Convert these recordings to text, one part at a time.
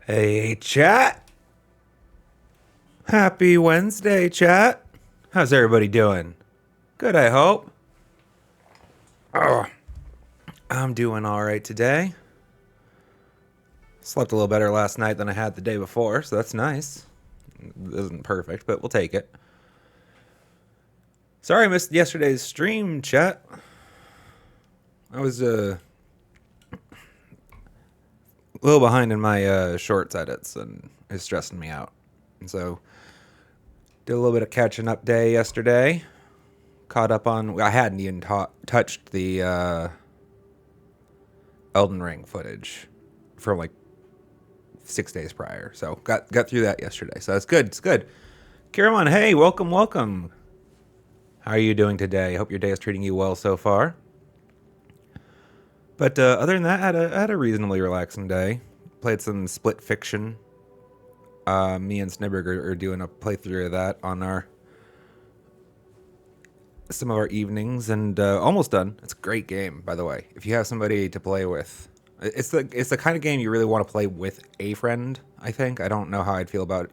Hey, chat. Happy Wednesday, chat. How's everybody doing? Good, I hope. Oh, I'm doing all right today. Slept a little better last night than I had the day before, so that's nice. It isn't perfect, but we'll take it. Sorry I missed yesterday's stream, chat. I was a little behind in my shorts edits, and it's stressing me out. And so, did a little bit of catching up day yesterday. Caught up on. I hadn't even touched the Elden Ring footage from like 6 days prior. So got through that yesterday. So that's good. It's good. Kiraman, hey, welcome. How are you doing today? I hope your day is treating you well so far. But other than that, I had a reasonably relaxing day. Played some Split Fiction. Me and Snibberg are doing a playthrough of that on some of our evenings, and almost done. It's a great game, by the way. If you have somebody to play with, it's the kind of game you really want to play with a friend. I think. I don't know how I'd feel about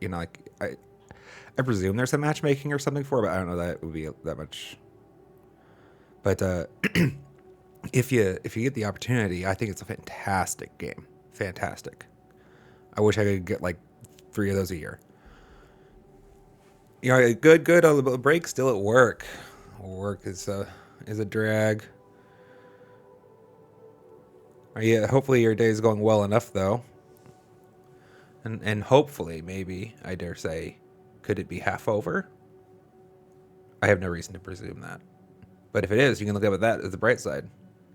I presume there's some matchmaking or something for it, but I don't know that it would be that much. But if you get the opportunity, I think it's a fantastic game. Fantastic. I wish I could get like 3 of those a year. Good. A break still at work. Work is a drag. Yeah, hopefully your day is going well enough though. And hopefully, maybe, I dare say, could it be half over? I have no reason to presume that. But if it is, you can look up at that as the bright side.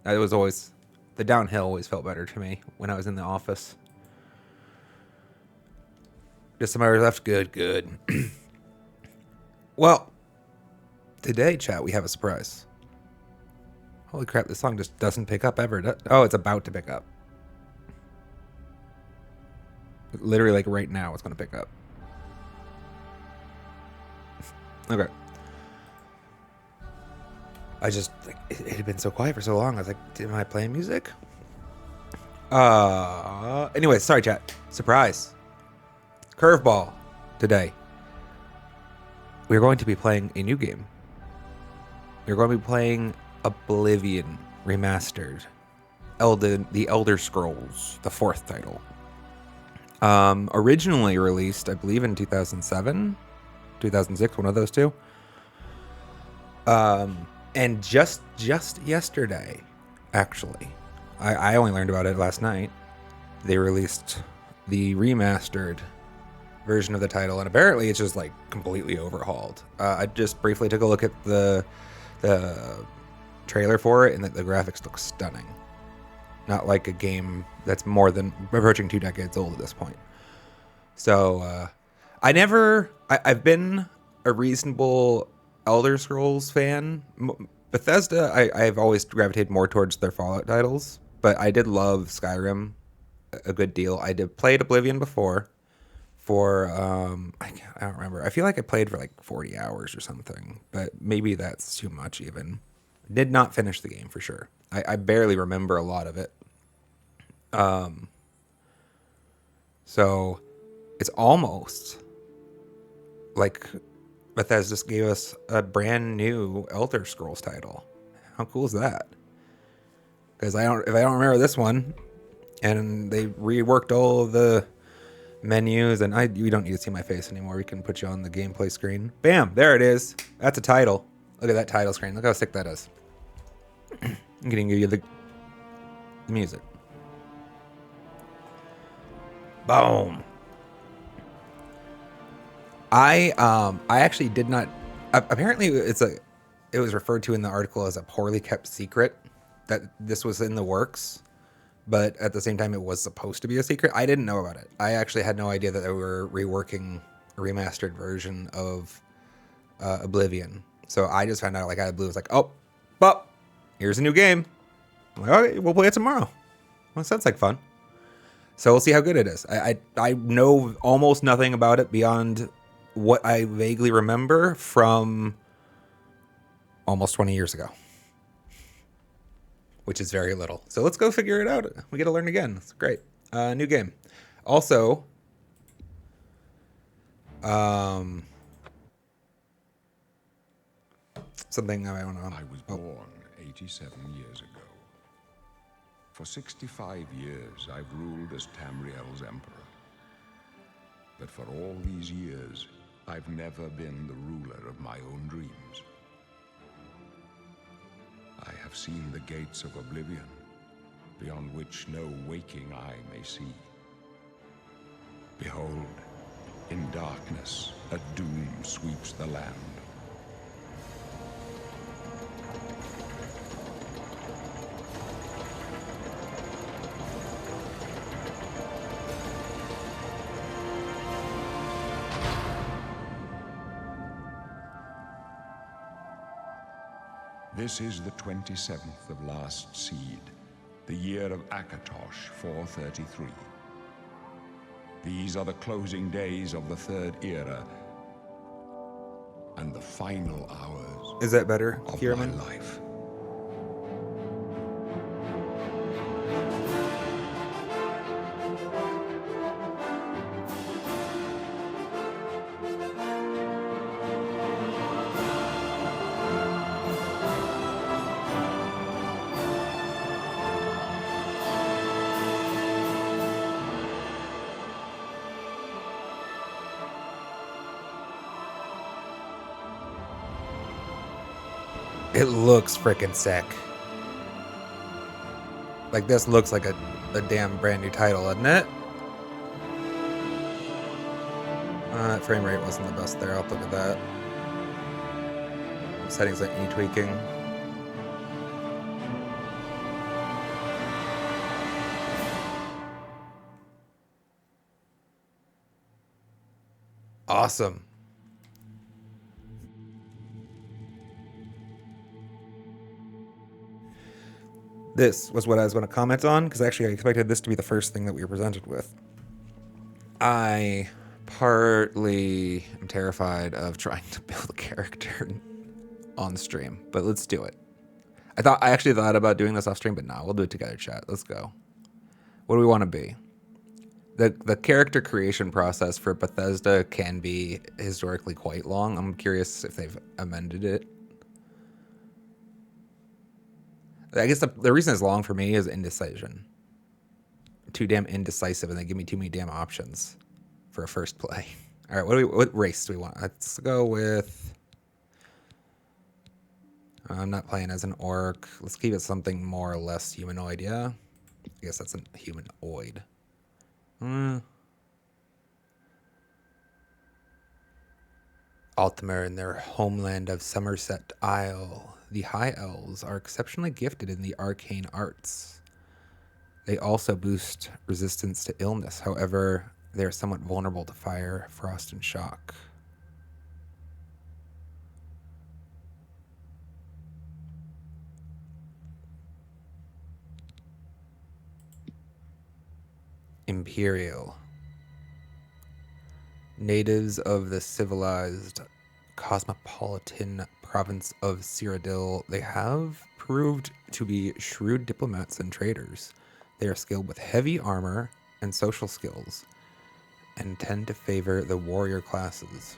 It was always, the downhill always felt better to me when I was in the office. Just some hours left. Good. Well, today, chat, we have a surprise. Holy crap, this song just doesn't pick up ever. Oh, it's about to pick up. Literally, like right now, it's going to pick up. Okay. I just, like, it had been so quiet for so long. I was like, am I playing music? Anyway, sorry, chat. Surprise. Curveball today. We're going to be playing a new game. We're going to be playing Oblivion Remastered. The Elder Scrolls, the 4th title. Originally released, I believe, in 2007, 2006, one of those two. And just yesterday, actually, I only learned about it last night. They released the remastered version of the title, and apparently it's just like completely overhauled. I just briefly took a look at the trailer for it, and the graphics look stunning. Not like a game that's more than approaching 2 decades old at this point. So I've been a reasonable Elder Scrolls fan. Bethesda, I've always gravitated more towards their Fallout titles, but I did love Skyrim a good deal. I did played Oblivion before for I don't remember. I feel like I played for like 40 hours or something, but maybe that's too much even. Did not finish the game for sure. I barely remember a lot of it. So it's almost like Bethesda just gave us a brand new Elder Scrolls title. How cool is that? Because if I don't remember this one, and they reworked all of the menus, and we don't need to see my face anymore. We can put you on the gameplay screen. Bam, there it is. That's a title. Look at that title screen. Look how sick that is. I'm gonna give you the music. Boom. I actually did not. Apparently, it was referred to in the article as a poorly kept secret that this was in the works, but at the same time, it was supposed to be a secret. I didn't know about it. I actually had no idea that they were reworking a remastered version of Oblivion. So I just found out like out of the blue. It was like, oh, here's a new game. I'm like, okay, we'll play it tomorrow. Well, it sounds like fun. So we'll see how good it is. I know almost nothing about it beyond what I vaguely remember from almost 20 years ago, which is very little. So let's go figure it out. We get to learn again. It's great. New game. Also, um, something I want to. I was born 87 years ago. For 65 years, I've ruled as Tamriel's emperor. But for all these years, I've never been the ruler of my own dreams. I have seen the gates of Oblivion, beyond which no waking eye may see. Behold, in darkness, a doom sweeps the land. This is the 27th of last seed, the year of Akatosh 433. These are the closing days of the third era and the final hours Is that better, of Kierman? my life. It looks freaking sick. Like, this looks like a damn brand new title, doesn't it? That frame rate wasn't the best there. I'll look at that. Settings that need tweaking. Awesome. This was what I was going to comment on, because actually I expected this to be the first thing that we were presented with. I partly am terrified of trying to build a character on stream, but let's do it. I actually thought about doing this off stream, but no, we'll do it together, chat. Let's go. What do we want to be? The character creation process for Bethesda can be historically quite long. I'm curious if they've amended it. I guess the reason it's long for me is indecision. I'm too damn indecisive, and they give me too many damn options for a first play. All right, what race do we want? Let's go with... I'm not playing as an orc. Let's keep it something more or less humanoid, yeah? I guess that's a humanoid. Altmer in their homeland of Somerset Isle. The High Elves are exceptionally gifted in the arcane arts. They also boost resistance to illness. However, they are somewhat vulnerable to fire, frost, and shock. Imperial. Natives of the civilized cosmopolitan province of Cyrodiil, they have proved to be shrewd diplomats and traders. They are skilled with heavy armor and social skills, and tend to favor the warrior classes.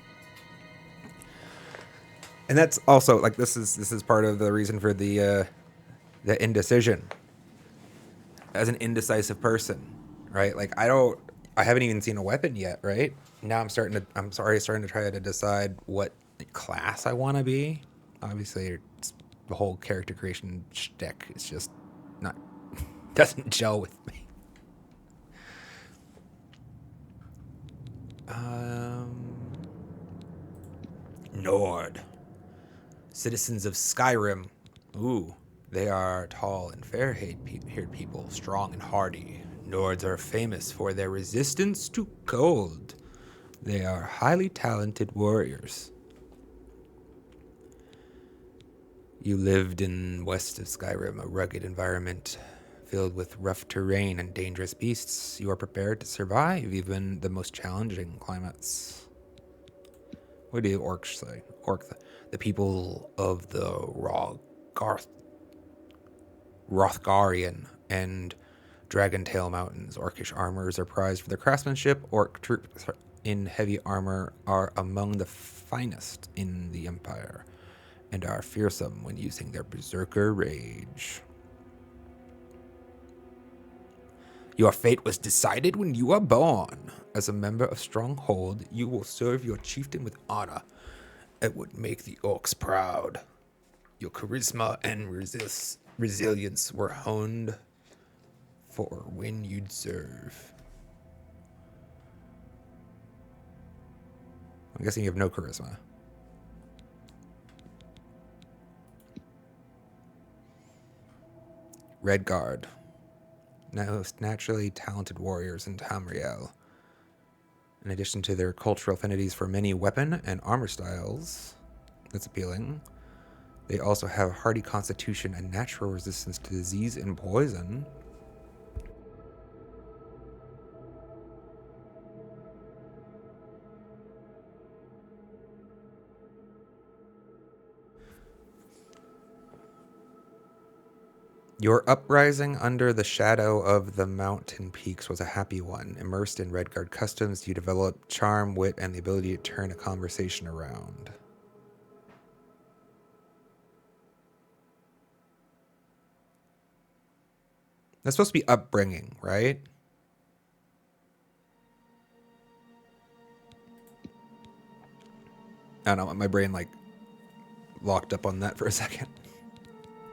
And that's also like this is part of the reason for the indecision. As an indecisive person, right? Like I haven't even seen a weapon yet, right? Now I'm already starting to try to decide what class I want to be. Obviously, the whole character creation shtick is just not doesn't gel with me. Nord. Citizens of Skyrim. Ooh, they are tall and fair-haired people, strong and hardy. Nords are famous for their resistance to cold. They are highly talented warriors. You lived in west of Skyrim, a rugged environment filled with rough terrain and dangerous beasts. You are prepared to survive even the most challenging climates. What do orcs say? The people of the Rothgarian and Dragontail Mountains. Orcish armorers are prized for their craftsmanship. Orc troops in heavy armor are among the finest in the Empire and are fearsome when using their berserker rage. Your fate was decided when you were born. As a member of Stronghold, you will serve your chieftain with honor. It would make the orcs proud. Your charisma and resilience were honed for when you'd serve. I'm guessing you have no charisma. Redguard. Most naturally talented warriors in Tamriel. In addition to their cultural affinities for many weapon and armor styles, that's appealing. They also have a hardy constitution and natural resistance to disease and poison. Your uprising under the shadow of the mountain peaks was a happy one. Immersed in Redguard customs, you developed charm, wit, and the ability to turn a conversation around. That's supposed to be upbringing, right? I don't know, my brain like locked up on that for a second.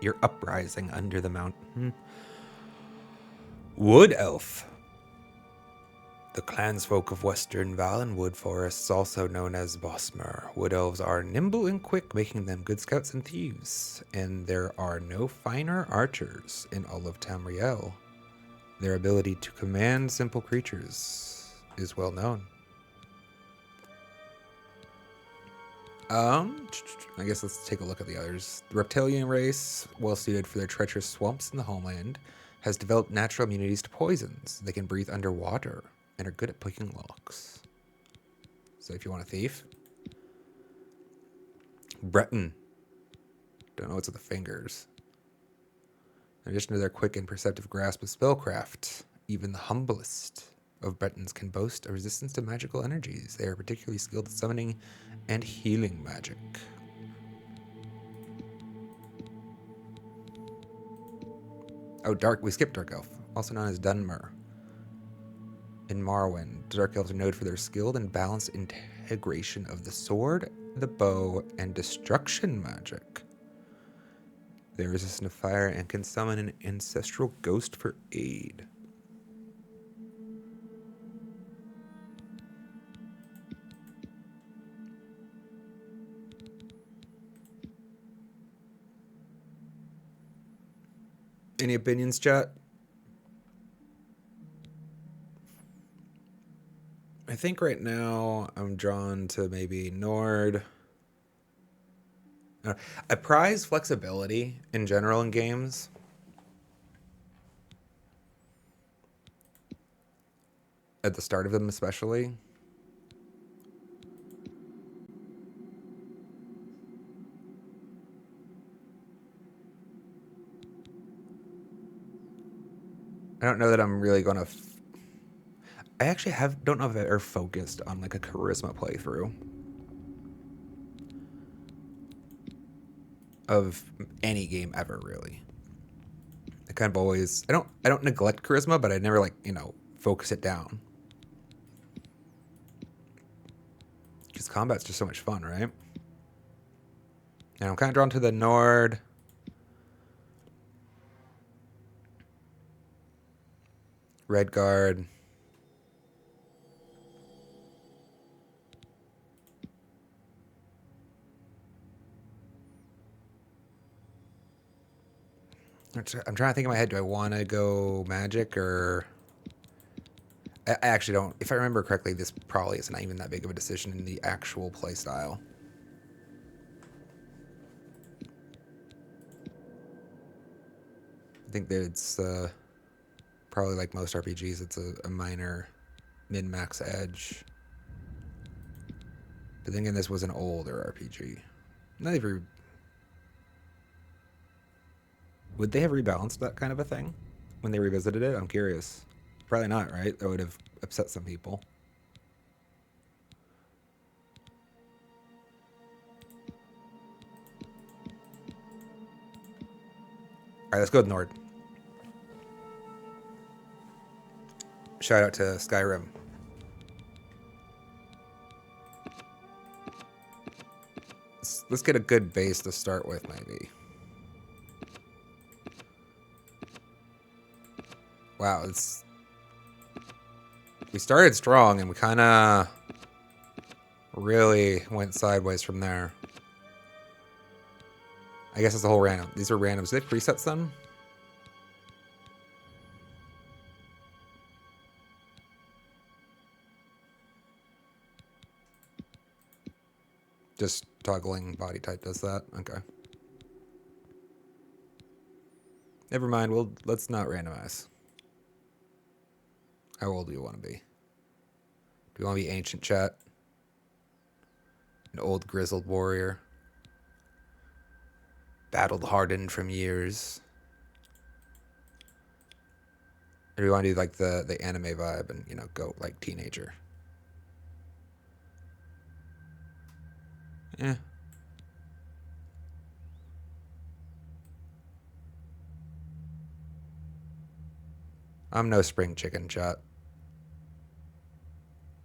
Your uprising under the mountain. Wood Elf. The clansfolk of Western Valenwood forests, also known as Bosmer. Wood Elves are nimble and quick, making them good scouts and thieves. And there are no finer archers in all of Tamriel. Their ability to command simple creatures is well known. I guess let's take a look at the others. The reptilian race, well suited for their treacherous swamps in the homeland, has developed natural immunities to poisons. They can breathe underwater and are good at picking locks. So if you want a thief. Breton. Don't know what's with the fingers. In addition to their quick and perceptive grasp of spellcraft, even the humblest of Bretons can boast a resistance to magical energies. They are particularly skilled at summoning and healing magic. Oh, we skipped Dark Elf, also known as Dunmer. In Morrowind, Dark Elves are noted for their skilled and balanced integration of the sword, the bow, and destruction magic. They are resistant to fire and can summon an ancestral ghost for aid. Any opinions, chat? I think right now I'm drawn to maybe Nord. I prize flexibility in general in games. At the start of them especially. I don't know that I'm really going to... I actually don't know if I've ever focused on like a charisma playthrough of any game ever, really. I kind of always... I don't neglect charisma, but I never like, focus it down. Because combat's just so much fun, right? And I'm kind of drawn to the Nord. Redguard. I'm trying to think in my head, do I want to go magic or... I actually don't. If I remember correctly, this probably is not even that big of a decision in the actual playstyle. I think that it's probably like most RPGs, it's a minor min-max edge. But then again, this was an older RPG. Would they have rebalanced that kind of a thing? when they revisited it? I'm curious. Probably not, right? That would have upset some people. All right, let's go with Nord. Shout out to Skyrim. Let's get a good base to start with, maybe. Wow, we started strong and we kind of really went sideways from there. I guess it's the whole random. These are randoms. Do they presets them? Just toggling body type does that? Okay. Never mind. Let's not randomize. How old do you want to be? Do you want to be ancient, chat? An old grizzled warrior? Battled hardened from years? Or do you want to do like the anime vibe and, you know, go like teenager? Yeah. I'm no spring chicken, chat.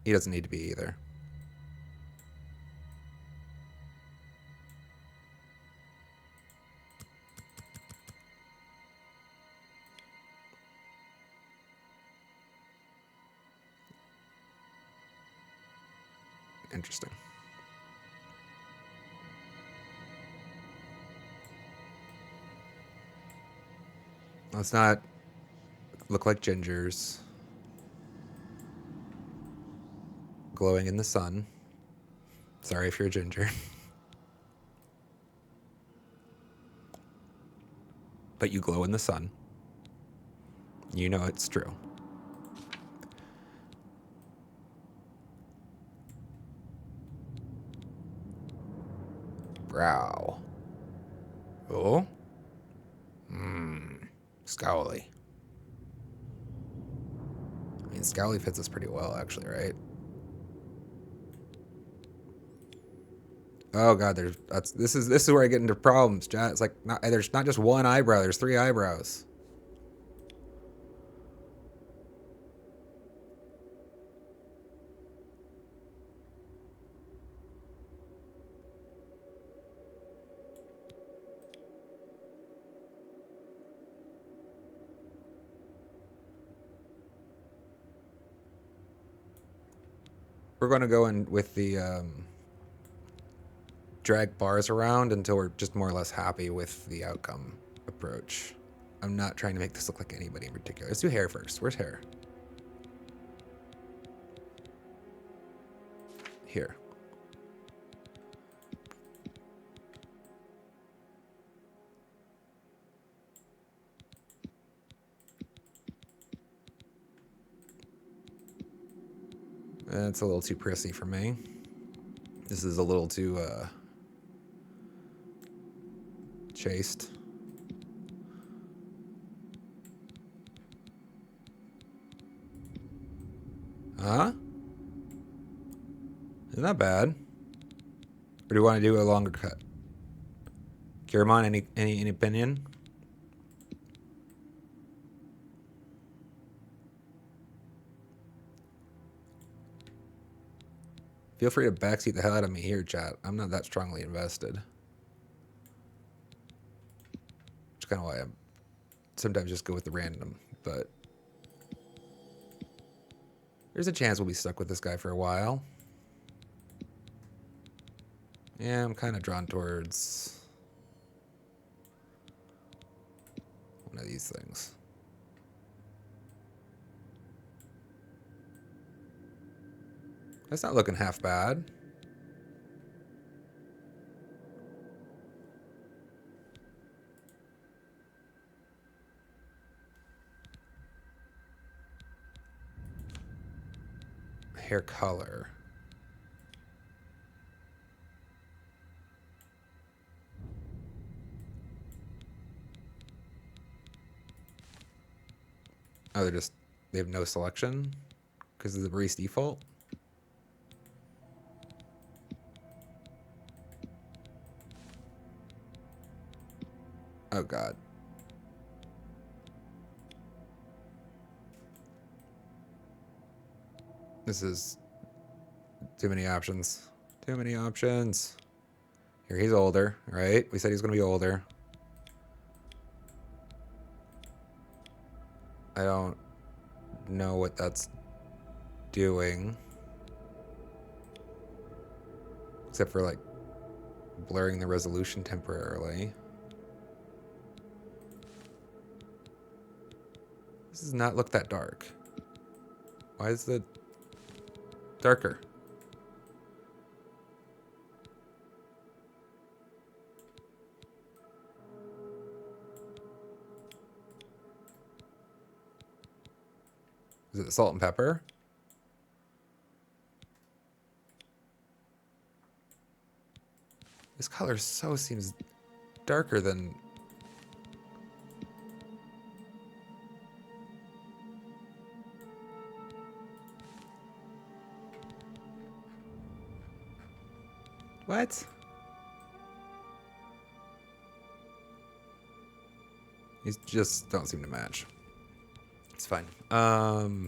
He doesn't need to be either. Interesting. Let's not look like gingers. Glowing in the sun. Sorry if you're a ginger. But you glow in the sun. You know it's true. Brow. Oh? Scowly. I mean, Scowly fits us pretty well, actually, right? Oh god, this is where I get into problems, chat. It's like there's not just one eyebrow, there's 3 eyebrows. We're going to go in with the drag bars around until we're just more or less happy with the outcome approach. I'm not trying to make this look like anybody in particular. Let's do hair first. Where's hair? Here. That's a little too prissy for me. This is a little too chaste. Huh? Isn't that bad? Or do you want to do a longer cut? Kiramon, any opinion? Feel free to backseat the hell out of me here, chat. I'm not that strongly invested. Which is kind of why I sometimes just go with the random, but there's a chance we'll be stuck with this guy for a while. Yeah, I'm kind of drawn towards one of these things. That's not looking half bad. Hair color. Oh, they have no selection because of the race default. Oh God. This is too many options. Too many options. Here, he's older, right? We said he's going to be older. I don't know what that's doing. Except for, like, blurring the resolution temporarily. This does not look that dark. Why is it darker? Is it salt and pepper? This color so seems darker than... What? These just don't seem to match. It's fine. That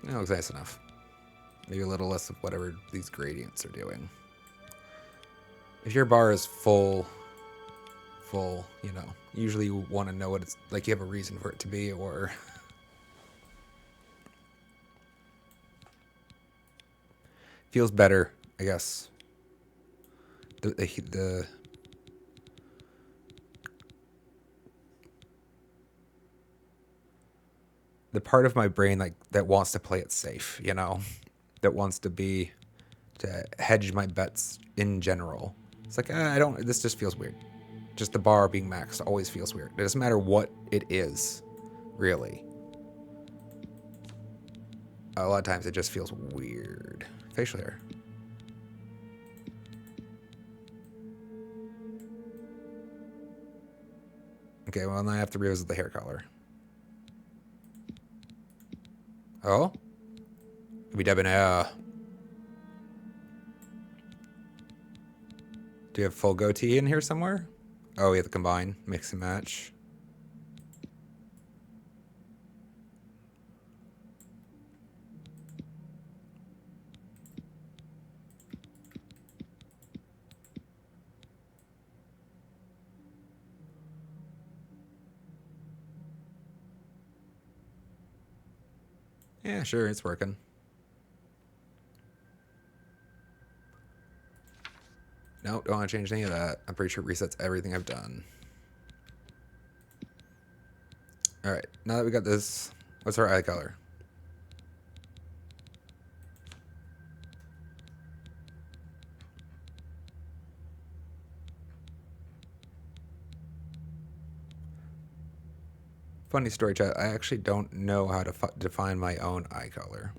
looks nice enough. Maybe a little less of whatever these gradients are doing. If your bar is full, you know, usually you want to know what it's like. You have a reason for it to be, or feels better, I guess. The part of my brain like that wants to play it safe, you know, that wants to hedge my bets in general. It's like I don't. This just feels weird. Just the bar being maxed always feels weird. It doesn't matter what it is, really. A lot of times it just feels weird. Facial hair. Okay, well, then I have to revisit the hair color. Oh? We debonair. Do you have full goatee in here somewhere? Oh, we have to combine, mix and match. Yeah, sure, it's working. Nope, don't want to change any of that. I'm pretty sure it resets everything I've done. Alright, now that we got this, what's our eye color? Funny story, chat. I actually don't know how to define my own eye color.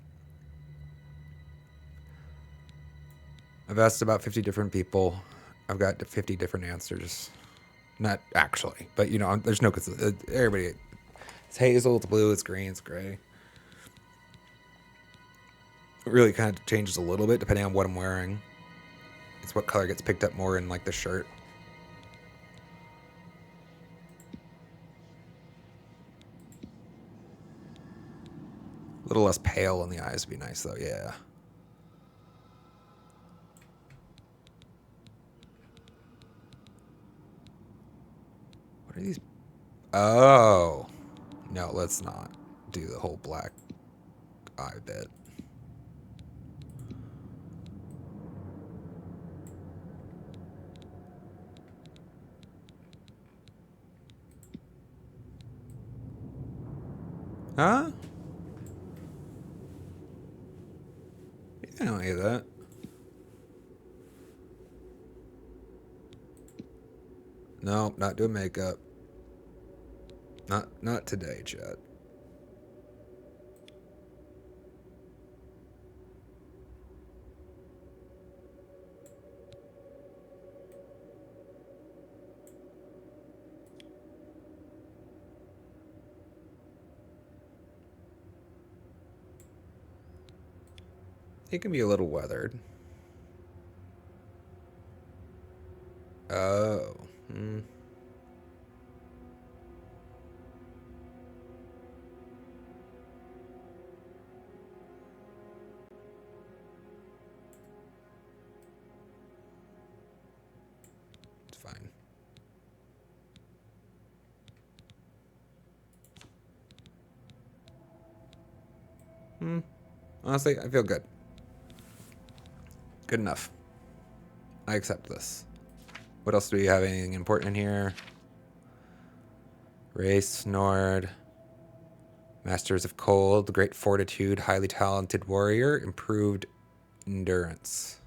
I've asked about 50 different people. I've got 50 different answers. Not actually, but you know, there's no everybody. It's hazel, it's blue, it's green, it's gray. It really kind of changes a little bit depending on what I'm wearing. It's what color gets picked up more in like the shirt. A little less pale in the eyes would be nice though, yeah. What are these? Oh. No, let's not do the whole black eye bit. Huh? I don't hear that. No, not doing makeup. Not today, Chad. It can be a little weathered. Oh. Hmm. It's fine. Honestly, I feel good. Good enough. I accept this. What else do we have? Anything important in here? Race, Nord. Masters of Cold. Great fortitude. Highly talented warrior. Improved endurance.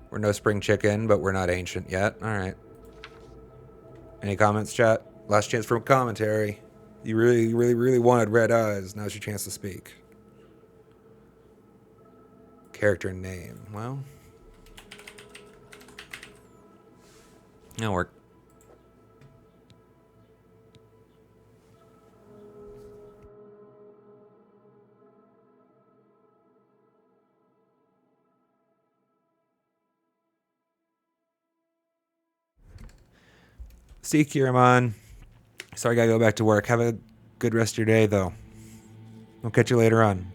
We're no spring chicken, but we're not ancient yet. All right. Any comments, chat? Last chance for commentary. You really wanted red eyes. Now's your chance to speak. Character name. Well, that'll work. See, Kiraman. Sorry, I gotta go back to work. Have a good rest of your day, though. I'll catch you later on.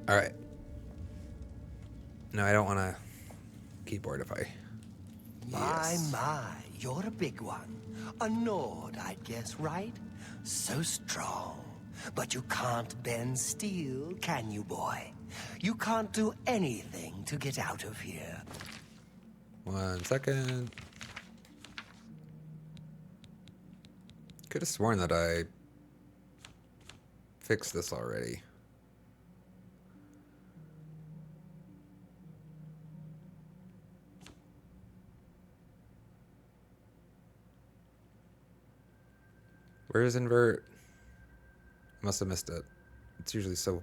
All right. No, I don't want to keyboardify. My, you're a big one. A Nord, I'd guess, right? So strong. But you can't bend steel, can you, boy? You can't do anything to get out of here. 1 second. Could have sworn that I fixed this already. Where's invert? Must have missed it. It's usually so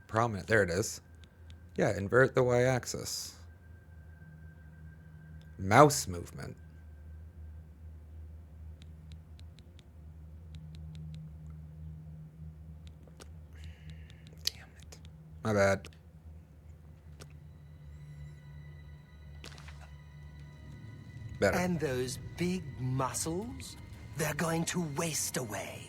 prominent. There it is. Yeah, invert the y-axis. Mouse movement. Damn it. My bad. Better. And those big muscles? They're going to waste away.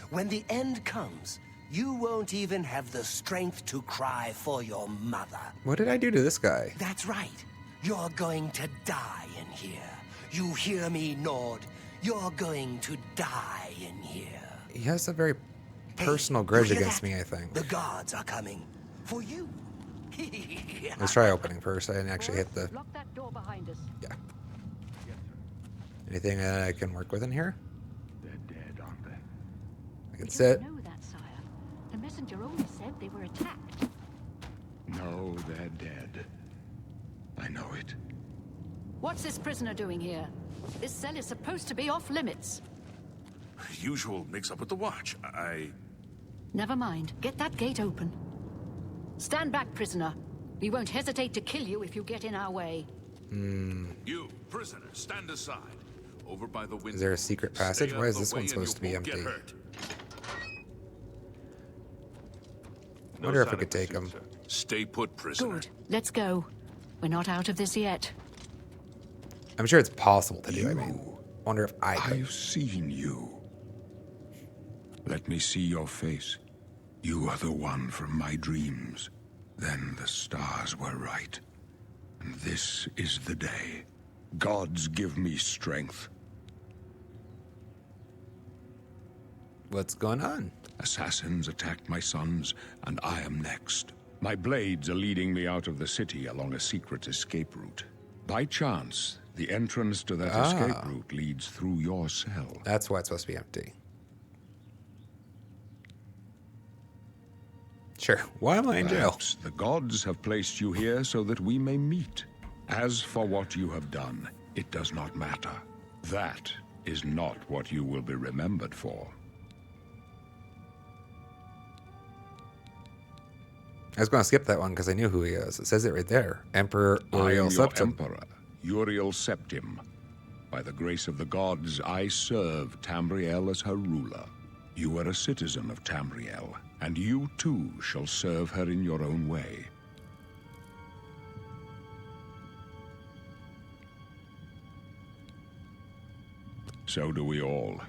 When the end comes, you won't even have the strength to cry for your mother. What did I do to this guy? That's right. You're going to die in here. You hear me, Nord? You're going to die in here. He has a very personal Hey, grudge you hear against that? me, I think. The guards are coming. For you. Let's try opening first. I didn't actually hit the... Lock that door behind us. Yeah. Anything that I can work with in here? They're dead, aren't they? I can We sit. don't know that, sire. The messenger only said they were attacked. No, they're dead. I know it. What's this prisoner doing here? This cell is supposed to be off limits. Usual mix-up with the watch. Never mind. Get that gate open. Stand back, prisoner. We won't hesitate to kill you if you get in our way. You, prisoner, stand aside. Over by the window. Is there a secret passage? Stay Why out is the this way one and supposed to be you won't empty? get hurt. I wonder if I could take him. Stay put, prisoner. Good. Let's go. We're not out of this yet. I'm sure it's possible to do. I mean, wonder if I could. I've seen you. Let me see your face. You are the one from my dreams. Then the stars were right. And this is the day. Gods give me strength. What's going on? Assassins attacked my sons, and I am next. My blades are leading me out of the city along a secret escape route. By chance, the entrance to that escape route leads through your cell. That's why it's supposed to be empty. Sure. Why am I in jail? Perhaps the gods have placed you here so that we may meet. As for what you have done, it does not matter. That is not what you will be remembered for. I was going to skip that one because I knew who he is. It says it right there. Emperor I Uriel am your Septim. emperor, Uriel Septim. By the grace of the gods, I serve Tamriel as her ruler. You are a citizen of Tamriel, and you too shall serve her in your own way. So do we all.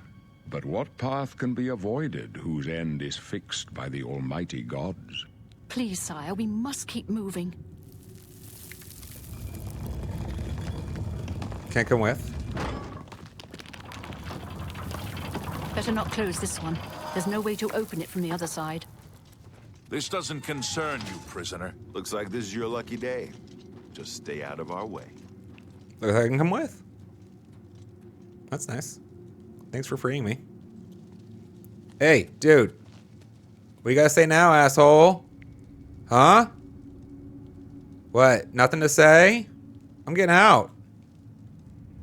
But what path can be avoided whose end is fixed by the almighty gods? Please, sire, we must keep moving. Can't come with. Better not close this one. There's no way to open it from the other side. This doesn't concern you, prisoner. Looks like this is your lucky day. Just stay out of our way. Looks like I can come with. That's nice. Thanks for freeing me. Hey, dude. What you gotta say now, asshole? Huh? What? Nothing to say? I'm getting out.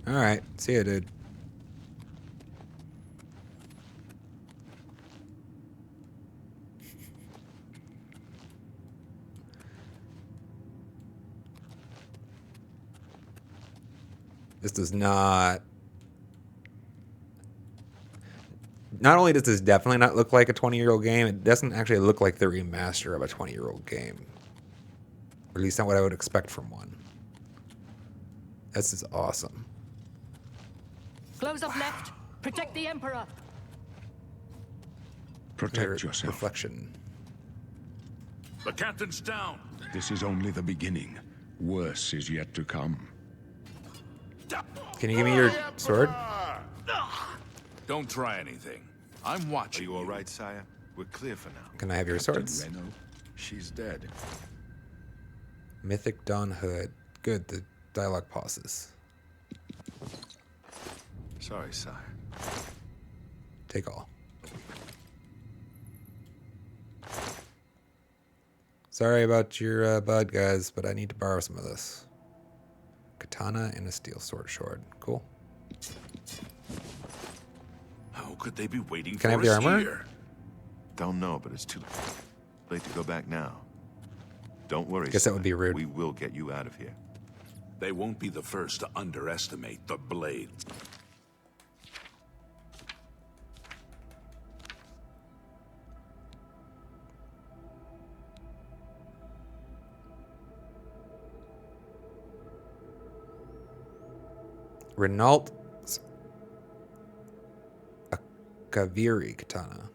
Alright. See ya, dude. This does not... Not only does this definitely not look like a 20-year-old game, it doesn't actually look like the remaster of a 20-year-old game. Or at least not what I would expect from one. This is awesome. Close up left. Protect the Emperor. Protect yourself. Reflection. The captain's down. This is only the beginning. Worse is yet to come. Can you give me your sword? Don't try anything. I'm Are watching you all right, sire? We're clear for now. Can I have your swords? Reno, she's dead. Mythic Dawn Hood. Good, the dialogue pauses. Sorry, sire. Take all. Sorry about your bud, guys, but I need to borrow some of this. Katana and a steel sword. Cool. How could they be waiting Can I for have the us armor? here? Don't know, but it's too late to go back now. Don't worry, Guess that sire. would be rude. We will get you out of here. They won't be the first to underestimate the blade. Renault Kaviri Katana.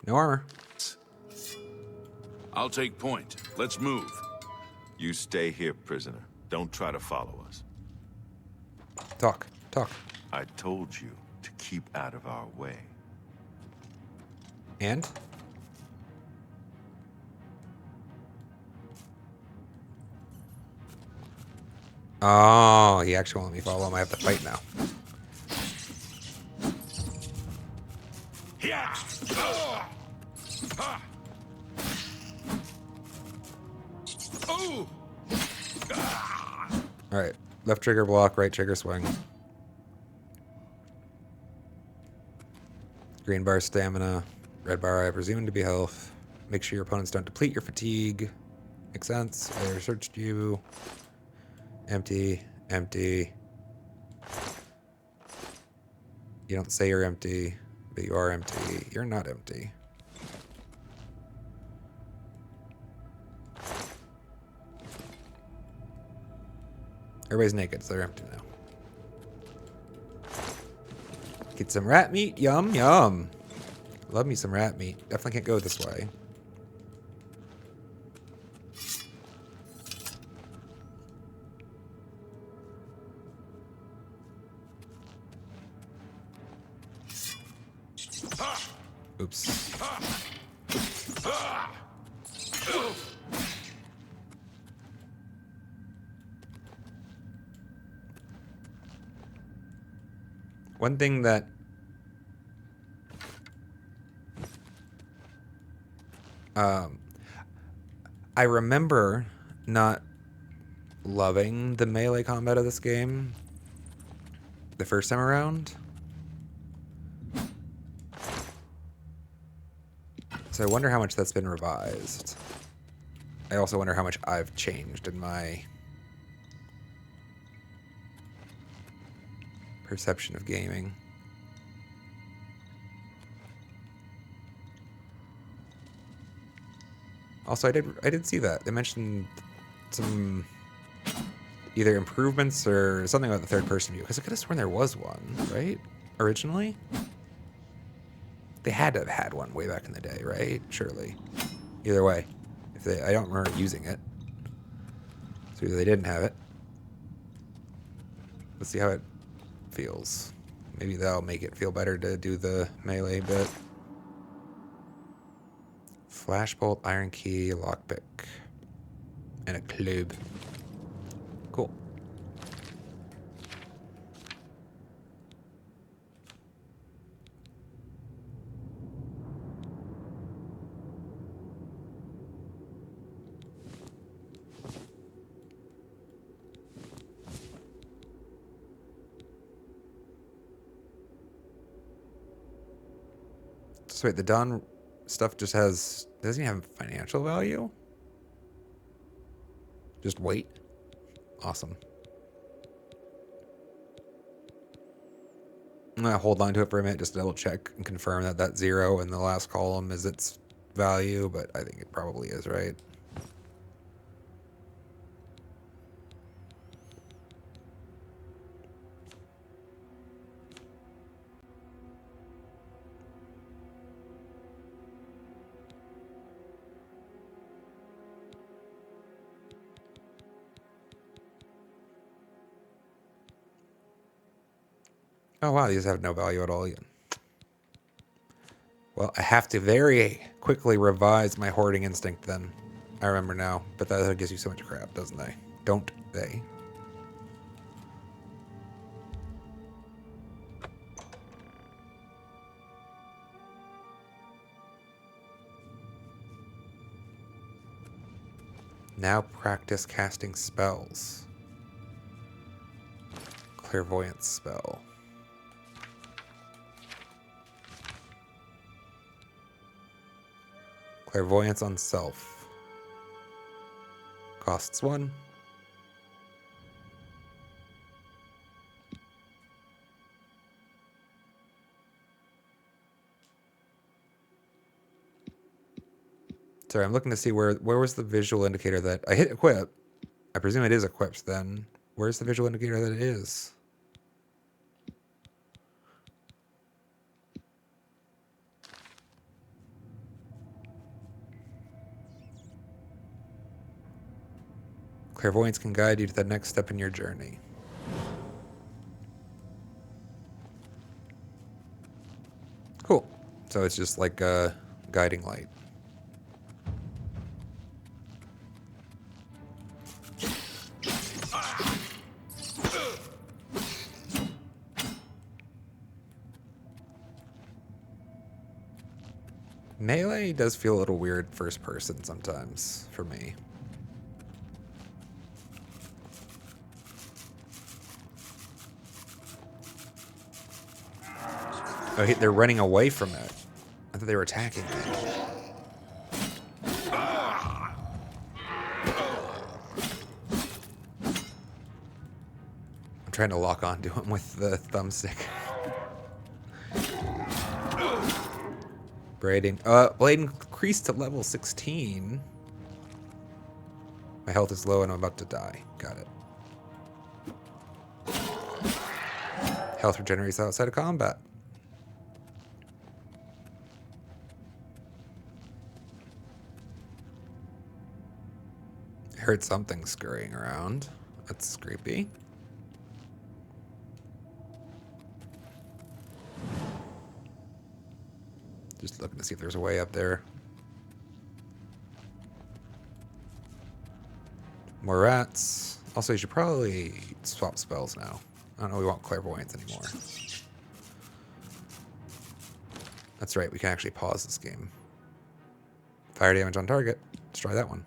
No armor. I'll take point. Let's move. You stay here, prisoner. Don't try to follow us. Talk. I told you to keep out of our way. And? Oh, he actually won't let me follow him. I have to fight now. Alright. Left trigger block, right trigger swing. Green bar stamina. Red bar I presume to be health. Make sure your opponents don't deplete your fatigue. Makes sense. I researched you. Empty. Empty. You don't say you're empty, but you are empty. You're not empty. Everybody's naked, so they're empty now. Get some rat meat. Yum, yum. Love me some rat meat. Definitely can't go this way. Oops. One thing that I remember not loving the melee combat of this game the first time around. So I wonder how much that's been revised. I also wonder how much I've changed in my perception of gaming. Also, I did see that. They mentioned some either improvements or something about the third person view, because I could have sworn there was one, right? Originally? They had to have had one way back in the day, right? Surely. Either way. I don't remember using it. So either they didn't have it. Let's see how it feels. Maybe that'll make it feel better to do the melee bit. Flashbolt, iron key, lockpick, and a club. Cool. So wait, the Dawn stuff just doesn't have financial value? Just wait. Awesome. I'm gonna hold on to it for a minute just to double check and confirm that that 0 in the last column is its value, but I think it probably is, right? Oh wow, these have no value at all again. Well, I have to very quickly revise my hoarding instinct then. I remember now, but that gives you so much crap, doesn't they? Don't they? Now practice casting spells. Clairvoyance spell. Clairvoyance on self. Costs 1. Sorry, I'm looking to see where was the visual indicator that I hit equip. I presume it is equipped then. Where's the visual indicator that it is? Clairvoyance can guide you to the next step in your journey. Cool. So it's just like a guiding light. Melee does feel a little weird first person sometimes for me. Oh, they're running away from it. I thought they were attacking me. I'm trying to lock onto him with the thumbstick. Braiding. Blade increased to level 16. My health is low and I'm about to die. Got it. Health regenerates outside of combat. I heard something scurrying around. That's creepy. Just looking to see if there's a way up there. More rats. Also, you should probably swap spells now. I don't know, we want clairvoyance anymore. That's right, we can actually pause this game. Fire damage on target. Let's try that one.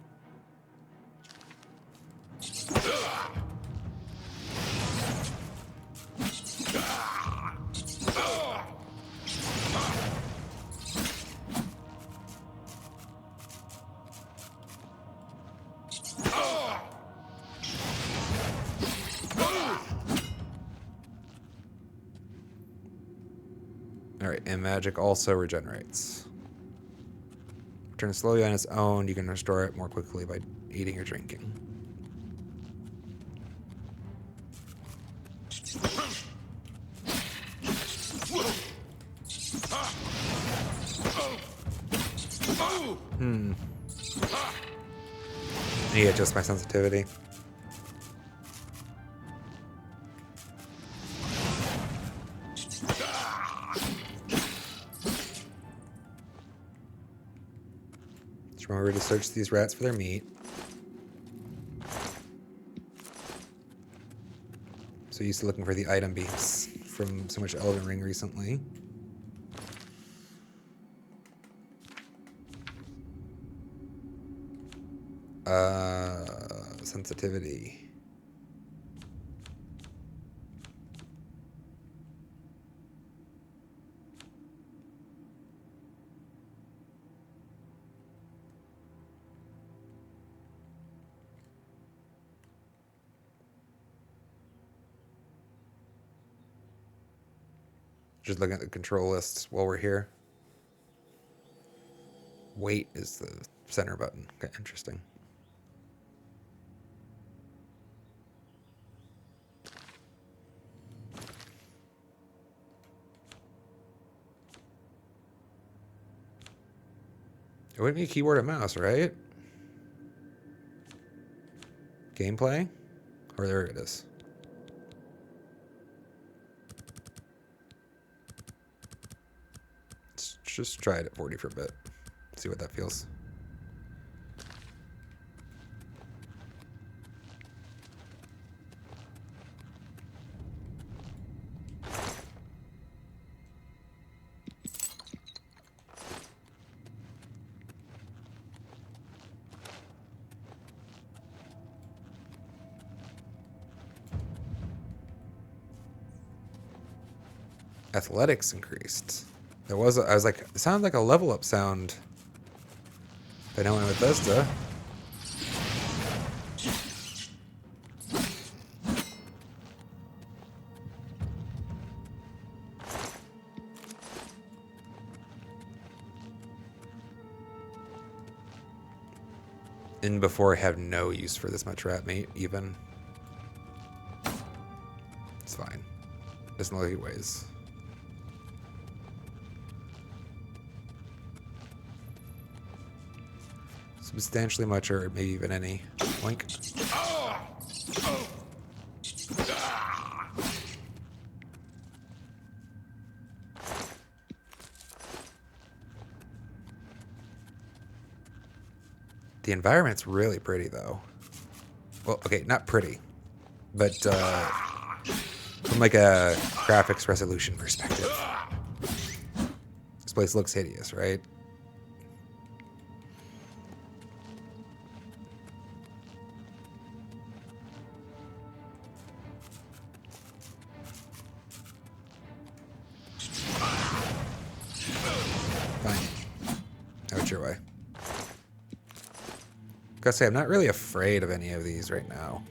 Alright, and magic also regenerates. Returns slowly on its own. You can restore it more quickly by eating or drinking. I need to adjust my sensitivity. Just remember to search these rats for their meat. So used to looking for the item beams from so much Elden Ring recently. Sensitivity. Just looking at the control lists while we're here. Weight is the center button. Okay, interesting. It wouldn't be a keyboard and mouse, right? Gameplay? Or there it is. Let's just try it at 40 for a bit. See what that feels. Athletics increased. I was like, it sounded like a level up sound. If I know in Bethesda. And before I have no use for this much rat meat, even. It's fine. Doesn't look like it weighs. Substantially much, or maybe even any. Link. The environment's really pretty, though. Well, okay, not pretty, but from like a graphics resolution perspective, this place looks hideous, right? Fine. Have it your way. Gotta say, I'm not really afraid of any of these right now.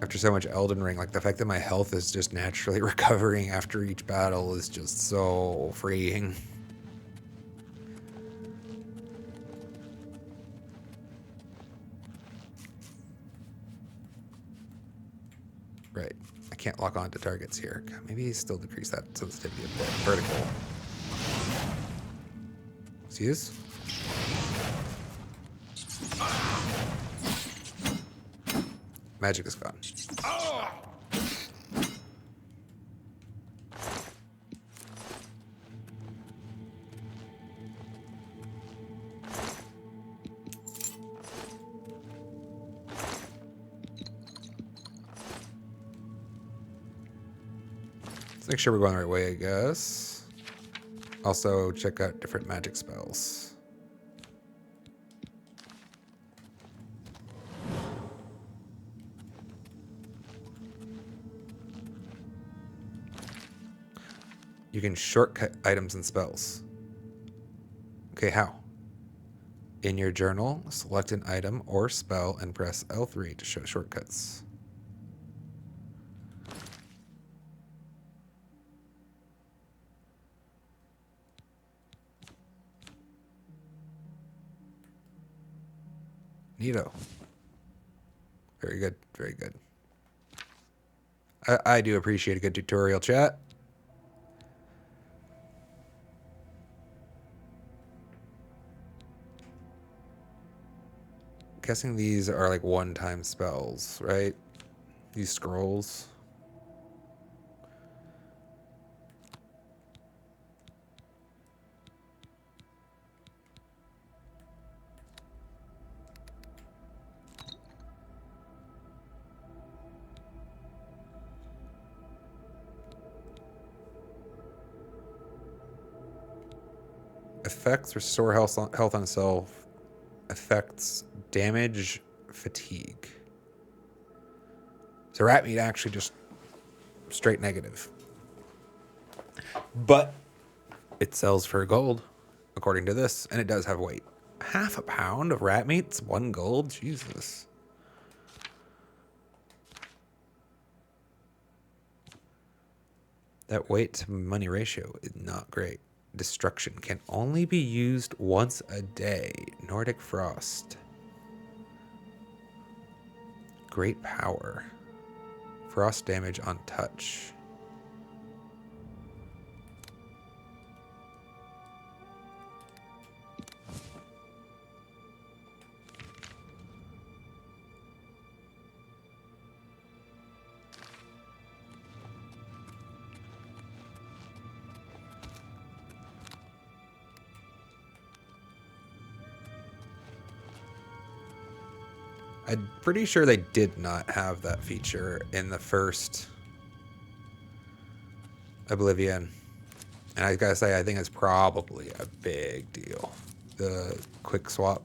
After so much Elden Ring, like the fact that my health is just naturally recovering after each battle is just so freeing. Right. I can't lock on to targets here. God, maybe still decrease that sensitivity a bit. Vertical. Excuse? Magic is gone. Let's make sure we're going the right way, I guess. Also, check out different magic spells. You can shortcut items and spells. Okay, how? In your journal, select an item or spell and press L3 to show shortcuts. Neato. Very good, very good. I do appreciate a good tutorial, chat. Guessing these are like one-time spells, right? These scrolls. Effects restore health on self. Effects damage fatigue. So rat meat actually just straight negative. But it sells for gold, according to this, and it does have weight. Half a pound of rat meat's 1 gold? Jesus. That weight to money ratio is not great. Destruction can only be used once a day. Nordic Frost. Great power. Frost damage on touch. I'm pretty sure they did not have that feature in the first Oblivion. And I gotta say, I think it's probably a big deal. The quick swap.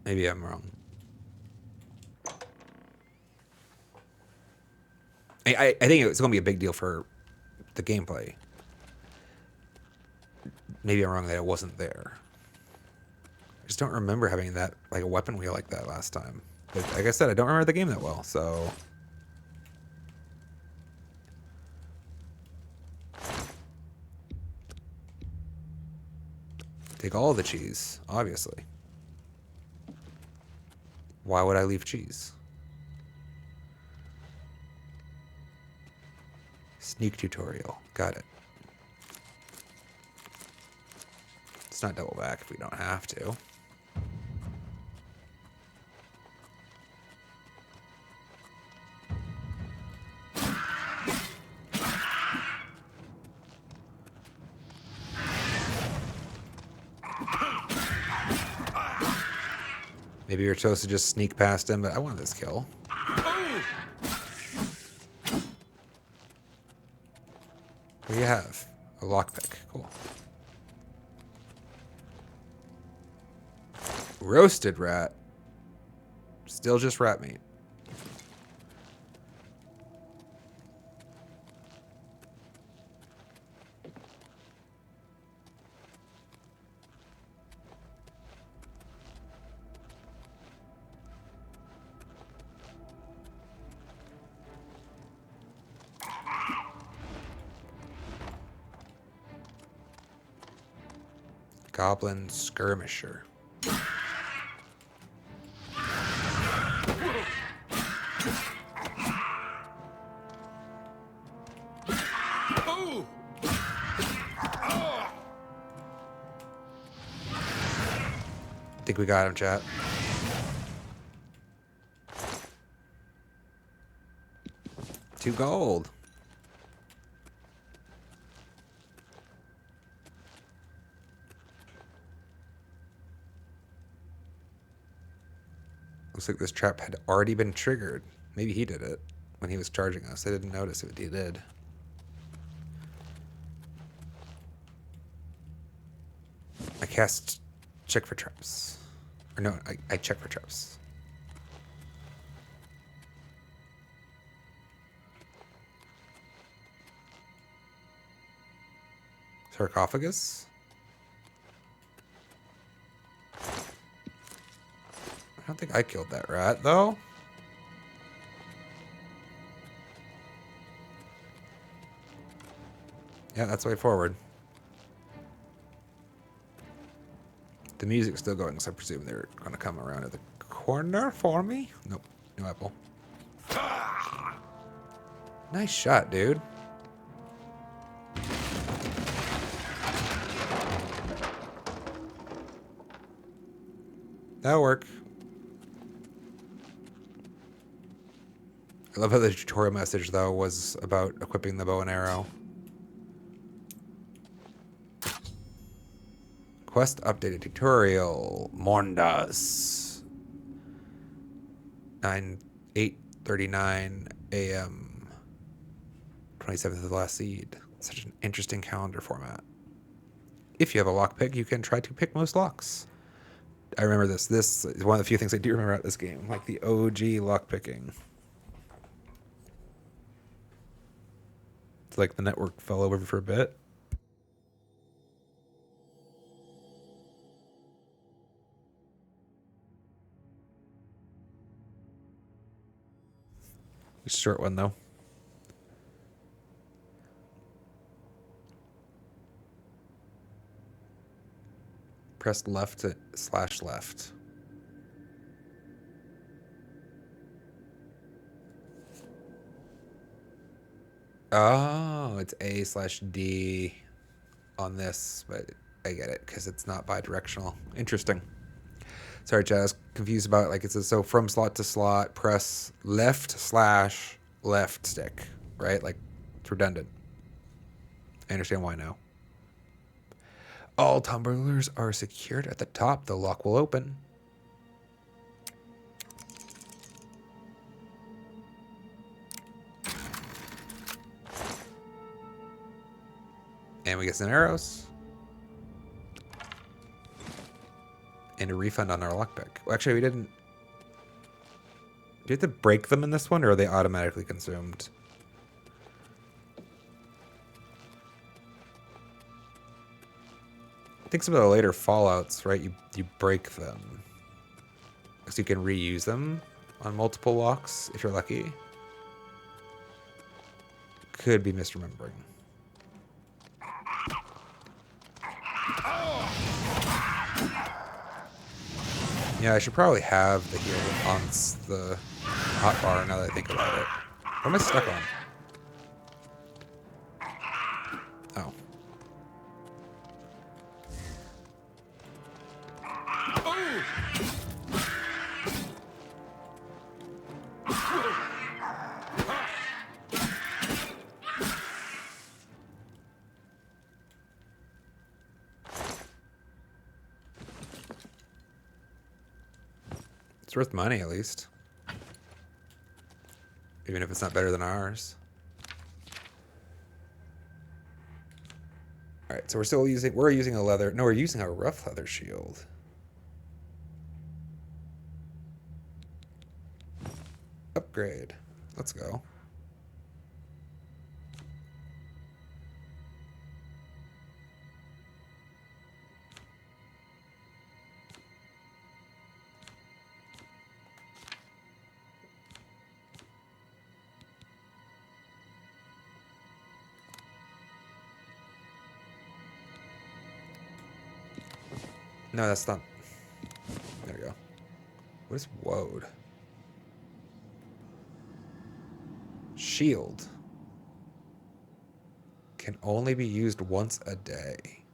Maybe I'm wrong. I think it's going to be a big deal for the gameplay. Maybe I'm wrong that it wasn't there. I just don't remember having that, like a weapon wheel like that last time. But like I said, I don't remember the game that well, so... Take all the cheese, obviously. Why would I leave cheese? Sneak tutorial. Got it. Let's not double back if we don't have to. Maybe you're supposed to just sneak past him, but I want this kill. What do you have? A lockpick. Cool. Roasted rat. Still just rat meat. Goblin skirmisher. I think we got him, chat. $2 gold. Looks like this trap had already been triggered. Maybe he did it when he was charging us. I didn't notice it. He did. I cast check for traps. Or no, I check for traps. Sarcophagus? I don't think I killed that rat, though. Yeah, that's the way forward. The music's still going, so I presume they're going to come around to the corner for me. Nope, no apple. Nice shot, dude. That'll work. I love how the tutorial message, though, was about equipping the bow and arrow. Quest updated tutorial. Mondas. 8:39 a.m. 27th of the last seed. Such an interesting calendar format. If you have a lockpick, you can try to pick most locks. I remember this. This is one of the few things I do remember about this game. Like the OG lockpicking. It's like the network fell over for a bit. Short one, though. Press left to / left. Oh, it's A/D on this, but I get it because it's not bi-directional. Interesting. Sorry, Chad, I was confused about it. Like it says, so from slot to slot, press left / left stick, right? Like it's redundant. I understand why now. All tumblers are secured at the top. The lock will open. And we get some arrows. And a refund on our lockpick. Well, actually, we didn't. Do you have to break them in this one, or are they automatically consumed? I think some of the later Fallouts, right? You break them. So you can reuse them on multiple locks if you're lucky. Could be misremembering. Yeah, I should probably have the heal on the hotbar now that I think about it. What am I stuck on? Oh. It's worth money, at least. Even if it's not better than ours. Alright, so we're using a leather, no, we're using a rough leather shield. Upgrade. Let's go. No, that's not. There we go. What is woad? Shield. Can only be used once a day.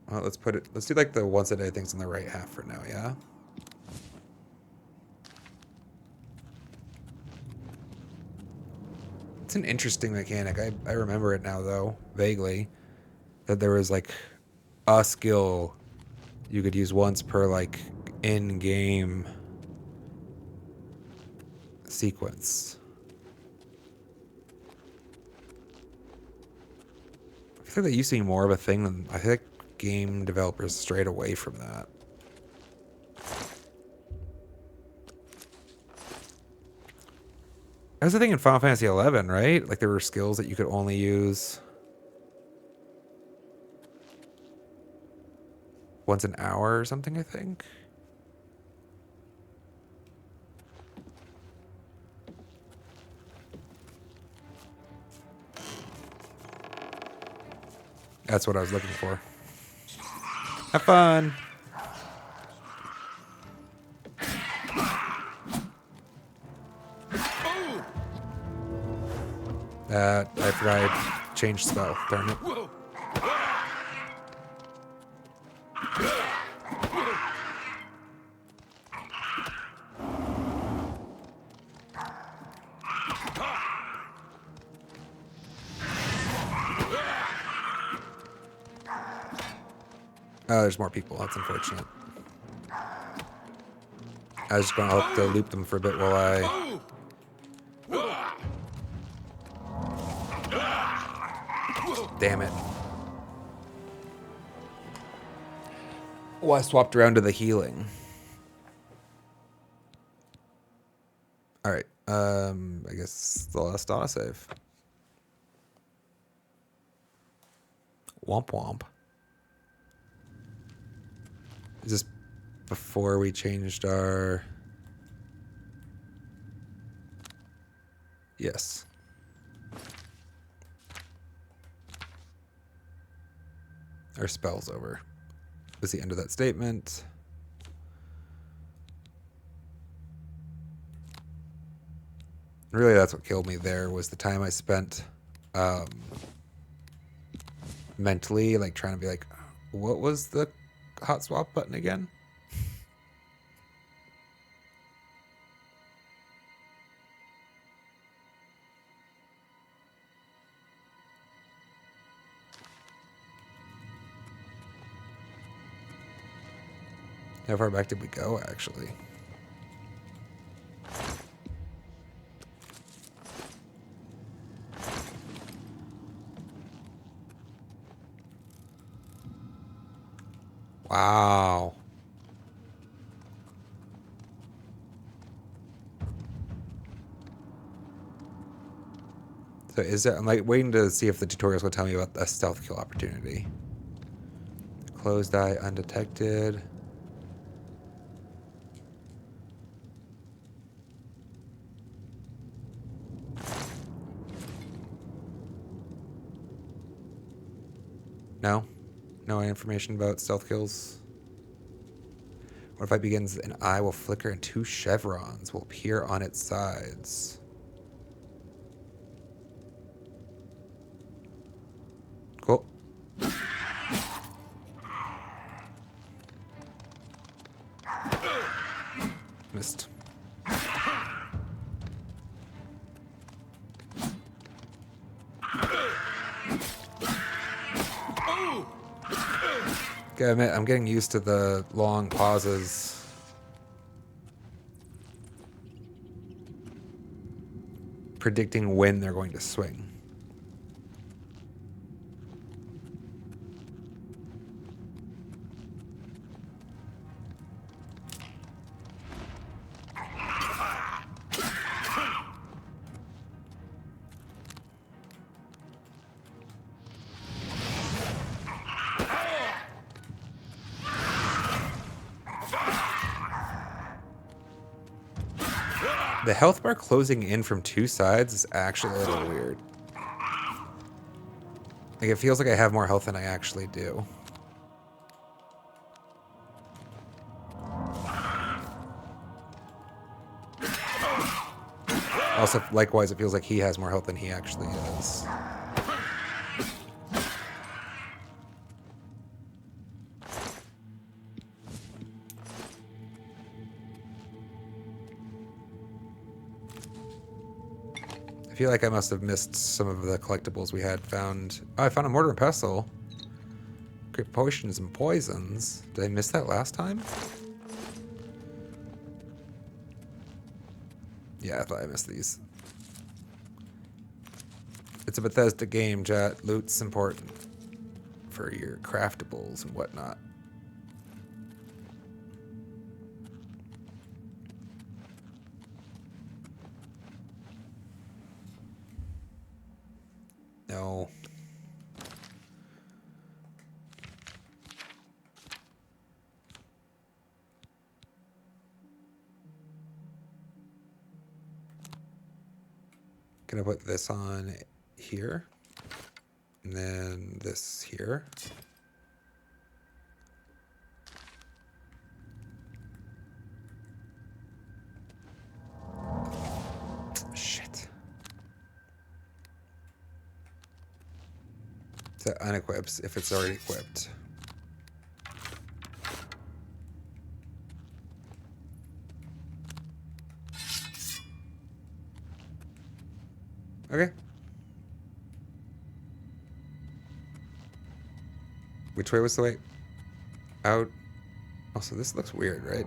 Well, let's do like the once a day things on the right half for now, yeah? It's an interesting mechanic. I remember it now, though, vaguely, that there was like a skill you could use once per like in-game sequence. I feel like that used to be more of a thing than I think game developers strayed away from that. That was the thing in Final Fantasy XI, right? Like there were skills that you could only use once an hour or something, I think. That's what I was looking for. Have fun. I forgot I changed spell. Darn it. Oh, there's more people. That's unfortunate. I was just going to hope to loop them for a bit while I... Damn it. Oh, I swapped around to the healing. Alright. I guess the last autosave. Womp womp. Is this before we changed our... Yes. Our spell's over. Was the end of that statement. Really, that's what killed me there, was the time I spent mentally, like, trying to be like, what was the hot swap button again? How far back did we go, actually? Wow. So is there... I'm like waiting to see if the tutorial's going to tell me about a stealth kill opportunity. Closed eye undetected. No? No information about stealth kills? What if I begins, an eye will flicker and 2 chevrons will appear on its sides? Cool. Missed. Gotta admit, I'm getting used to the long pauses. Predicting when they're going to swing. The health bar closing in from 2 sides is actually a little weird. Like, it feels like I have more health than I actually do. Also, likewise, it feels like he has more health than he actually does. I feel like I must have missed some of the collectibles we had found. Oh, I found a mortar and pestle. secret potions and poisons. Did I miss that last time? Yeah, I thought I missed these. It's a Bethesda game, chat. Loot's important for your craftables and whatnot. No. Gonna put this on here. And then this here. Shit. So unequips if it's already equipped. Okay. Which way was the way out? Also, this looks weird, right?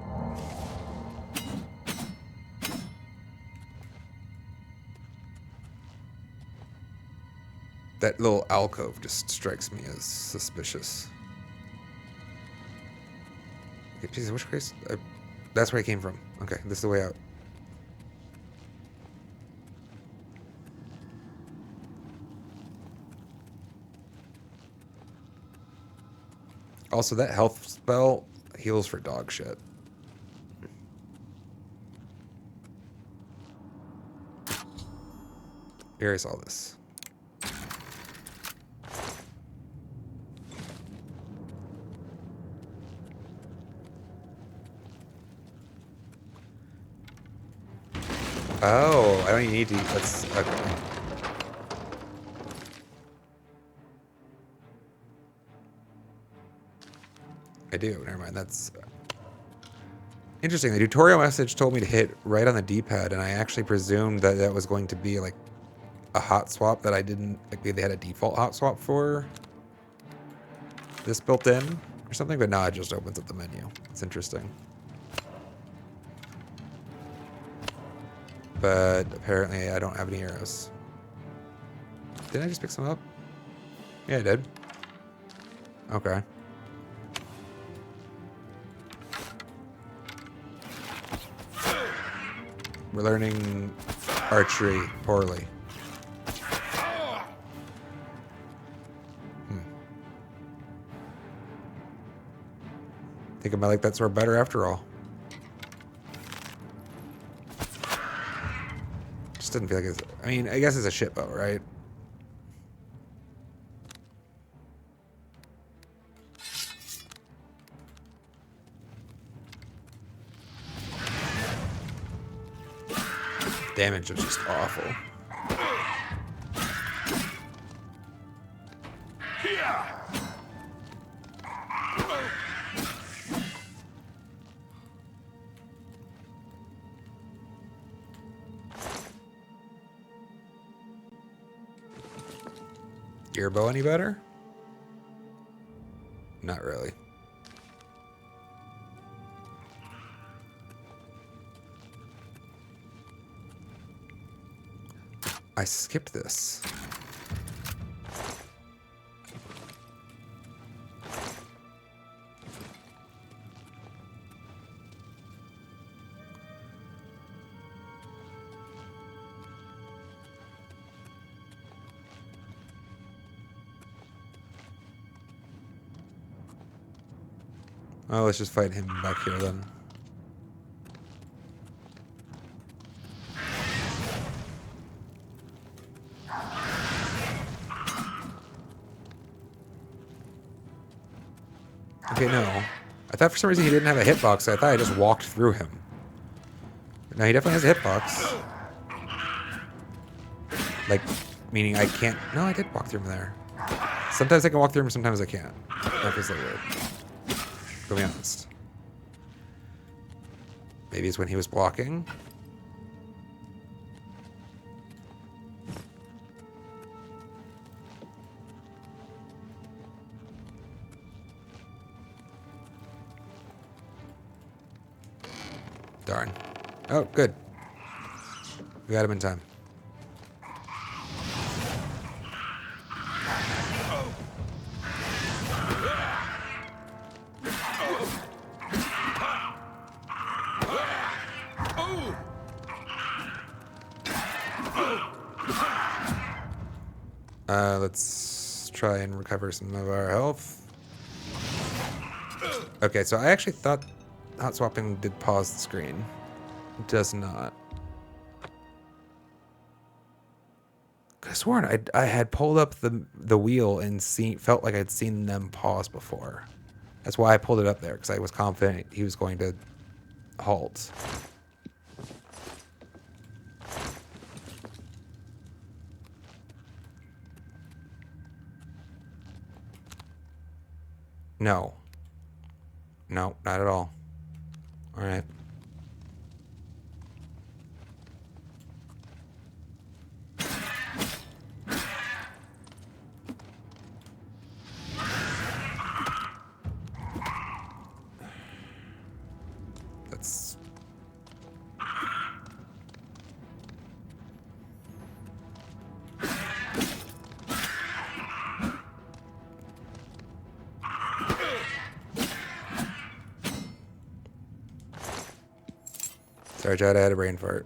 That little alcove just strikes me as suspicious. Okay, Jesus, which place? That's where I came from. Okay, this is the way out. Also, that health spell heals for dog shit. Erase all this. Oh, I don't even need to. That's okay. I do. Never mind. That's interesting. The tutorial message told me to hit right on the D-pad, and I actually presumed that that was going to be like a hot swap that I didn't. Like maybe they had a default hot swap for this built in or something, but now it just opens up the menu. It's interesting. But apparently I don't have any arrows. Didn't I just pick some up? Yeah, I did. Okay. We're learning archery poorly. Think I might like that sword better after all. Just didn't feel like it's... I mean, I guess it's a shit bow, right? Damage was just awful. Your bow any better? Not really. I skipped this. Oh, let's just fight him back here then. Okay, no. I thought for some reason he didn't have a hitbox, so I thought I just walked through him. But no, he definitely has a hitbox. Like, meaning I can't... No, I did walk through him there. Sometimes I can walk through him, sometimes I can't. That feels like weird. To be honest. Maybe it's when he was blocking. Darn. Oh, good. We got him in time. Let's try and recover some of our health. Okay, so I actually thought hot swapping did pause the screen. It does not. I could have sworn I had pulled up the wheel and felt like I'd seen them pause before. That's why I pulled it up there, because I was confident he was going to halt. No. No, not at all. All right. That's... Sorry, Chad, I had a brain fart.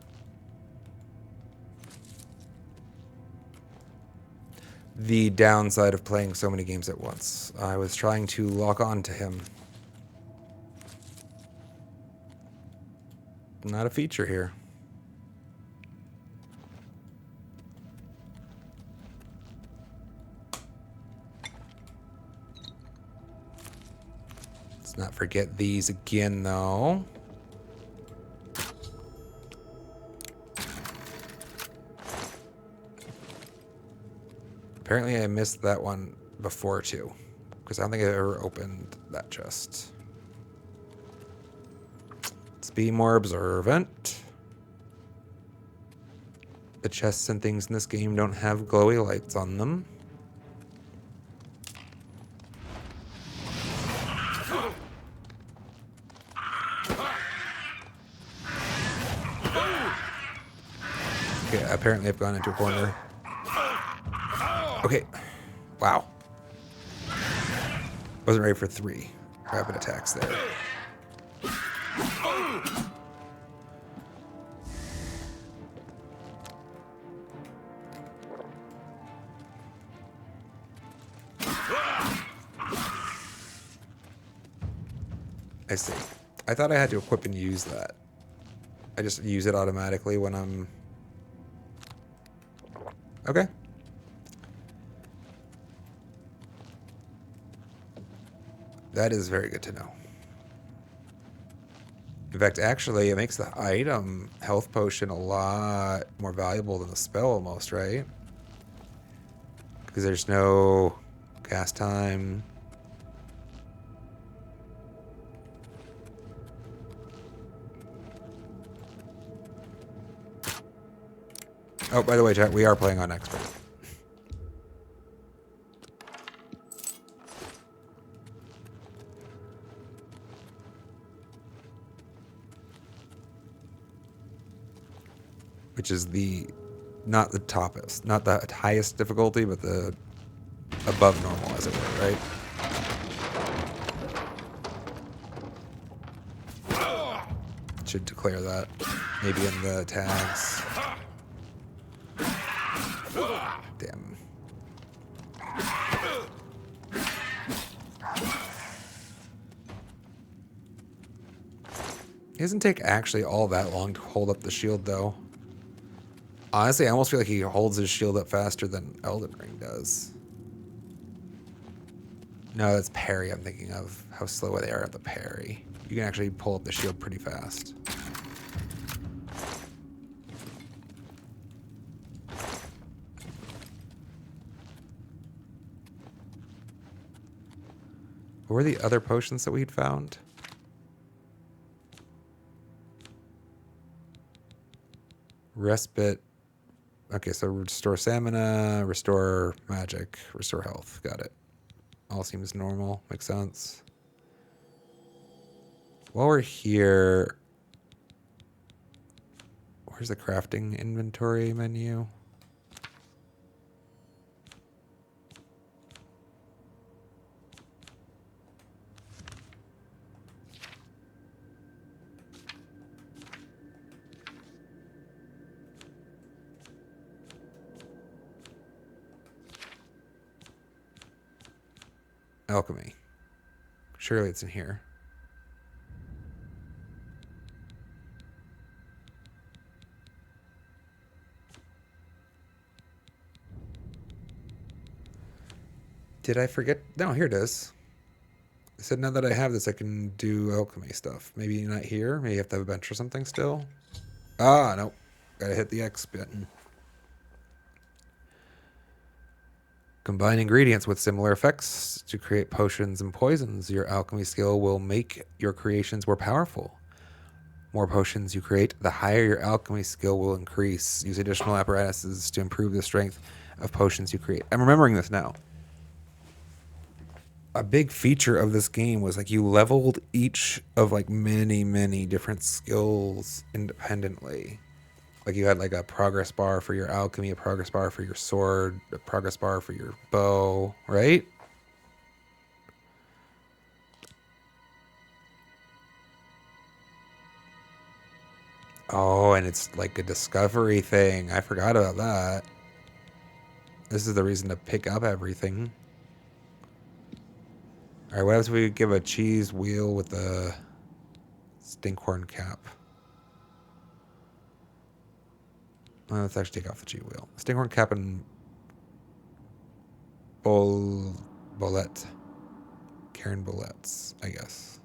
The downside of playing so many games at once. I was trying to lock on to him. Not a feature here. Let's not forget these again, though. Apparently I missed that one before, too. Because I don't think I ever opened that chest. Let's be more observant. The chests and things in this game don't have glowy lights on them. Okay, apparently I've gone into a corner. Okay. Wow. Wasn't ready for 3 rapid attacks there. I see. I thought I had to equip and use that. I just use it automatically when I'm... Okay. That is very good to know. In fact, actually, it makes the item health potion a lot more valuable than the spell almost, right? Because there's no cast time. Oh, by the way, chat, we are playing on expert. Which is not the toppest, not the highest difficulty, but the above normal, as it were, right? Should declare that maybe in the tags. Damn. It doesn't take actually all that long to hold up the shield, though. Honestly, I almost feel like he holds his shield up faster than Elden Ring does. No, that's parry I'm thinking of. How slow they are at the parry. You can actually pull up the shield pretty fast. What were the other potions that we'd found? Respite. Okay, so restore stamina, restore magic, restore health. Got it. All seems normal. Makes sense. While we're here, Where's the crafting inventory menu? Alchemy. Surely it's in here. Did I forget? No, here it is. I said now that I have this, I can do alchemy stuff. Maybe not here. Maybe you have to have a bench or something still. Ah, no. Gotta hit the X button. Combine ingredients with similar effects to create potions and poisons. Your alchemy skill will make your creations more powerful. More potions you create, the higher your alchemy skill will increase. Use additional apparatuses to improve the strength of potions you create. I'm remembering this now. A big feature of this game was like you leveled each of like many different skills independently. Like you had like a progress bar for your alchemy, a progress bar for your sword, a progress bar for your bow, right? Oh, and it's like a discovery thing. I forgot about that. This is the reason to pick up everything. All right, what if we give a cheese wheel with a stinkhorn cap? Let's actually take off the cheese wheel. Stinkhorn cap and bolette. Karen Bolettes, I guess.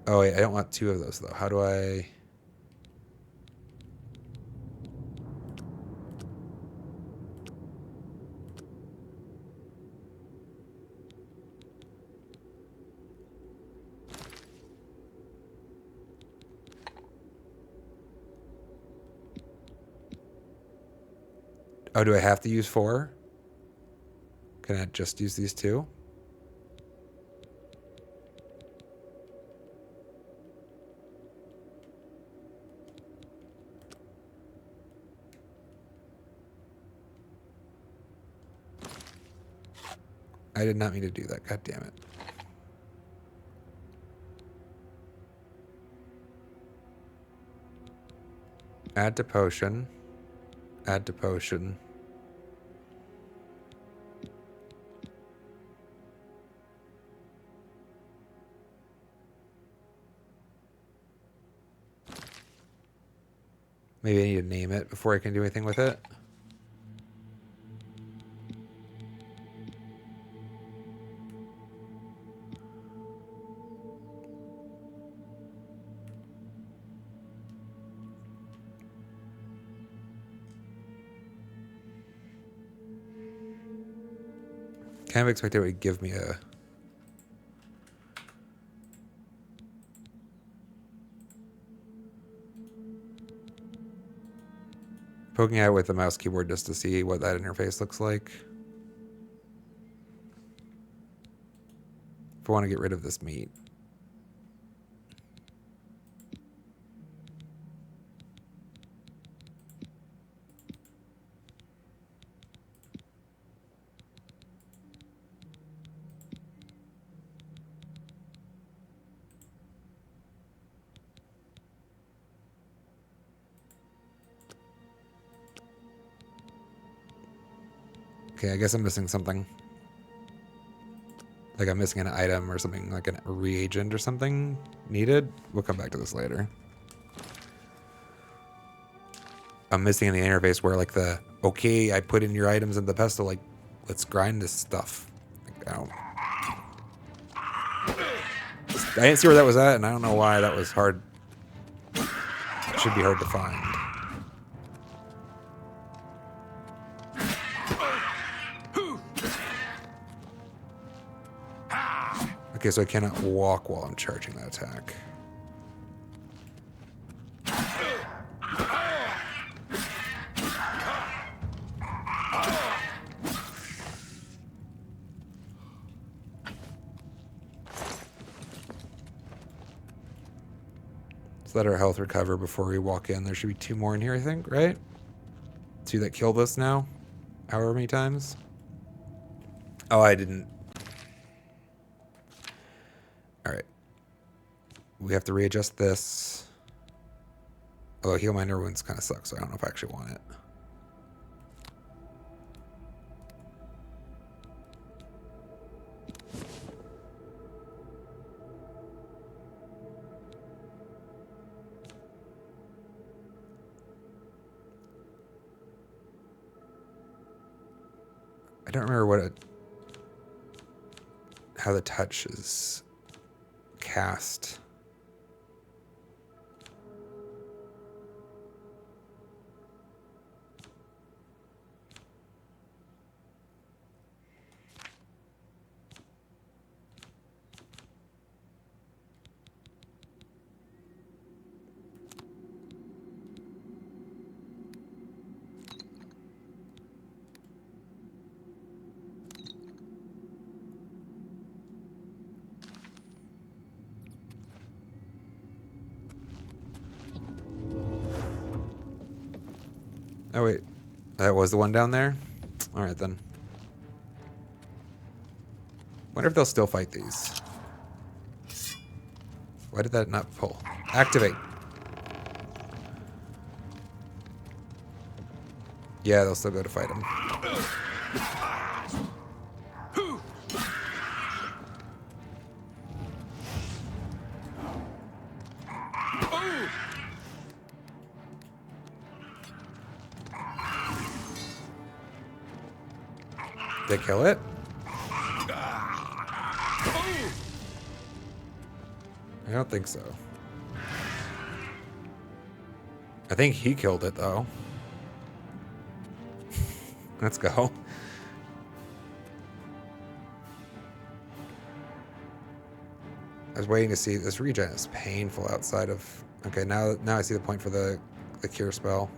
Oh, wait, I don't want two of those, though. How do I... Oh, do I have to use 4? Can I just use these 2? I did not mean to do that. God damn it. Add to potion. Add to potion. Maybe I need to name it before I can do anything with it. Kind of expected it would give me a... Poking at it with the mouse keyboard just to see what that interface looks like. If I want to get rid of this meat. Okay, I guess I'm missing something. Like I'm missing an item or something, like a reagent or something needed. We'll come back to this later. I'm missing in the interface where like the, okay, I put in your items in the pestle, like, let's grind this stuff. Like, I didn't see where that was at, and I don't know why that was hard. It should be hard to find. Okay, so I cannot walk while I'm charging that attack. Let's let our health recover before we walk in. There should be 2 more in here, I think, right? 2 that killed us now. However many times. Oh, I didn't. Alright. We have to readjust this. Although heal minor wounds kind of sucks, so I don't know if I actually want it. I don't remember how the touch is cast. Oh, wait. That was the one down there? Alright, then. Wonder if they'll still fight these. Why did that not pull? Activate. Yeah, they'll still go to fight him. Did they kill it? I don't think so. I think he killed it, though. Let's go. I was waiting to see this regen is painful outside of. Okay, now I see the point for the cure spell.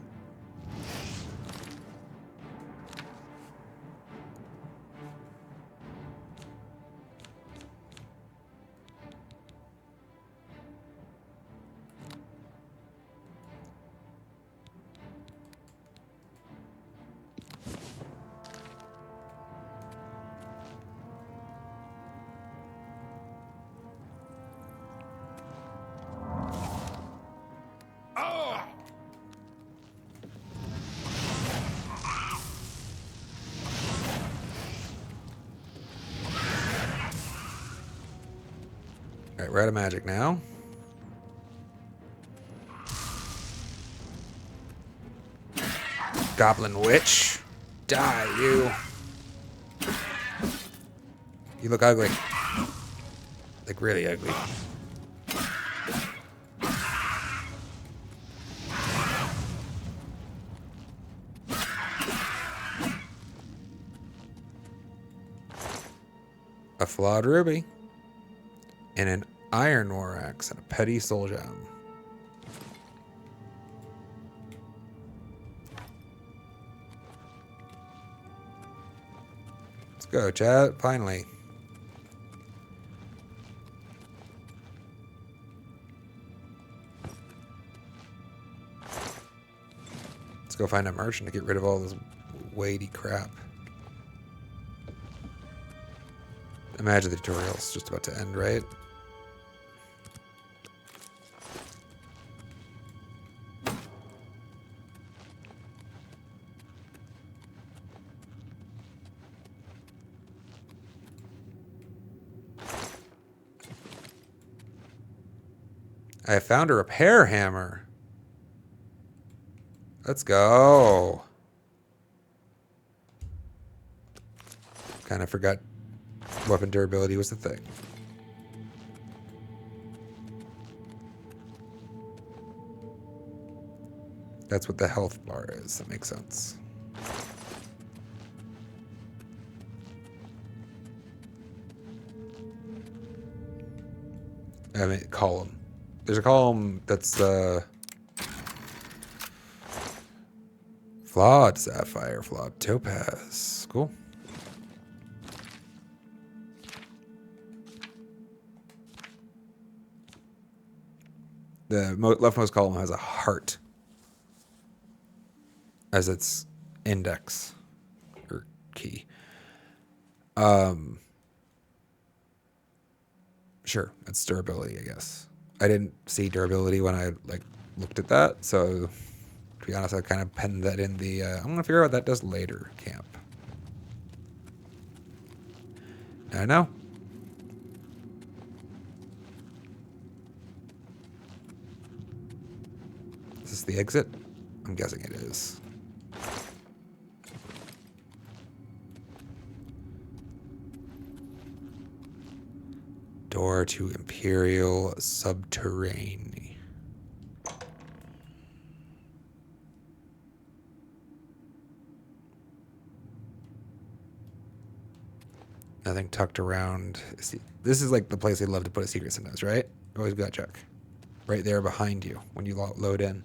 Alright, we're out of magic now. Goblin witch. Die, you. You look ugly. Like, really ugly. A flawed ruby. And an iron war axe and a petty soul gem. Let's go, chat. Finally. Let's go find a merchant to get rid of all this weighty crap. Imagine the tutorial's just about to end, right? I found a repair hammer. Let's go. Kind of forgot weapon durability was the thing. That's what the health bar is. That makes sense. I mean, column. There's a column that's flawed sapphire, flawed topaz. Cool. The leftmost column has a heart as its index or key. Sure, it's durability, I guess. I didn't see durability when I looked at that, so to be honest, I kind of penned that in the I'm gonna figure out what that does later camp. I know. Is this the exit? I'm guessing it is. Door to Imperial Subterrane. Nothing tucked around. See, this is like the place they love to put a secret sometimes, right? Always got to check. Right there behind you when you load in.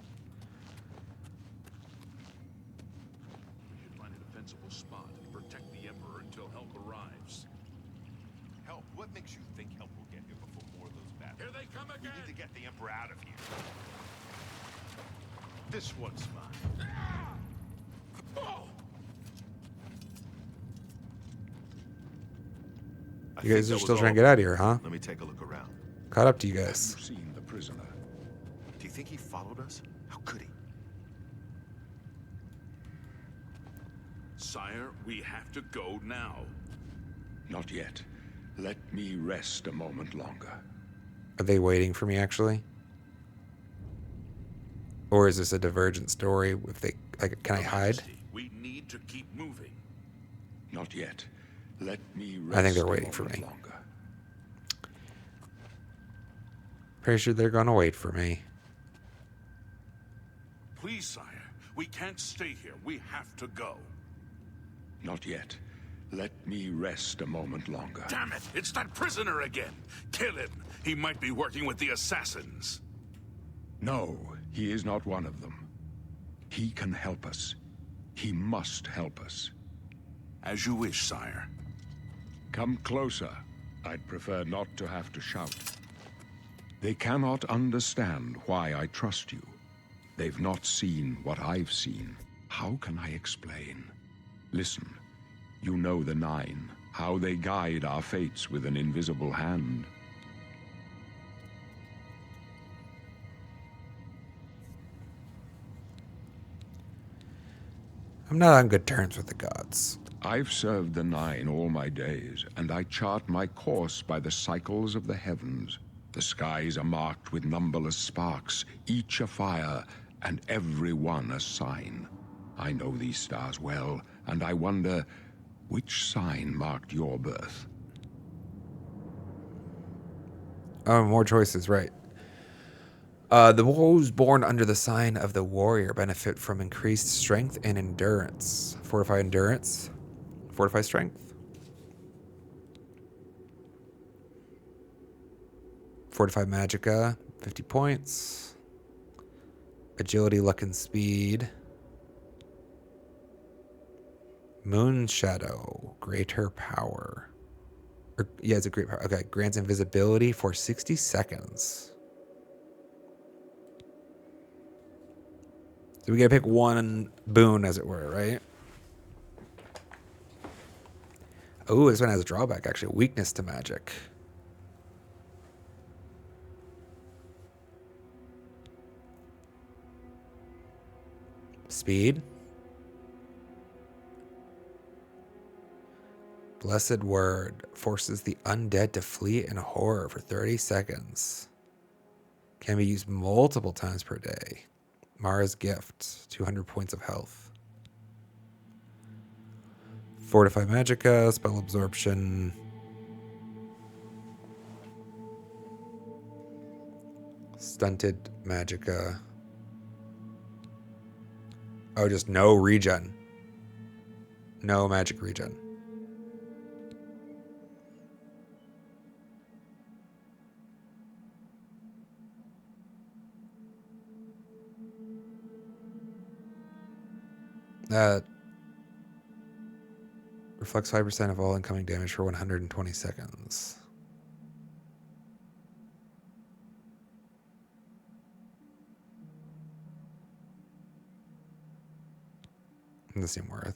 We should find a defensible spot and protect the Emperor until help arrives. Help? What makes you think help will get here before more of those battles? Here they come We again! need to get the Emperor out of here. This one's mine. You guys are still trying to get out of here, huh? Let me take a look around. Caught up to you Have guys. you seen the prisoner? Do you think he followed us? How could he? Sire, we have to go now. Not yet. Let me rest a moment longer. Are they waiting for me, actually? Or is this a divergent story? If they can I Your hide? Majesty, we need to keep moving. Not yet. Let me rest I think they're a waiting for moment me. longer. Pretty sure they're gonna wait for me. Please, sire, we can't stay here. We have to go. Not yet. Let me rest a moment longer. Damn it! It's that prisoner again! Kill him! He might be working with the assassins. No, he is not one of them. He can help us. He must help us. As you wish, sire. Come closer. I'd prefer not to have to shout. They cannot understand why I trust you. They've not seen what I've seen. How can I explain? Listen, you know the Nine, how they guide our fates with an invisible hand. I'm not on good terms with the gods. I've served the Nine all my days, and I chart my course by the cycles of the heavens. The skies are marked with numberless sparks, each a fire, and every one a sign. I know these stars well, and I wonder, which sign marked your birth? Oh, more choices, right. Those born under the sign of the warrior benefit from increased strength and endurance. Fortify endurance. Fortify strength. Fortify magicka. 50 points. Agility, luck, and speed. Moon shadow. Greater power. Yeah, it's a great power. Okay, grants invisibility for 60 seconds. So we gotta pick one boon, as it were, right? Oh, this one has a drawback, actually. Weakness to magic. Speed. Blessed word forces the undead to flee in horror for 30 seconds. Can be used multiple times per day. Mara's gift, 200 points of health. Fortify magicka, spell absorption. Stunted magicka. Oh, just no regen. No magic regen. Reflects 5% of all incoming damage for 120 seconds. Doesn't seem worth.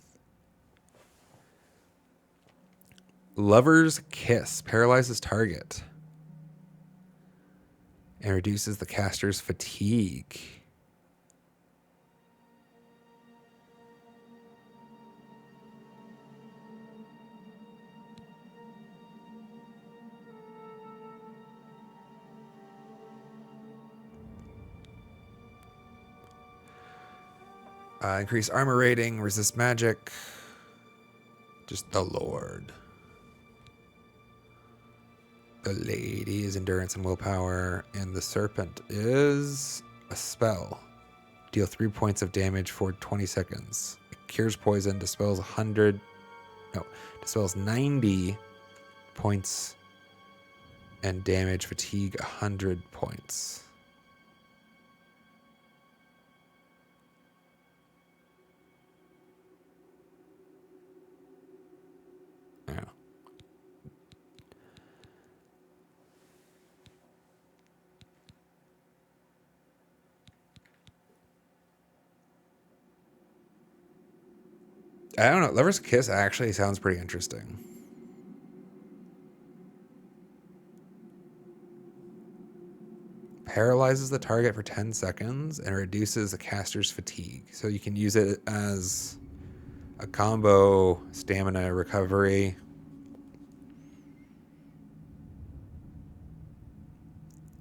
Lover's Kiss paralyzes target and reduces the caster's fatigue. Increase armor rating, resist magic. Just the Lord. The Lady is endurance and willpower. And the Serpent is a spell. Deal 3 points of damage for 20 seconds. It cures poison, dispels 90 points and damage, fatigue 100 points. Yeah. I don't know. Lover's Kiss actually sounds pretty interesting. Paralyzes the target for 10 seconds and reduces the caster's fatigue. So you can use it as a combo stamina recovery.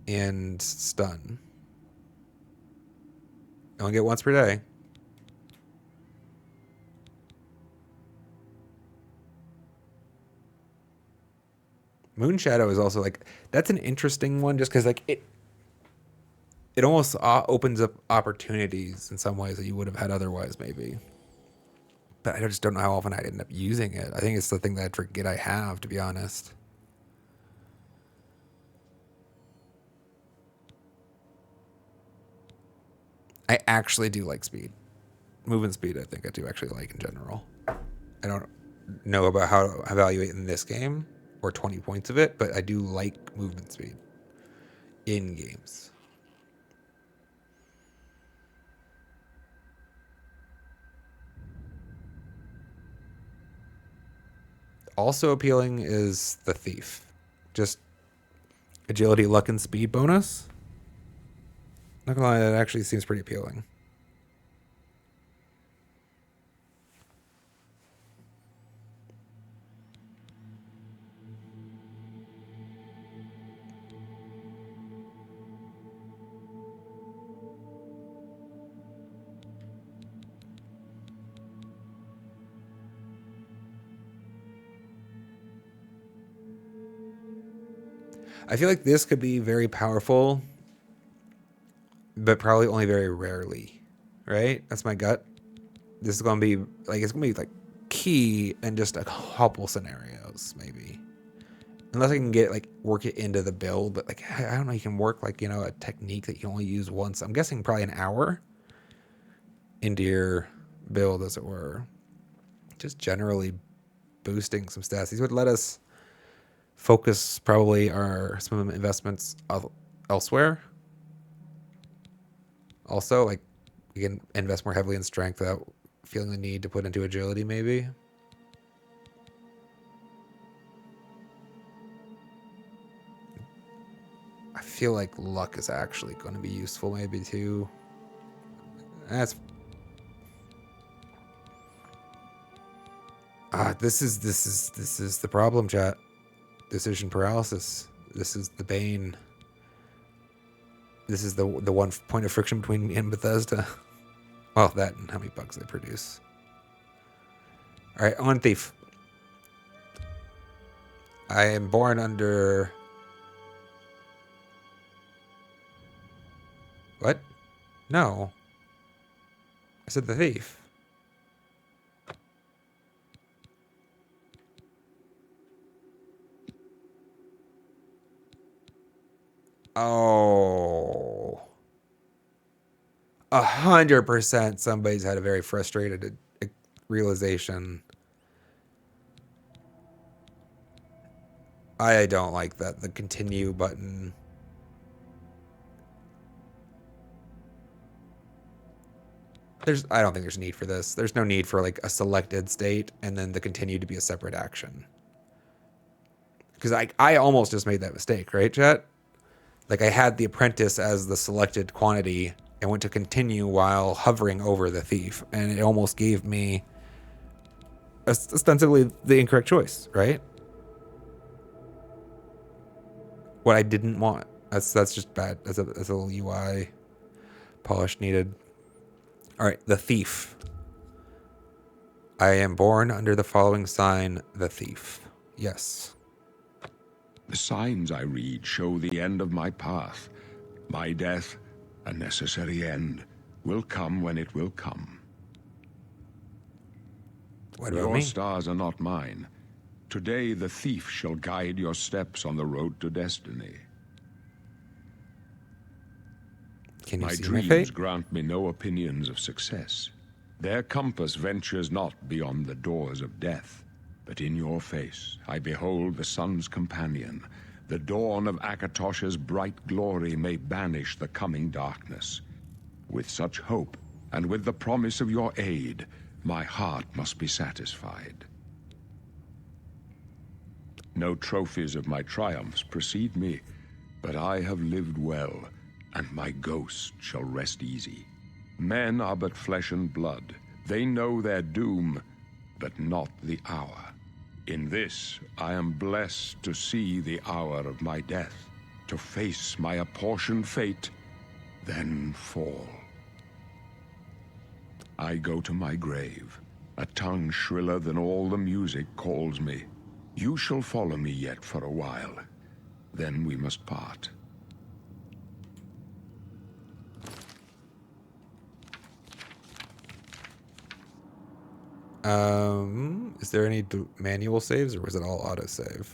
And stun. You only get once per day. Moonshadow is also like, that's an interesting one just because like it almost opens up opportunities in some ways that you would have had otherwise maybe. But I just don't know how often I'd end up using it. I think it's the thing that I forget I have, to be honest. I actually do like speed. Movement speed, I think I do actually like in general. I don't know about how to evaluate in this game or 20 points of it, but I do like movement speed in games. Also appealing is the Thief. Just agility, luck, and speed bonus. Not gonna lie, that actually seems pretty appealing. I feel like this could be very powerful, but probably only very rarely, right? That's my gut. This is gonna be like, it's gonna be like key in just a couple scenarios, maybe. Unless I can get like work it into the build, but like I don't know, you can work like, you know, a technique that you can only use once. I'm guessing probably an hour into your build, as it were. Just generally boosting some stats. These would let us focus probably some investments elsewhere. Also, like we can invest more heavily in strength without feeling the need to put into agility, maybe. I feel like luck is actually going to be useful, maybe too. That's this is the problem, chat. Decision paralysis. This is the bane. This is the one point of friction between me and Bethesda. Well, that and how many bugs they produce. All right, on Thief. I am born under... What? No. I said the Thief. Oh. 100% somebody's had a very frustrated realization. I don't like that. The continue button. I don't think there's need for this. There's no need for like a selected state and then the continue to be a separate action. Because I almost just made that mistake, right, chat? Like I had the apprentice as the selected quantity and went to continue while hovering over the thief, and it almost gave me ostensibly the incorrect choice, right? What I didn't want. That's just bad. That's a little UI polish needed. All right, the thief. I am born under the following sign, the thief. Yes. The signs I read show the end of my path. My death, a necessary end, will come when it will come. What about Your me? stars are not mine. Today the thief shall guide your steps on the road to destiny. Can you My see my dreams fate? grant me no opinions of success. Their compass ventures not beyond the doors of death. But in your face I behold the sun's companion. The dawn of Akatosh's bright glory may banish the coming darkness. With such hope, and with the promise of your aid, my heart must be satisfied. No trophies of my triumphs precede me, but I have lived well, and my ghost shall rest easy. Men are but flesh and blood. They know their doom, but not the hour. In this, I am blessed to see the hour of my death, to face my apportioned fate, then fall. I go to my grave. A tongue shriller than all the music calls me. You shall follow me yet for a while. Then we must part. Is there any manual saves, or was it all autosave?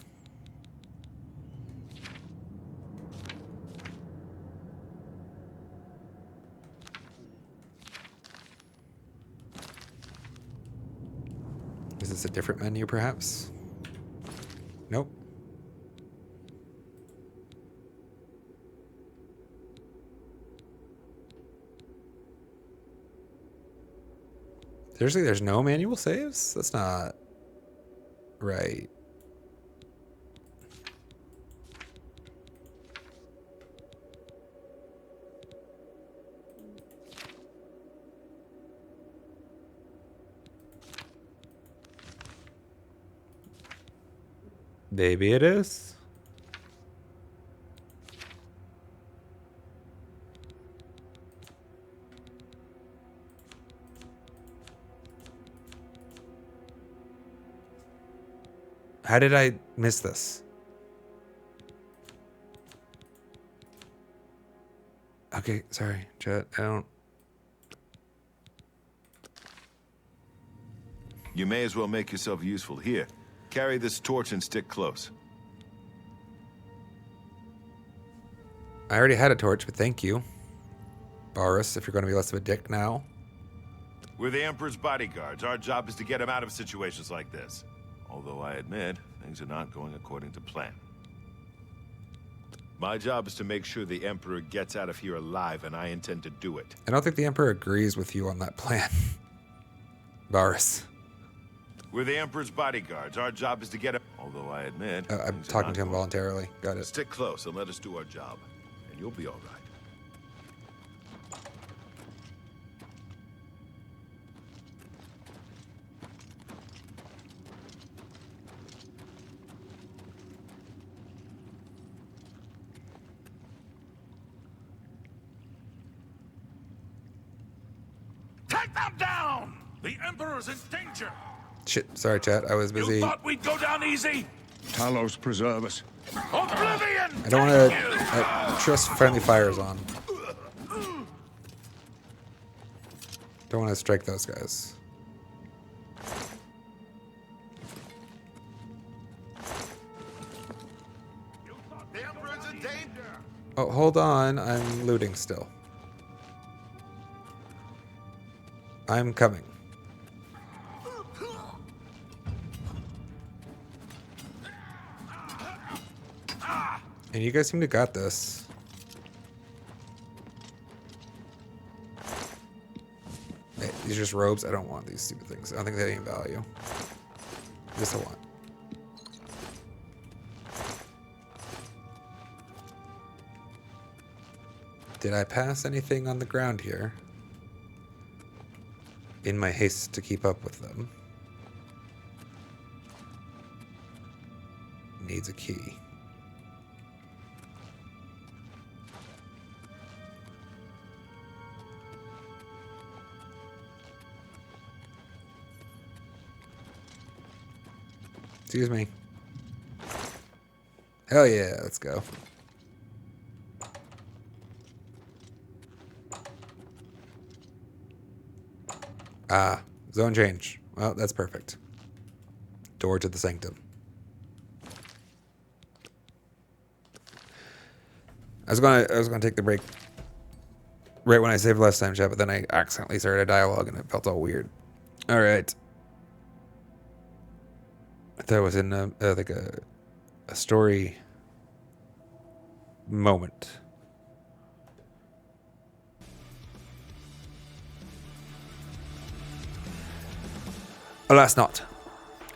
Is this a different menu, perhaps? Nope. Seriously, there's no manual saves? That's not right. Maybe it is. How did I miss this? Okay, sorry, chat. I don't. You may as well make yourself useful. Here, carry this torch and stick close. I already had a torch, but thank you, Boris, if you're going to be less of a dick now. We're the Emperor's bodyguards. Our job is to get him out of situations like this. Although I admit, things are not going according to plan. My job is to make sure the Emperor gets out of here alive, and I intend to do it. I don't think the Emperor agrees with you on that plan, Boris. We're the Emperor's bodyguards. Our job is to get him... Although I admit... I'm things are talking not to him going- voluntarily. Got it. Stick close and let us do our job, and you'll be all right. Take them down! The Emperor's in danger! Shit, sorry, chat. I was busy. You thought we'd go down easy? Talos preserve us. Oblivion! I don't want to trust friendly fires on. Don't want to strike those guys. The Emperor's in danger! Oh, hold on. I'm looting still. I'm coming. And you guys seem to got this. These are just robes. I don't want these stupid things. I don't think they have any value. This I want. Did I pass anything on the ground here? In my haste to keep up with them. Needs a key. Excuse me. Hell yeah, let's go. Ah, zone change. Well, that's perfect. Door to the sanctum. I was gonna take the break right when I saved last time, chat, but then I accidentally started a dialogue and it felt all weird. All right. I thought it was in like a story moment. Alas, not.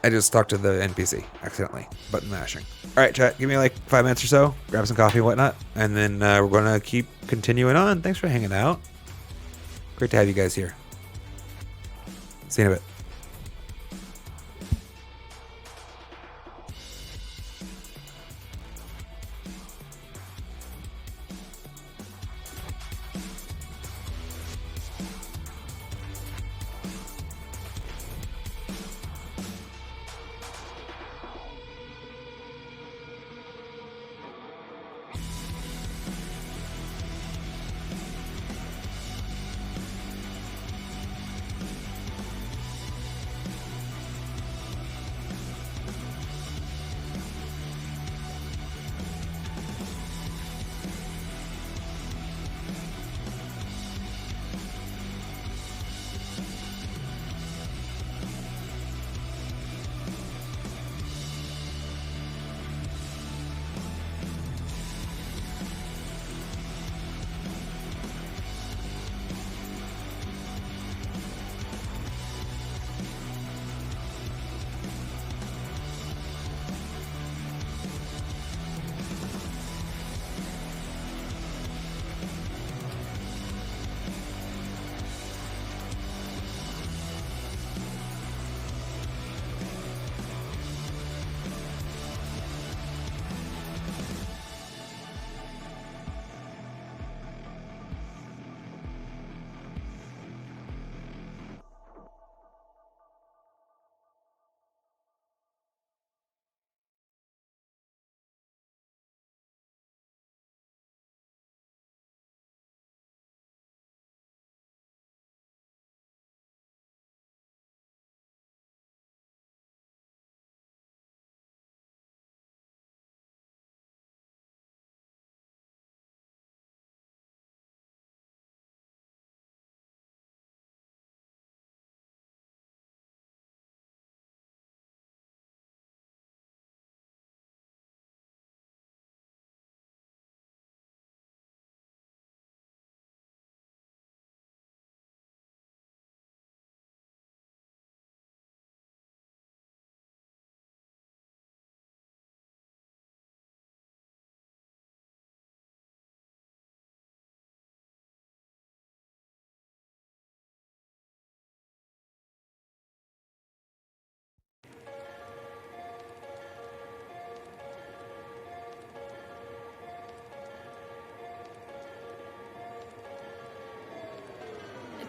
I just talked to the NPC accidentally. Button mashing. All right, chat. Give me like 5 minutes or so. Grab some coffee and whatnot, and then we're gonna keep continuing on. Thanks for hanging out. Great to have you guys here. See you in a bit.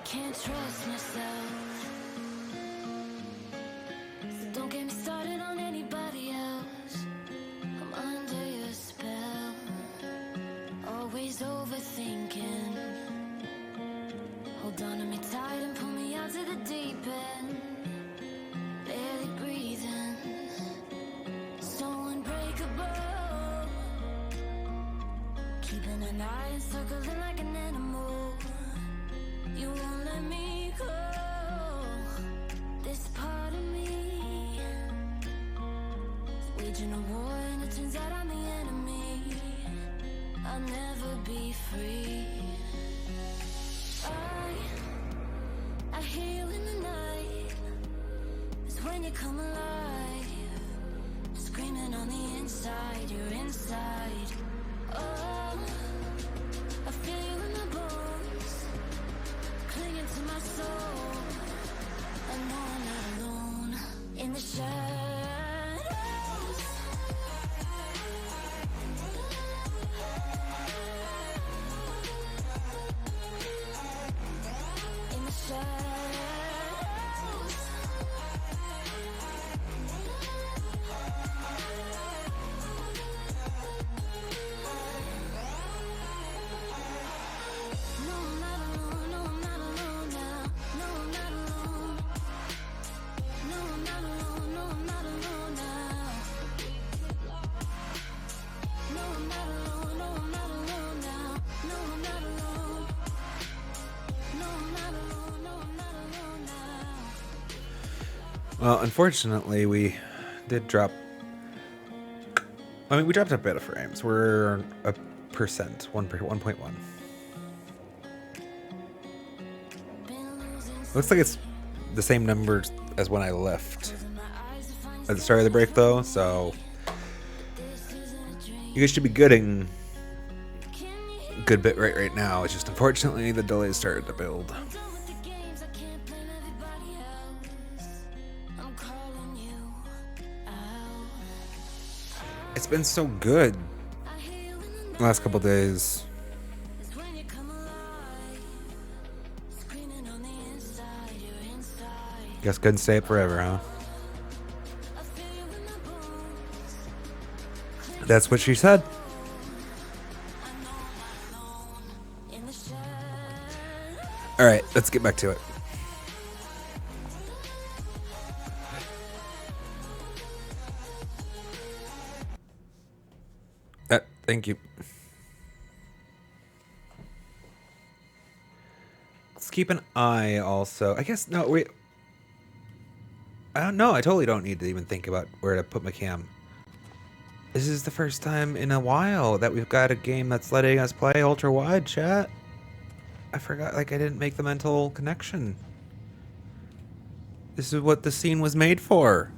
Can't trust myself, so don't get me started on anybody else. I'm under your spell, always overthinking. Hold on to me tight and pull me out to the deep end. Barely breathing, so unbreakable. Keeping an eye and circling like an animal. You won't let me go. This part of me is waging a war, and it turns out I'm the enemy. I'll never be free. I hear when you come alive, screaming on the inside, you're inside. Oh, I feel you in my bones, clinging to my soul. I know I'm not alone in the shadows. In the shadows. No, I'm not alone. No, I'm not alone now. No, I'm not alone. No, I'm not alone. No, I'm not alone now. No, I'm not alone. No, I'm not alone now. No, I'm not alone. No, I'm not alone. No, I'm not alone now. Well, unfortunately, we did drop. I mean, we dropped a bit of frames. We're a percent, 1.1. Looks like it's the same numbers as when I left at the start of the break, though. So you guys should be getting a good bit right now. It's just unfortunately the delays started to build. Done with the games, I can't blame everybody else. I'm calling you out. It's been so good I hear you in the the last couple days. It's when you come alive, screaming on the inside, you're inside. Guess couldn't stay up forever, huh? I feel you in my bones, That's what she said. in the shadows. All right, let's get back to it. Thank you. Let's keep an eye also. I guess, no, wait. I don't know. I totally don't need to even think about where to put my cam. This is the first time in a while that we've got a game that's letting us play ultra wide, chat. I forgot, like, I didn't make the mental connection. This is what the scene was made for.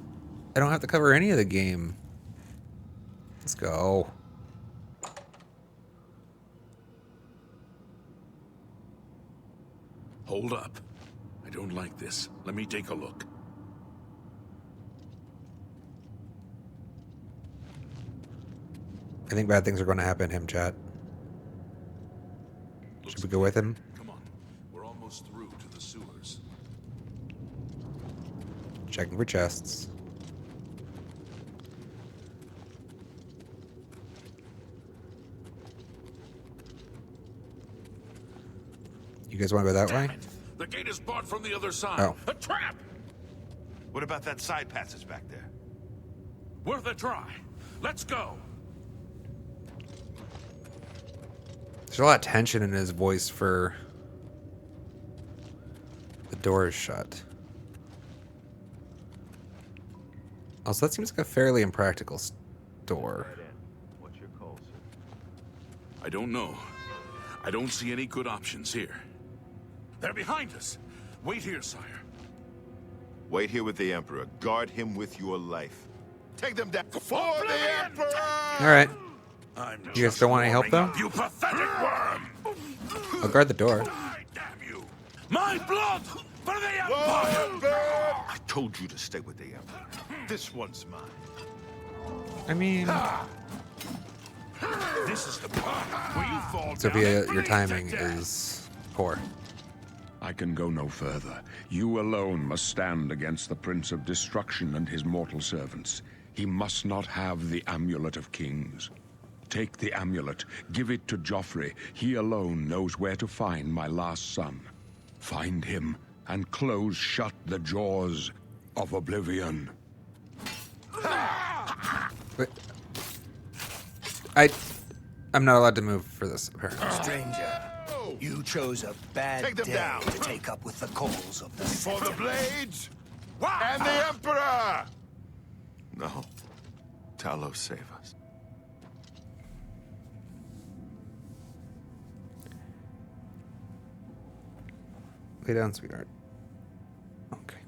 I don't have to cover any of the game. Let's go. Hold up. I don't like this. Let me take a look. I think bad things are going to happen to him, chat. Should we go with him? Come on. We're almost through to the sewers. Checking for chests. You guys want to go that way? Damn it! The gate is barred from the other side. Oh. A trap! What about that side passage back there? Worth a try. Let's go. There's a lot of tension in his voice for the door is shut. Also, that seems like a fairly impractical door. I don't know. I don't see any good options here. They're behind us. Wait here, sire. Wait here with the Emperor. Guard him with your life. Take them down. For Oblivion! the Emperor! All right. I'm You guys don't want any help, though? You pathetic worm! I'll guard the door. Damn you! My blood for the Empire! I told you to stay with the Emperor. This one's mine. I mean, This is the part where you fall down Sophia, and your bleed timing to death. is poor. I can go no further. You alone must stand against the Prince of Destruction and his mortal servants. He must not have the Amulet of Kings. Take the amulet, give it to Joffrey. He alone knows where to find my last son. Find him and close shut the jaws of Oblivion. But I'm not allowed to move for this, apparently. Stranger, you chose a bad Take them day down. to take up with the calls of the For the city. blades and the Emperor! No. Talos, save us. Lay down, sweetheart. Okay.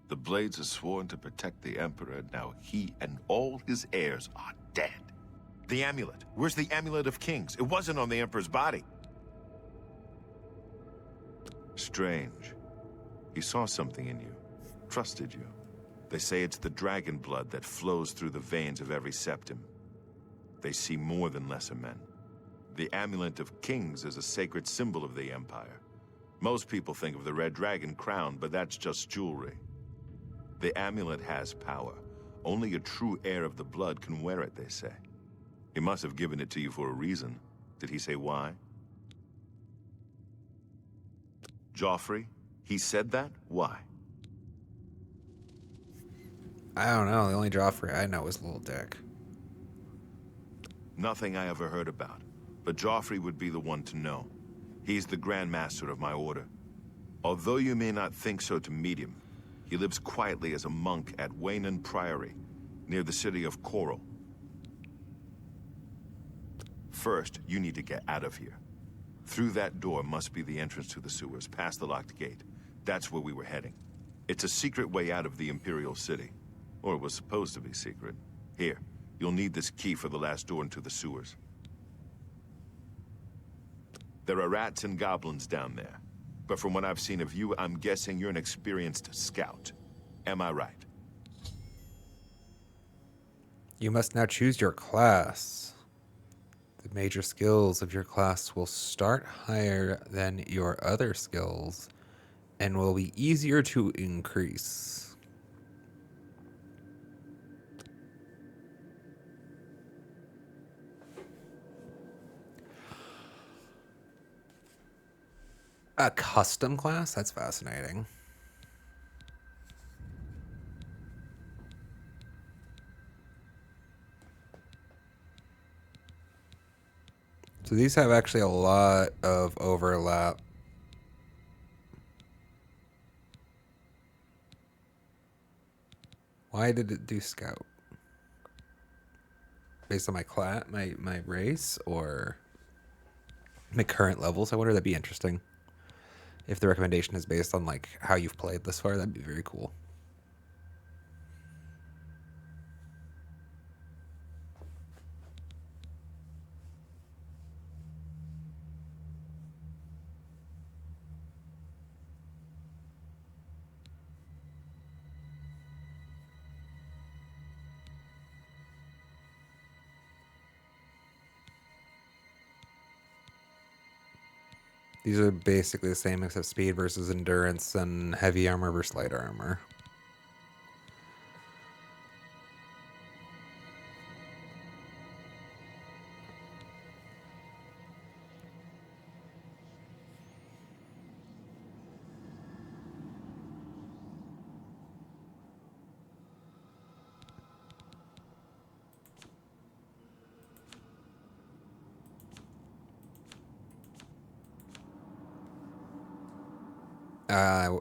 The blades are sworn to protect the Emperor. Now he and all his heirs are dead. The amulet. Where's the amulet of kings? It wasn't on the Emperor's body. Strange. He saw something in you. Trusted you. They say it's the dragon blood that flows through the veins of every septim. They see more than lesser men. The amulet of kings is a sacred symbol of the Empire. Most people think of the red dragon crown, but that's just jewelry. The amulet has power. Only a true heir of the blood can wear it, they say. He must have given it to you for a reason. Did he say why? Joffrey? He said that? Why? I don't know. The only Joffrey I know is Little Dick. Nothing I ever heard about. But Joffrey would be the one to know. He's the Grand Master of my order. Although you may not think so to meet him, he lives quietly as a monk at Waynon Priory, near the city of Coral. First, you need to get out of here. Through that door must be the entrance to the sewers, past the locked gate. That's where we were heading. It's a secret way out of the Imperial City. Or it was supposed to be secret. Here, you'll need this key for the last door into the sewers. There are rats and goblins down there. But from what I've seen of you, I'm guessing you're an experienced scout. Am I right? You must now choose your class. The major skills of your class will start higher than your other skills and will be easier to increase. A custom class? That's fascinating. So these have actually a lot of overlap. Why did it do scout? Based on my class, my race, or my current levels? I wonder. That'd be interesting. If the recommendation is based on like how you've played this far, that'd be very cool. These are basically the same except speed versus endurance and heavy armor versus light armor.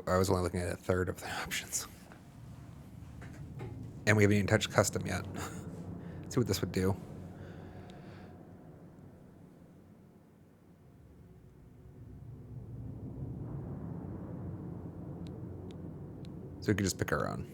I was only looking at a third of the options. And we haven't even touched custom yet. Let's see what this would do. So we could just pick our own.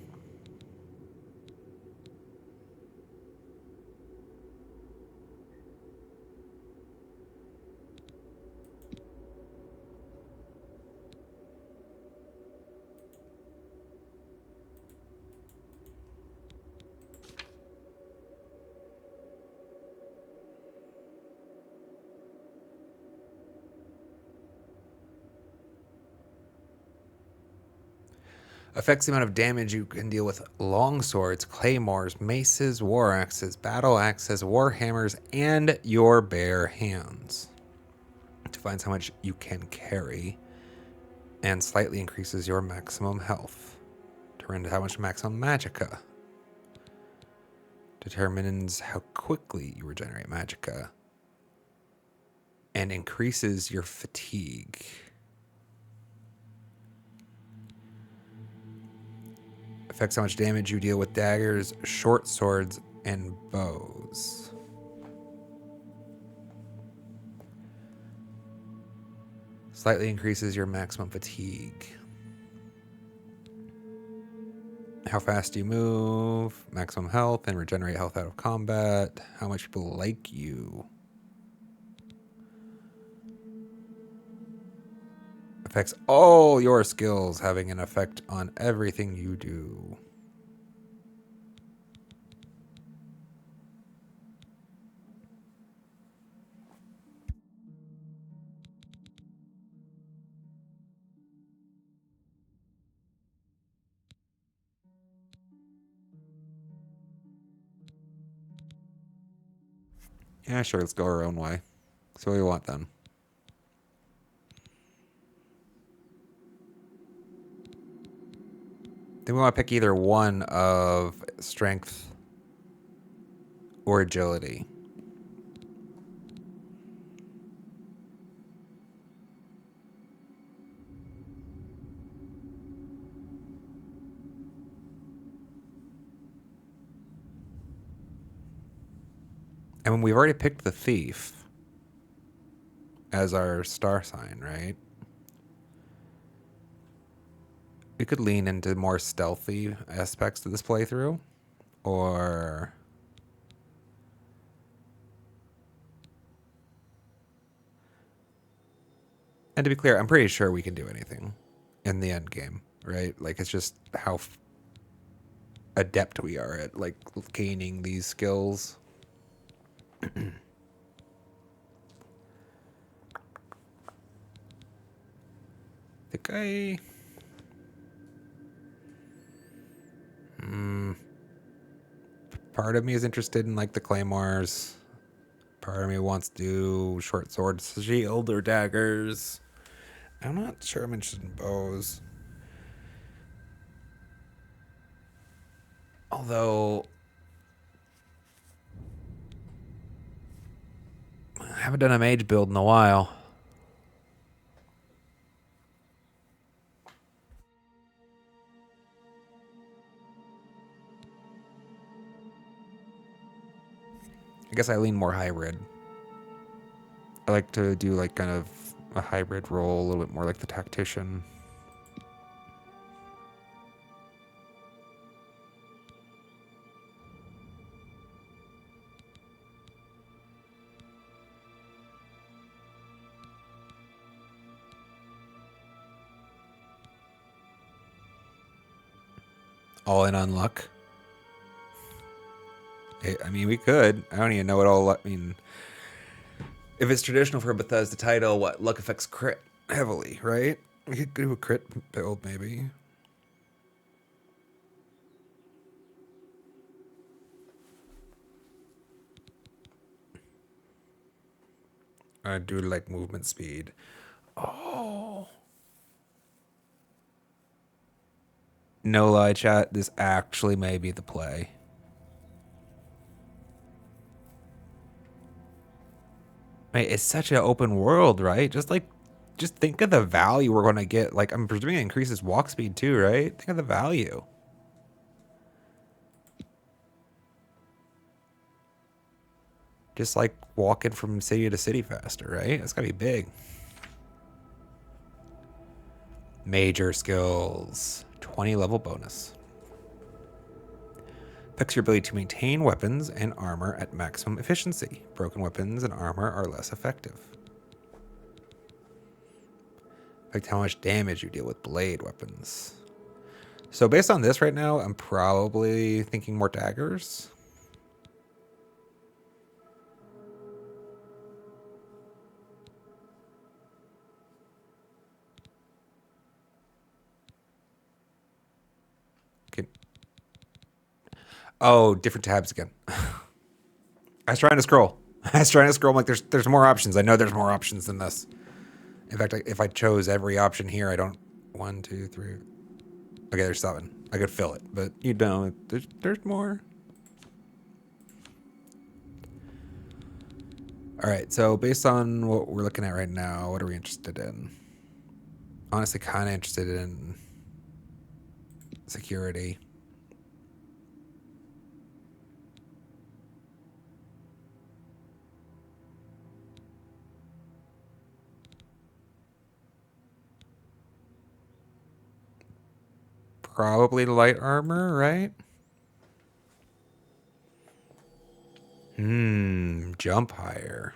Affects the amount of damage you can deal with long swords, claymores, maces, war axes, battle axes, war hammers, and your bare hands. Defines how much you can carry and slightly increases your maximum health. Determines how much maximum magicka. Determines how quickly you regenerate magicka. And increases your fatigue. Affects how much damage you deal with daggers, short swords, and bows. Slightly increases your maximum fatigue. How fast do you move? Maximum health and regenerate health out of combat. How much people like you. Affects all your skills, having an effect on everything you do. Yeah, sure, let's go our own way. So what do we want then? Then we want to pick either one of strength or agility. And when we've already picked the thief as our star sign, right? We could lean into more stealthy aspects to this playthrough. Or... And to be clear, I'm pretty sure we can do anything in the end game, right? Like, it's just how adept we are at, like, gaining these skills. think I... Part of me is interested in, like, the claymores. Part of me wants to do short swords, shield, or daggers. I'm not sure I'm interested in bows. Although... I haven't done a mage build in a while. I guess I lean more hybrid. I like to do like kind of a hybrid role, a little bit more like the tactician. All in on luck. I mean, we could. I don't even know what all... I mean, if it's traditional for a Bethesda title, what? Luck affects crit heavily, right? We could do a crit build, maybe. I'd do, like, movement speed. Oh. No lie, chat. This actually may be the play. Mate, it's such an open world, right? Just think of the value we're going to get. Like, I'm presuming it increases walk speed too, right? Think of the value. Just like walking from city to city faster, right? That's got to be big. Major skills. 20 level bonus. Affects your ability to maintain weapons and armor at maximum efficiency. Broken weapons and armor are less effective. Affect how much damage you deal with blade weapons. So based on this right now, I'm probably thinking more daggers. Okay. Oh, different tabs again. I was trying to scroll. I'm like, there's more options. I know there's more options than this. In fact, if I chose every option here, I don't... 1, 2, 3... Okay, there's 7. I could fill it, but you don't. There's more. All right, so based on what we're looking at right now, what are we interested in? Honestly, kind of interested in security. probably light armor, right? Jump higher.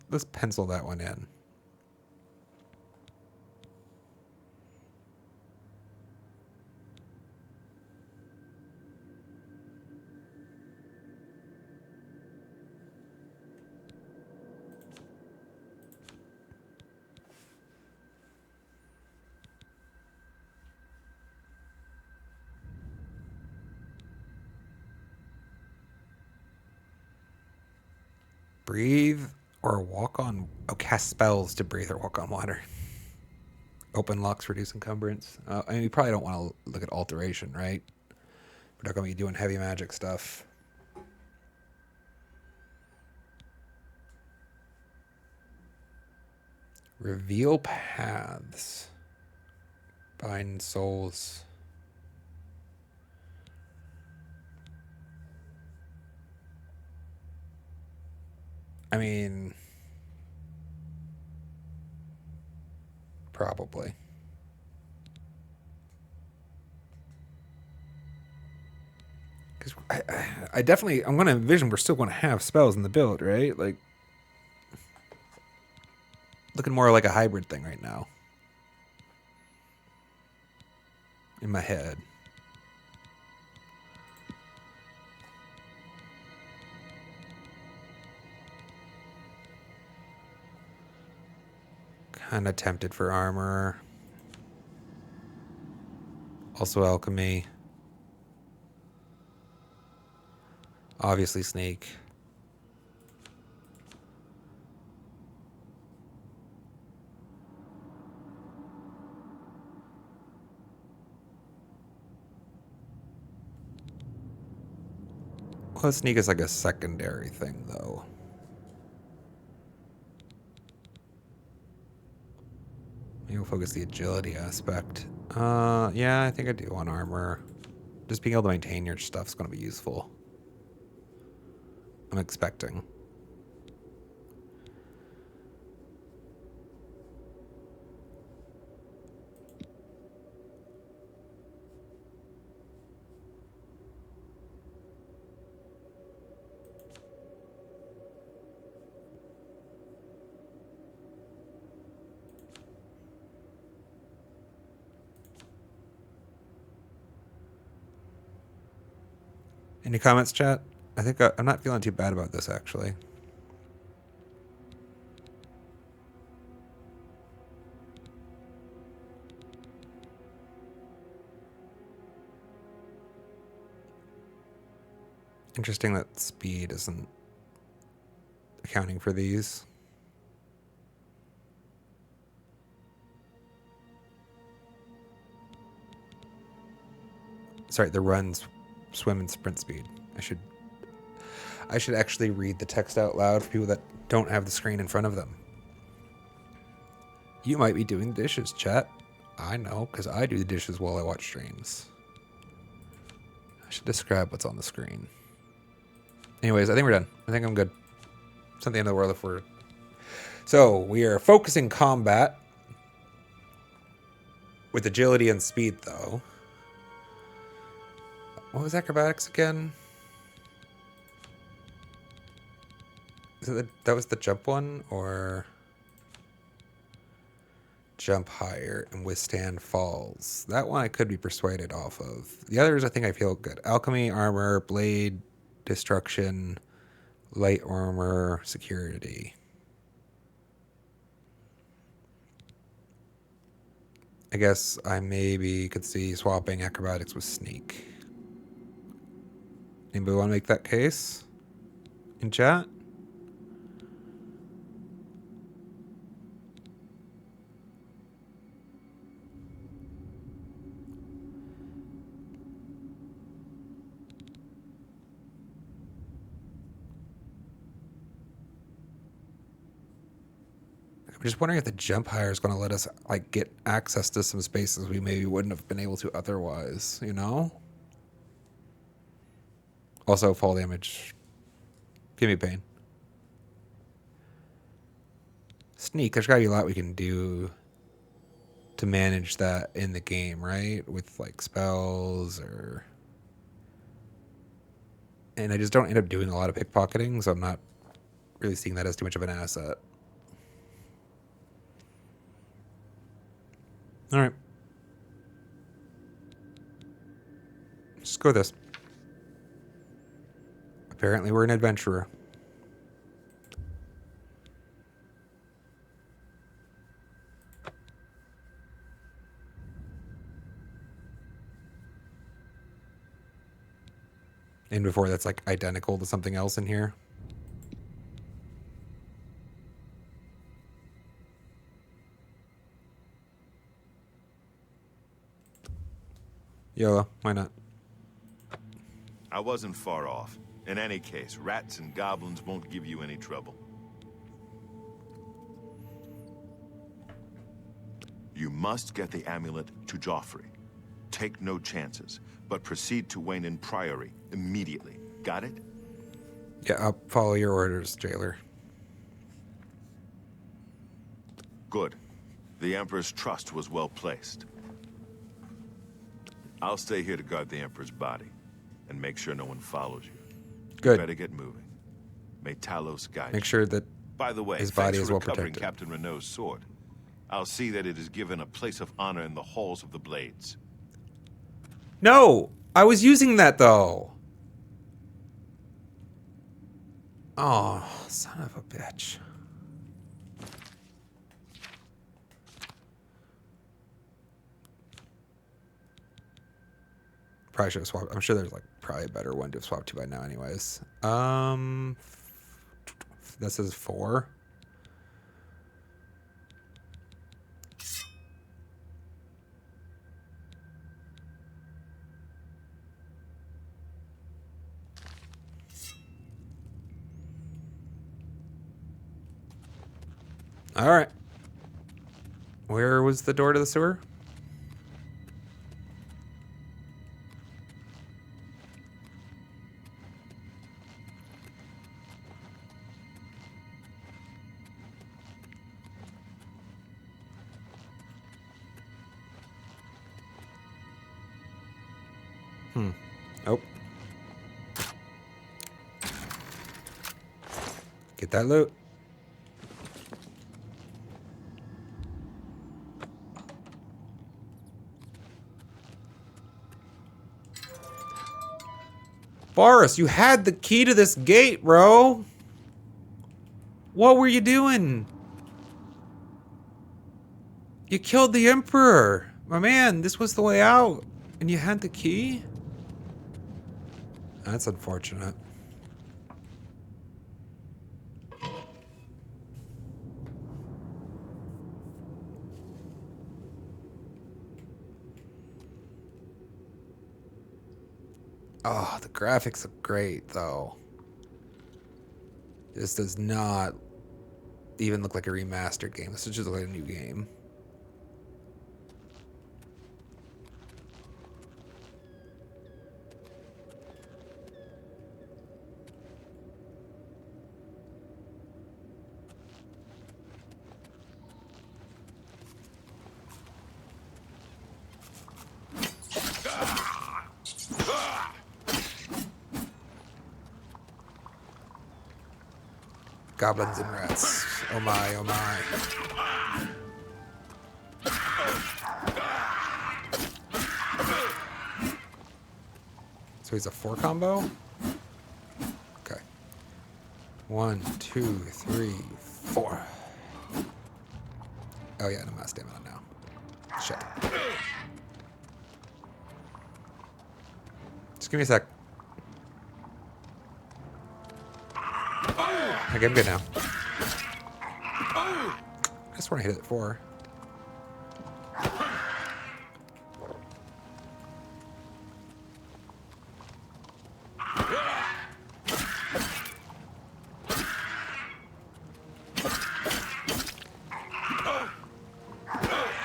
Let's pencil that one in. Breathe or walk on... Oh, cast spells to breathe or walk on water. Open locks, reduce encumbrance. I mean, you probably don't want to look at alteration, right? We're not going to be doing heavy magic stuff. Reveal paths. Bind souls. I mean, probably. Because I definitely, I'm going to envision we're still going to have spells in the build, right? Like, looking more like a hybrid thing right now. In my head. Kind of tempted for armor. Also alchemy. Obviously sneak. Well, sneak is like a secondary thing, though. Maybe we'll focus the agility aspect. Yeah, I think I do want armor. Just being able to maintain your stuff is going to be useful. I'm expecting. Any comments, chat? I think I'm not feeling too bad about this, actually. Interesting that speed isn't accounting for these. Sorry, the runs, swim, and sprint speed. I should actually read the text out loud for people that don't have the screen in front of them. You might be doing dishes, chat. I know, because I do the dishes while I watch streams. I should describe what's on the screen. Anyways, I think we're done. I think I'm good. It's not the end of the world if we're... So, we are focusing combat with agility and speed, though. What was acrobatics again? That was the jump one, or jump higher and withstand falls? That one I could be persuaded off of. The others I think I feel good. Alchemy, armor, blade, destruction, light armor, security. I guess I maybe could see swapping acrobatics with sneak. Anybody want to make that case in chat? I'm just wondering if the jump higher is going to let us like get access to some spaces we maybe wouldn't have been able to otherwise, you know? Also, fall damage. Give me pain. Sneak. There's got to be a lot we can do to manage that in the game, right? With like spells or... And I just don't end up doing a lot of pickpocketing, so I'm not really seeing that as too much of an asset. All right. Let's go with this. Apparently we're an adventurer. And before that's like identical to something else in here. YOLO, why not? I wasn't far off. In any case, rats and goblins won't give you any trouble. You must get the amulet to Joffrey. Take no chances, but proceed to Wayne Priory immediately. Got it? Yeah, I'll follow your orders, jailer. Good. The Emperor's trust was well placed. I'll stay here to guard the Emperor's body and make sure no one follows you. Good. You better get moving. May Talos guide Make you. sure that By the way, his body thanks is for well recovering protected. Captain Renault's sword. I'll see that it is given a place of honor in the halls of the Blades. No! I was using that though. Oh, son of a bitch. Probably should have swapped. I'm sure there's like probably a better one to have swapped to by now anyways. This is 4. All right. Where was the door to the sewer? Oh. Get that loot. Boris, you had the key to this gate, bro. What were you doing? You killed the Emperor. My man, this was the way out. And you had the key? That's unfortunate. Oh, the graphics look great, though. This does not even look like a remastered game. This is just like a new game. Goblins and rats. Oh my, oh my. So he's a 4 combo? Okay. 1, 2, 3, 4. Oh yeah, I'm out of stamina now. Shit. Just give me a sec. Okay, I'm good now. I just want to hit it 4.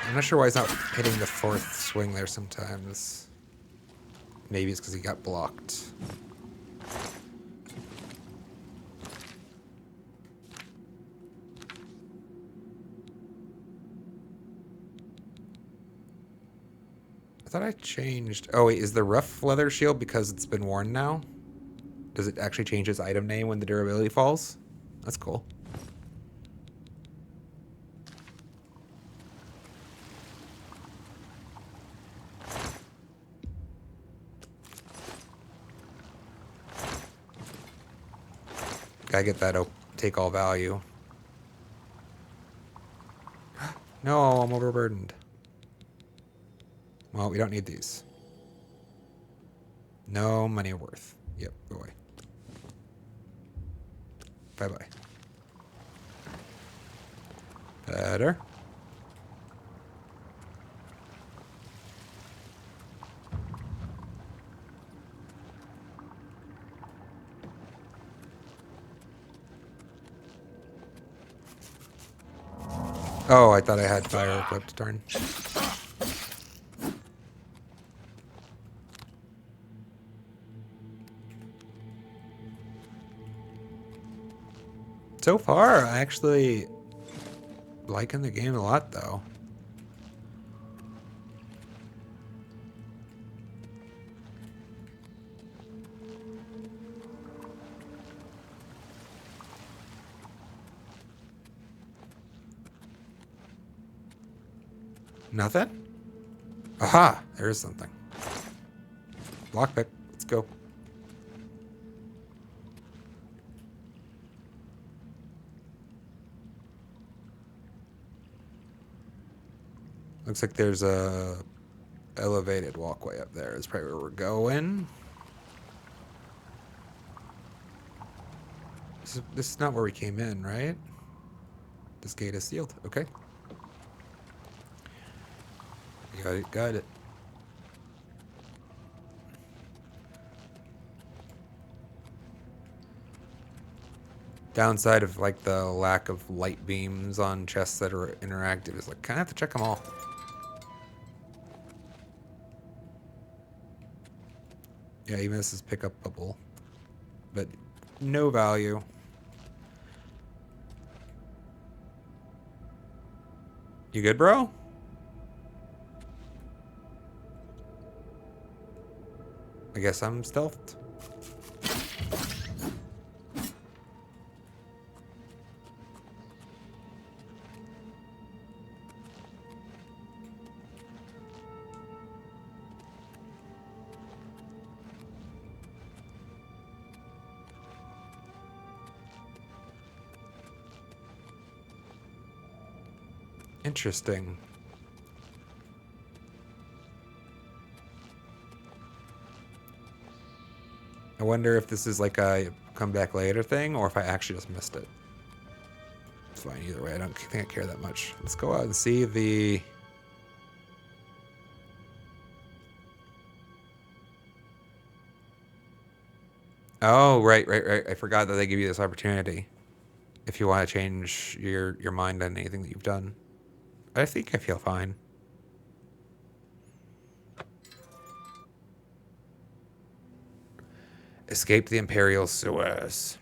I'm not sure why he's not hitting the 4th swing there sometimes. Maybe it's because he got blocked. I thought I changed. Oh, wait, is the rough leather shield because it's been worn now? Does it actually change its item name when the durability falls? That's cool. Gotta get that take all value. No, I'm overburdened. Well, we don't need these. No money worth. Yep, go away. Bye-bye. Better. Oh, I thought I had fire equipped. Darn. So far, I actually liking the game a lot, though. Nothing? Aha! There is something. Lockpick. Let's go. Looks like there's a elevated walkway up there. Is probably where we're going. This is not where we came in, right? This gate is sealed. Okay. Got it. Got it. Downside of like the lack of light beams on chests that are interactive is like kind of have to check them all. Yeah, even this is pick up bubble, but no value. You good, bro? I guess I'm stealthed. Interesting. I wonder if this is like a come back later thing or if I actually just missed it. It's fine either way. I don't think I care that much. Let's go out and see the... Oh, right. I forgot that they give you this opportunity if you want to change your mind on anything that you've done. I think I feel fine. Escape the Imperial sewers.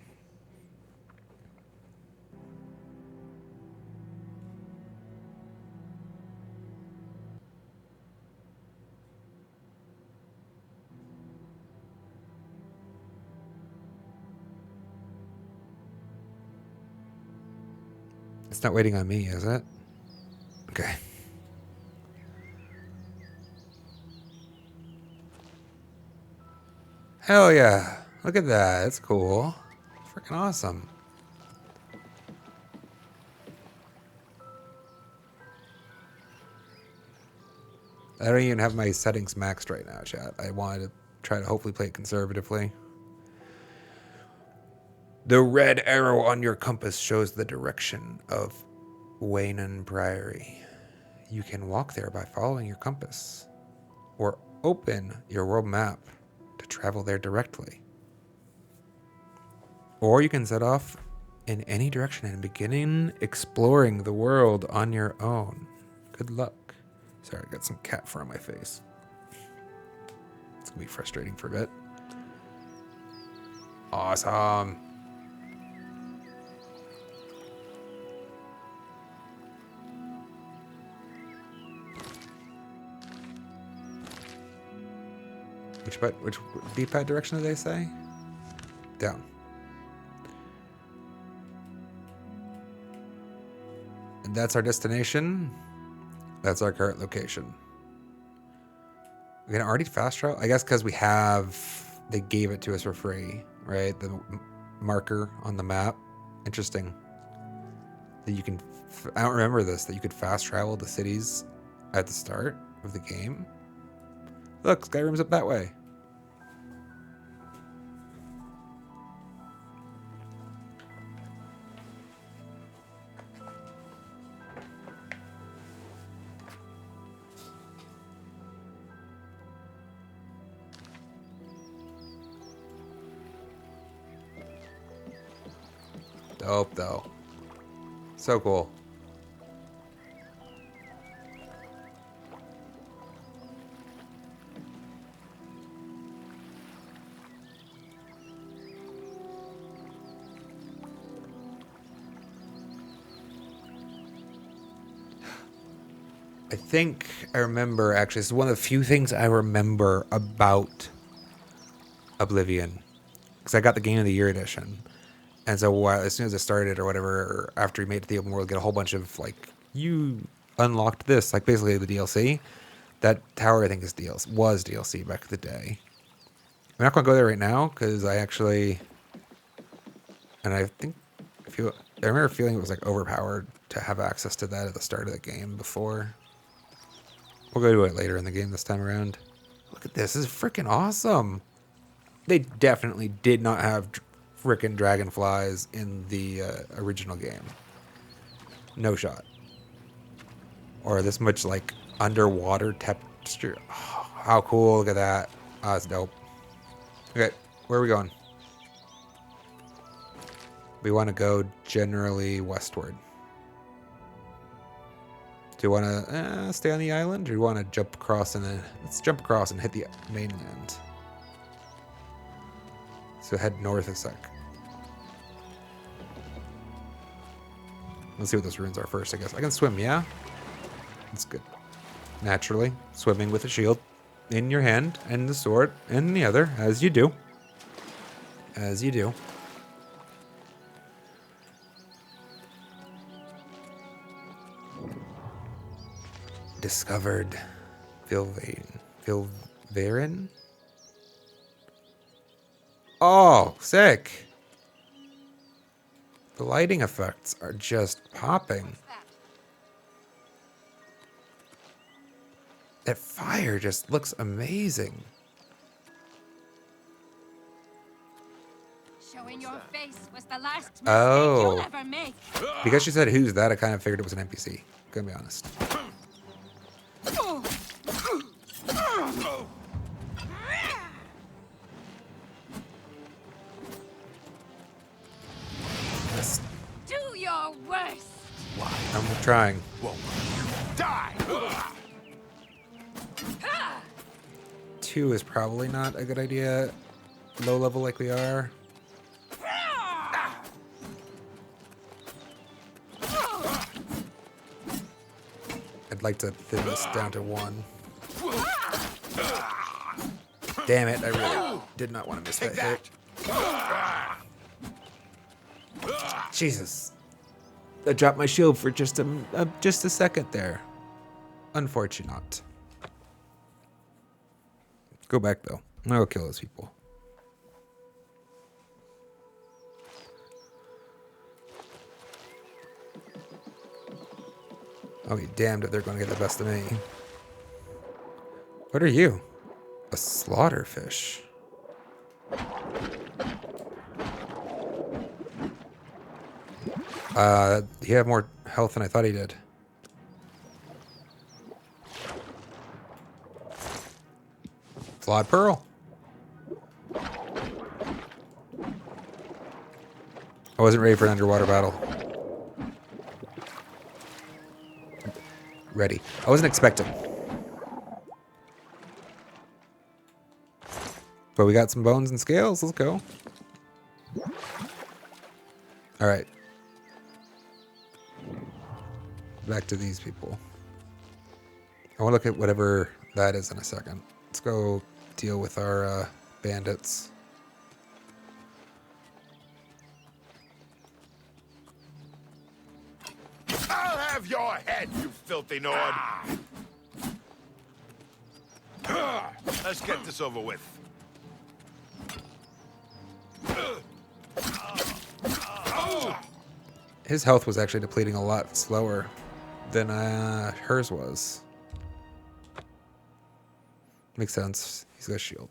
It's not waiting on me, is it? Okay. Hell yeah. Look at that. That's cool. Freaking awesome. I don't even have my settings maxed right now, chat. I wanted to try to hopefully play it conservatively. The red arrow on your compass shows the direction of Waynon Priory. You can walk there by following your compass, or open your world map to travel there directly. Or you can set off in any direction and begin exploring the world on your own. Good luck. Sorry, I got some cat fur on my face. It's gonna be frustrating for a bit. Awesome. Which D-pad direction did they say? Down. And that's our destination. That's our current location. We can already fast travel? I guess because we have... They gave it to us for free, right? The marker on the map. Interesting. That you can... I don't remember this. That you could fast travel to cities at the start of the game. Look, Skyrim's up that way. Dope, though. So cool. I think I remember, actually, this is one of the few things I remember about Oblivion. Because I got the Game of the Year edition. And so as soon as I started or whatever, or after you made it to the open world, get a whole bunch of, like, you unlocked this, like basically the DLC. That tower, I think, was DLC back in the day. I'm not going to go there right now because I actually... And I think... I remember feeling it was, like, overpowered to have access to that at the start of the game before. We'll go to it later in the game this time around. Look at this. This is freaking awesome. They definitely did not have freaking dragonflies in the original game. No shot. Or this much, like, underwater texture. Oh, how cool. Look at that. Oh, that's dope. Okay, where are we going? We want to go generally westward. Do you want to stay on the island, or do you want to jump across and then... Let's jump across and hit the mainland. So head north a sec. Let's see what those runes are first, I guess. I can swim, yeah? That's good. Naturally, swimming with a shield in your hand and the sword in the other, as you do. As you do. Discovered Vilvarin? Oh, sick. The lighting effects are just popping. That fire just looks amazing. Showing your face was the last mistake Oh. you'll ever make. Because she said who's that, I kind of figured it was an NPC. Gonna be honest. Yes. Do your worst. I'm trying. Die! 2 is probably not a good idea. Low level like we are. I'd like to thin this down to 1. Damn it, I really did not want to miss that hit. Jesus. I dropped my shield for just a second there. Unfortunate. Go back, though. I'll kill those people. I'll be damned if they're going to get the best of me. What are you? A slaughterfish. He had more health than I thought he did. Flawed Pearl. I wasn't ready for an underwater battle. Ready. I wasn't expecting. But we got some bones and scales. Let's go. All right. Back to these people. I want to look at whatever that is in a second. Let's go deal with our bandits. I'll have your head, you filthy Nord! Let's get this over with. His health was actually depleting a lot slower than hers was. Makes sense. He's got a shield.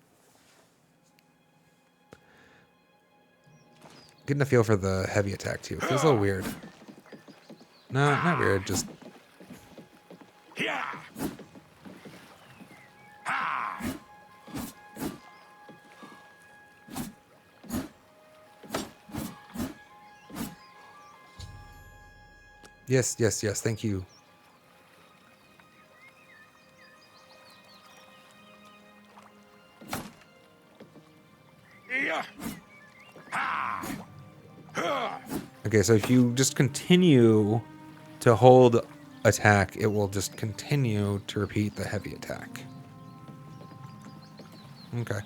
Getting a feel for the heavy attack too. Feels a little weird. No, not weird. Just yes, yes, yes. Thank you. Okay, so if you just continue to hold attack, it will just continue to repeat the heavy attack. Okay.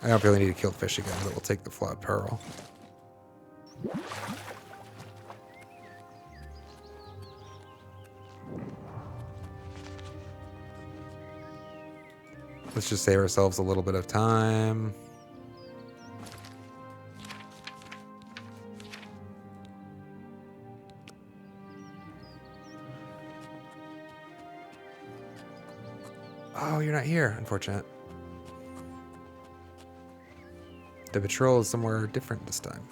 I don't really need to kill the fish again, but we'll take the flawed pearl. Let's just save ourselves a little bit of time. Oh, you're not here. Unfortunate. The patrol is somewhere different this time.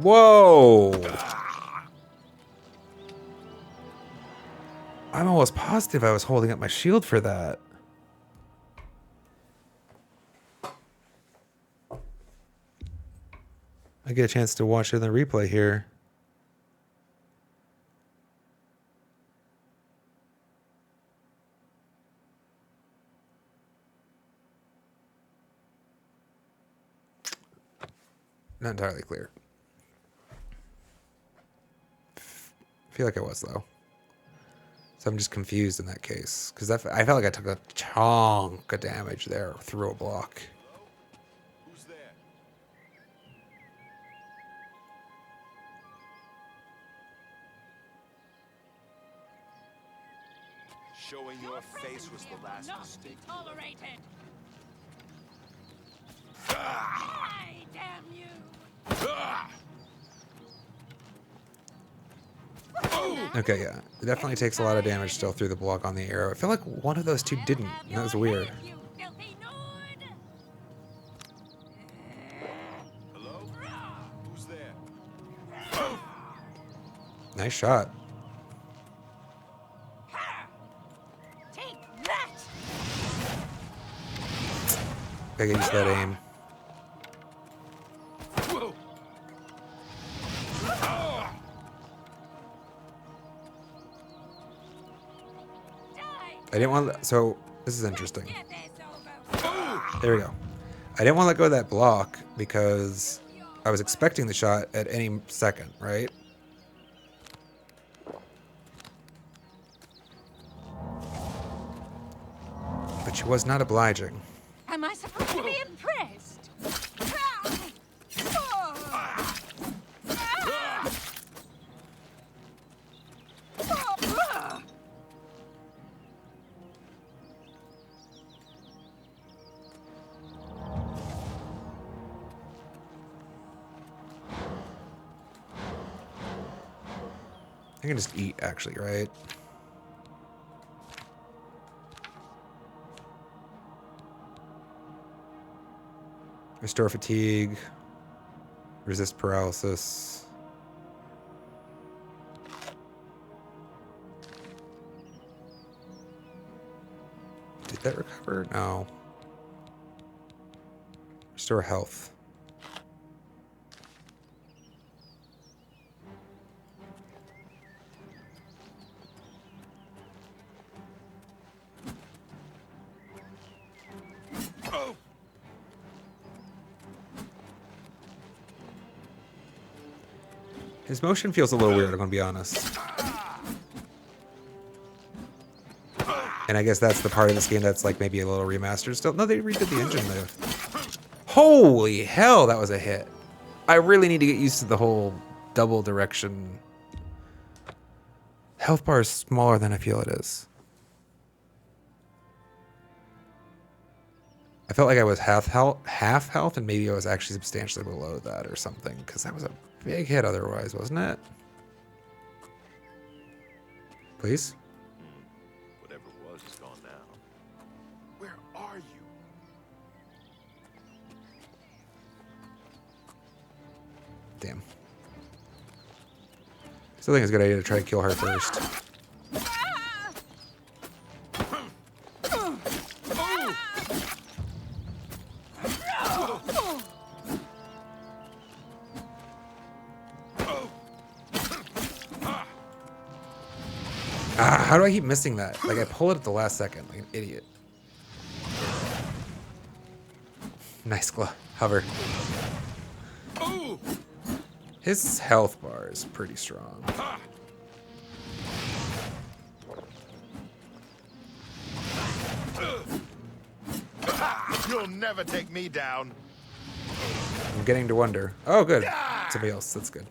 Whoa! I'm almost positive I was holding up my shield for that. I get a chance to watch it in the replay here. Not entirely clear. I feel like I was, though. So I'm just confused in that case. Because I felt like I took a chunk of damage there through a block. Who's there? Showing your face was the last mistake. Tolerated. Die, damn you! Okay, yeah. It definitely takes a lot of damage still through the block on the arrow. I feel like one of those two didn't. And that was weird. Hello? Who's there? Nice shot. Take that! Gotta get used to that aim. I didn't want to, so this is interesting. There we go. I didn't want to let go of that block because I was expecting the shot at any second, right? But she was not obliging. Am I supposed to be impressed? I can just eat, actually, right? Restore fatigue. Resist paralysis. Did that recover? No. Restore health. His motion feels a little weird, I'm gonna be honest. And I guess that's the part of this game that's like maybe a little remastered still. No, they redid the engine though. Holy hell, that was a hit. I really need to get used to the whole double direction. Health bar is smaller than I feel it is. I felt like I was half health, and maybe I was actually substantially below that or something, because that was a big hit otherwise, wasn't it? Please? Whatever it was is gone now. Where are you? Damn. Still think it's a good idea to try to kill her first. How do I keep missing that? Like, I pull it at the last second, like an idiot. Nice hover. His health bar is pretty strong. You'll never take me down. I'm getting to wonder. Oh, good. Somebody else. That's good.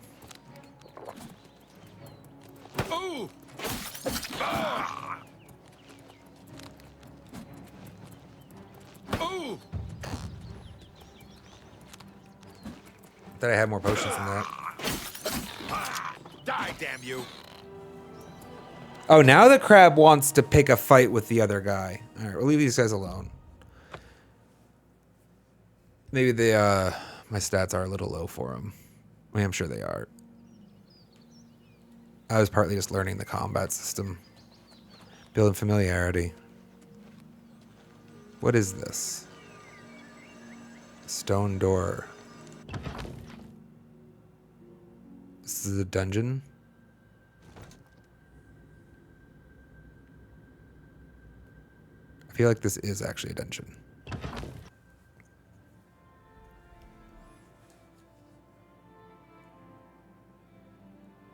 Thought I had more potions than that. Die, damn you. Oh, now the crab wants to pick a fight with the other guy. All right, we'll leave these guys alone. Maybe my stats are a little low for him. I mean, I'm sure they are. I was partly just learning the combat system. Building familiarity. What is this? Stone door. This is a dungeon. I feel like this is actually a dungeon.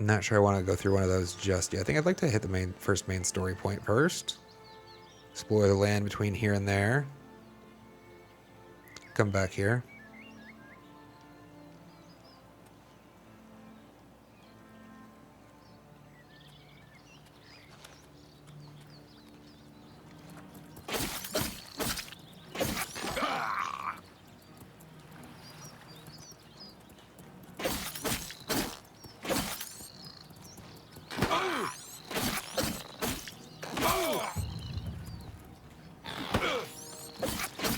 I'm not sure I want to go through one of those just yet. I think I'd like to hit the first main story point first. Explore the land between here and there. Come back here.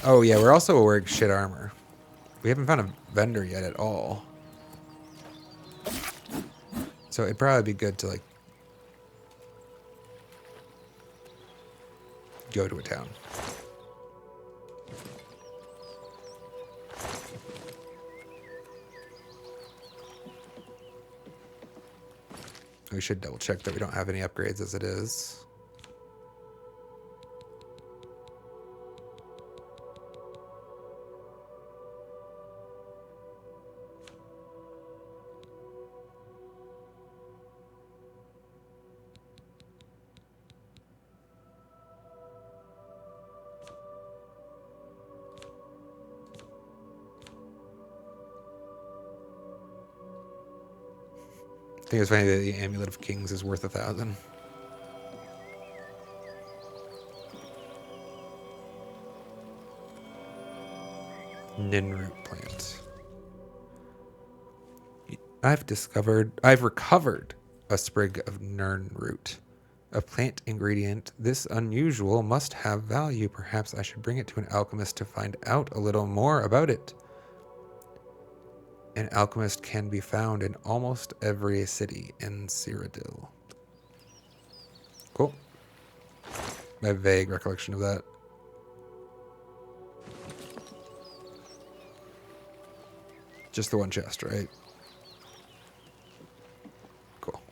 Oh yeah, we're also wearing shit armor. We haven't found a vendor yet at all. So it'd probably be good to like go to a town. We should double check that we don't have any upgrades as it is. I think it's funny that the Amulet of Kings is worth 1,000. Ninroot plant. I've recovered a sprig of Nirnroot, a plant ingredient this unusual must have value. Perhaps I should bring it to an alchemist to find out a little more about it. An alchemist can be found in almost every city in Cyrodiil. Cool. I have vague recollection of that. Just the one chest, right? Cool.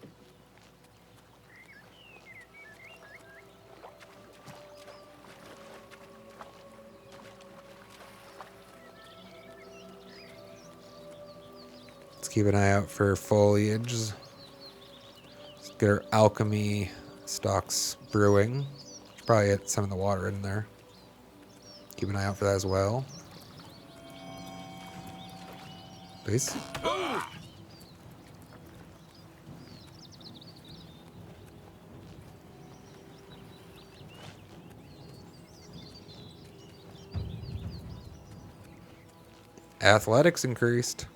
Let's keep an eye out for foliage. Let's get our alchemy stocks brewing. Probably get some of the water in there. Keep an eye out for that as well. Please. Athletics increased.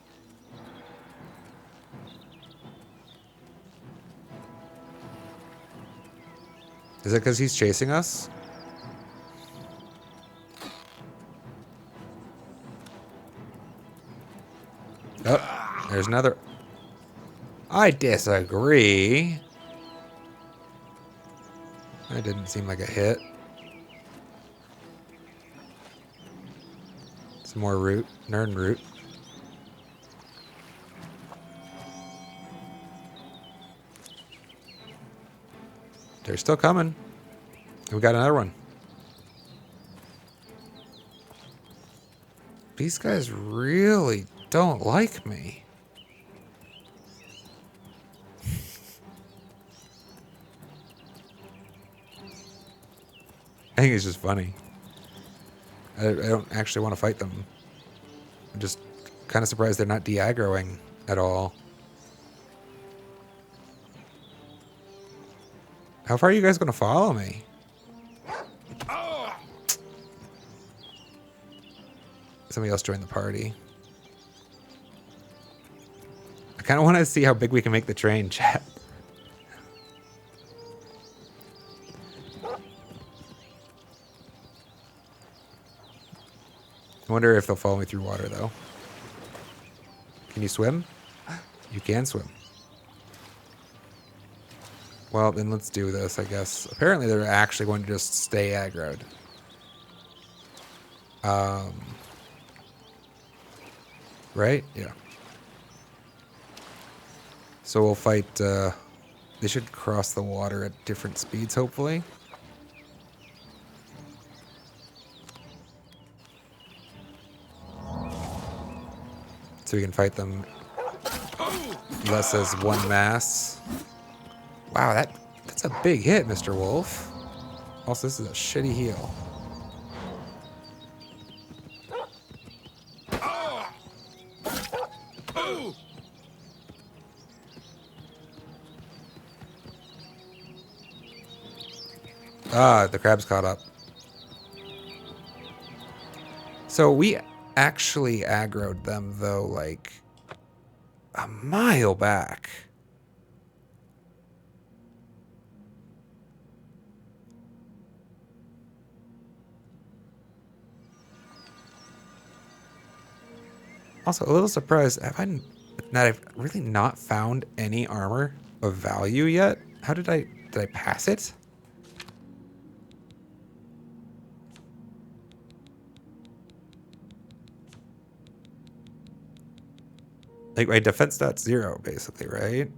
Is it because he's chasing us? Oh, there's another. I disagree. That didn't seem like a hit. Some more root. Nern root. They're still coming. We got another one. These guys really don't like me. I think it's just funny. I don't actually want to fight them. I'm just kind of surprised they're not de-aggroing at all. How far are you guys going to follow me? Somebody else joined the party. I kind of want to see how big we can make the train, chat. I wonder if they'll follow me through water, though. Can you swim? You can swim. Well, then let's do this, I guess. Apparently, they're actually going to just stay aggroed. Right? Yeah. So we'll fight... they should cross the water at different speeds, hopefully. So we can fight them less as one mass. Wow, that's a big hit, Mr. Wolf. Also, this is a shitty heal. Ah, the crab's caught up. So we actually aggroed them, though, like a mile back. Also, a little surprised. I've really not found any armor of value yet? How did I pass it? Like, my defense stats 0, basically, right?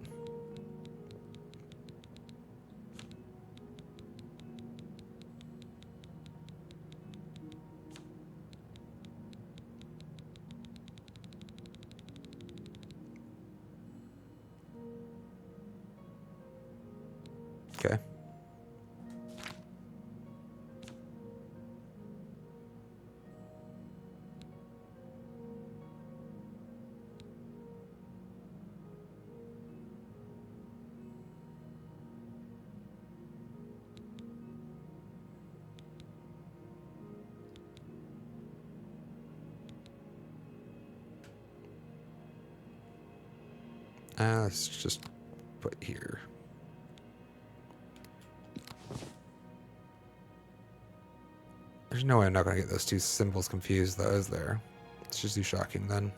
Okay. Let's just put here. There's no way I'm not going to get those two symbols confused, though, is there? It's just too shocking, then.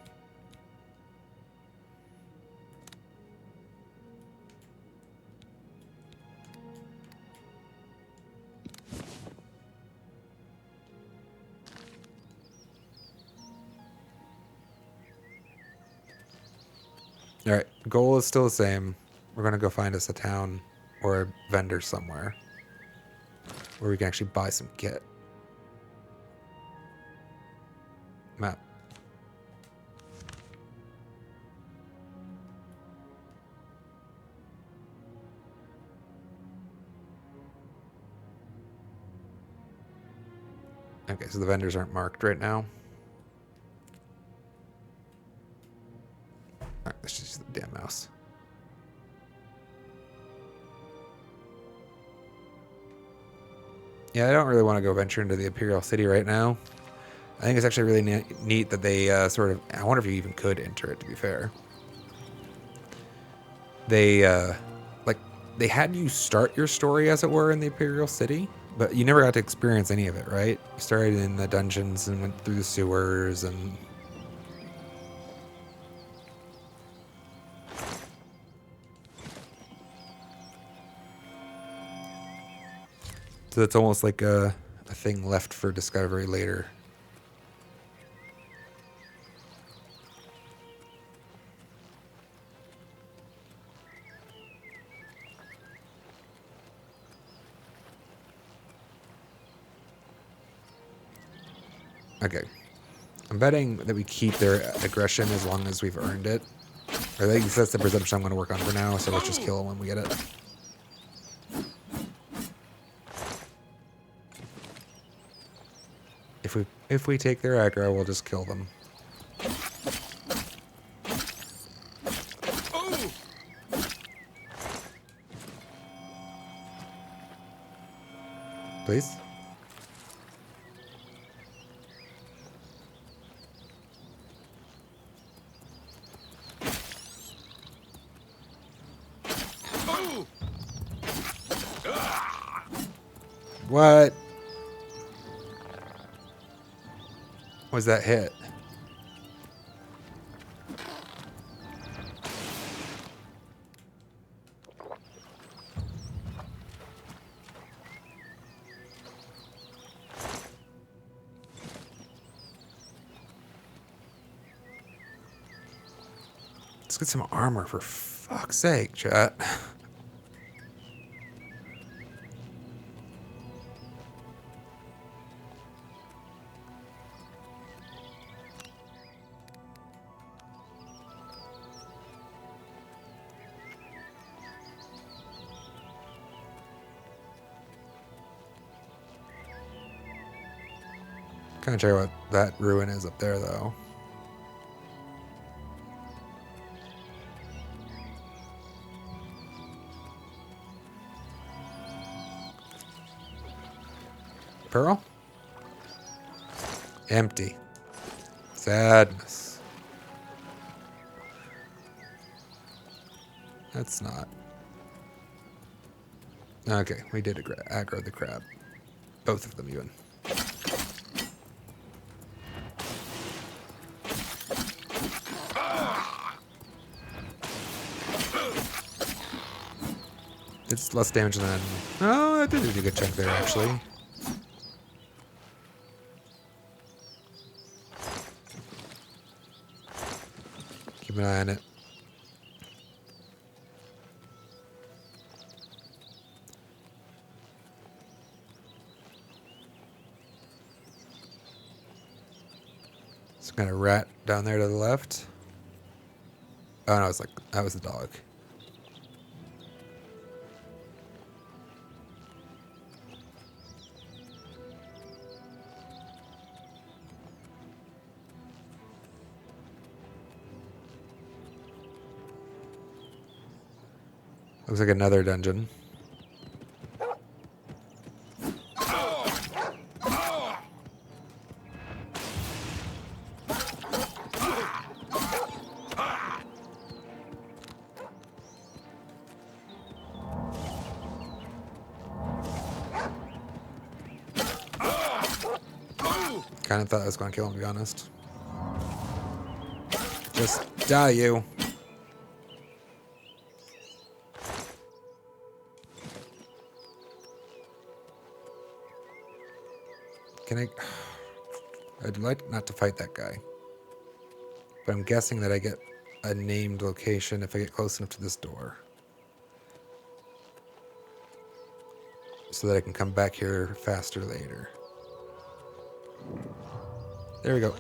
All right, goal is still the same. We're gonna go find us a town or a vendor somewhere where we can actually buy some kit. Map. Okay, so the vendors aren't marked right now. Alright, let's just use the damn mouse. Yeah, I don't really want to go venture into the Imperial City right now. I think it's actually really neat that they sort of... I wonder if you even could enter it, to be fair. They, like, they had you start your story, as it were, in the Imperial City, but you never got to experience any of it, right? You started in the dungeons and went through the sewers and... So it's almost like a thing left for discovery later. Okay. I'm betting that we keep their aggression as long as we've earned it. Or at least that's the presumption I'm going to work on for now, so let's just kill them when we get it. If we take their aggro, we'll just kill them. Please? What was that hit? Let's get some armor, for fuck's sake, chat. Kind of check what that ruin is up there, though. Pearl? Empty. Sadness. That's not. Okay, we did aggro the crab. Both of them, even. It's less damage than... Oh, that did do a good chunk there, actually. Keep an eye on it. Some kind of rat down there to the left. Oh no, it's like that was the dog. Looks like another dungeon. Kind of thought I was going to kill him, to be honest. Just die, you. Can I... I'd like not to fight that guy. But I'm guessing that I get a named location if I get close enough to this door. So that I can come back here faster later. There we go.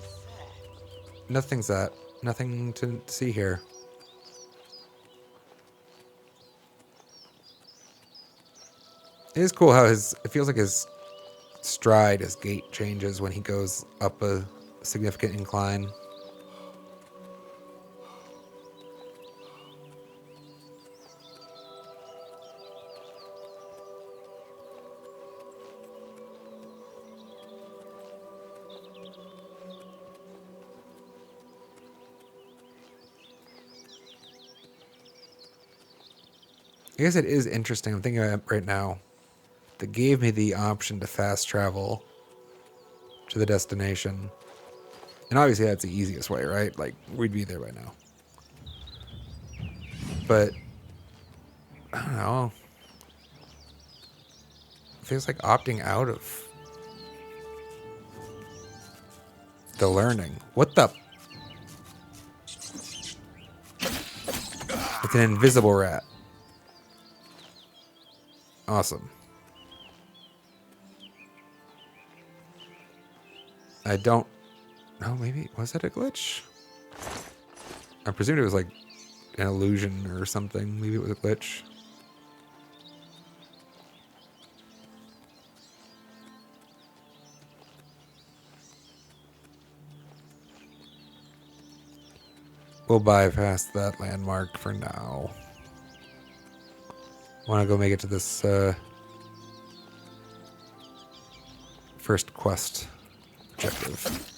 Nothing's that. Nothing to see here. It is cool how it feels like his stride, his gait changes when he goes up a significant incline. I guess it is interesting. I'm thinking about it right now. That gave me the option to fast travel to the destination. And obviously that's the easiest way, right? Like, we'd be there by now. But, I don't know. It feels like opting out of the learning. What the? It's an invisible rat. Awesome. I don't... Oh, maybe... Was that a glitch? I presumed it was like an illusion or something. Maybe it was a glitch. We'll bypass that landmark for now. Want to go make it to this first quest objective.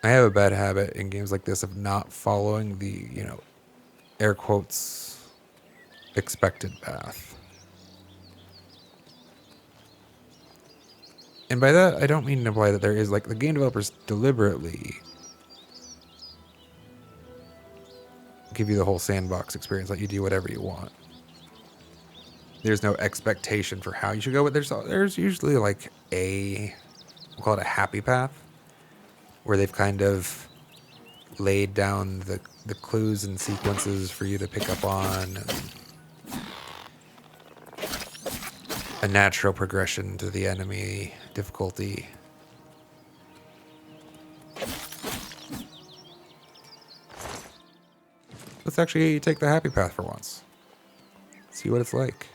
I have a bad habit in games like this of not following the, air quotes, expected path. And by that, I don't mean to imply that there is, like, the game developers deliberately give you the whole sandbox experience, let you do whatever you want. There's no expectation for how you should go, but there's usually, like, we'll call it a happy path, where they've kind of laid down the clues and sequences for you to pick up on, and a natural progression to the enemy difficulty. Let's actually take the happy path for once. See what it's like.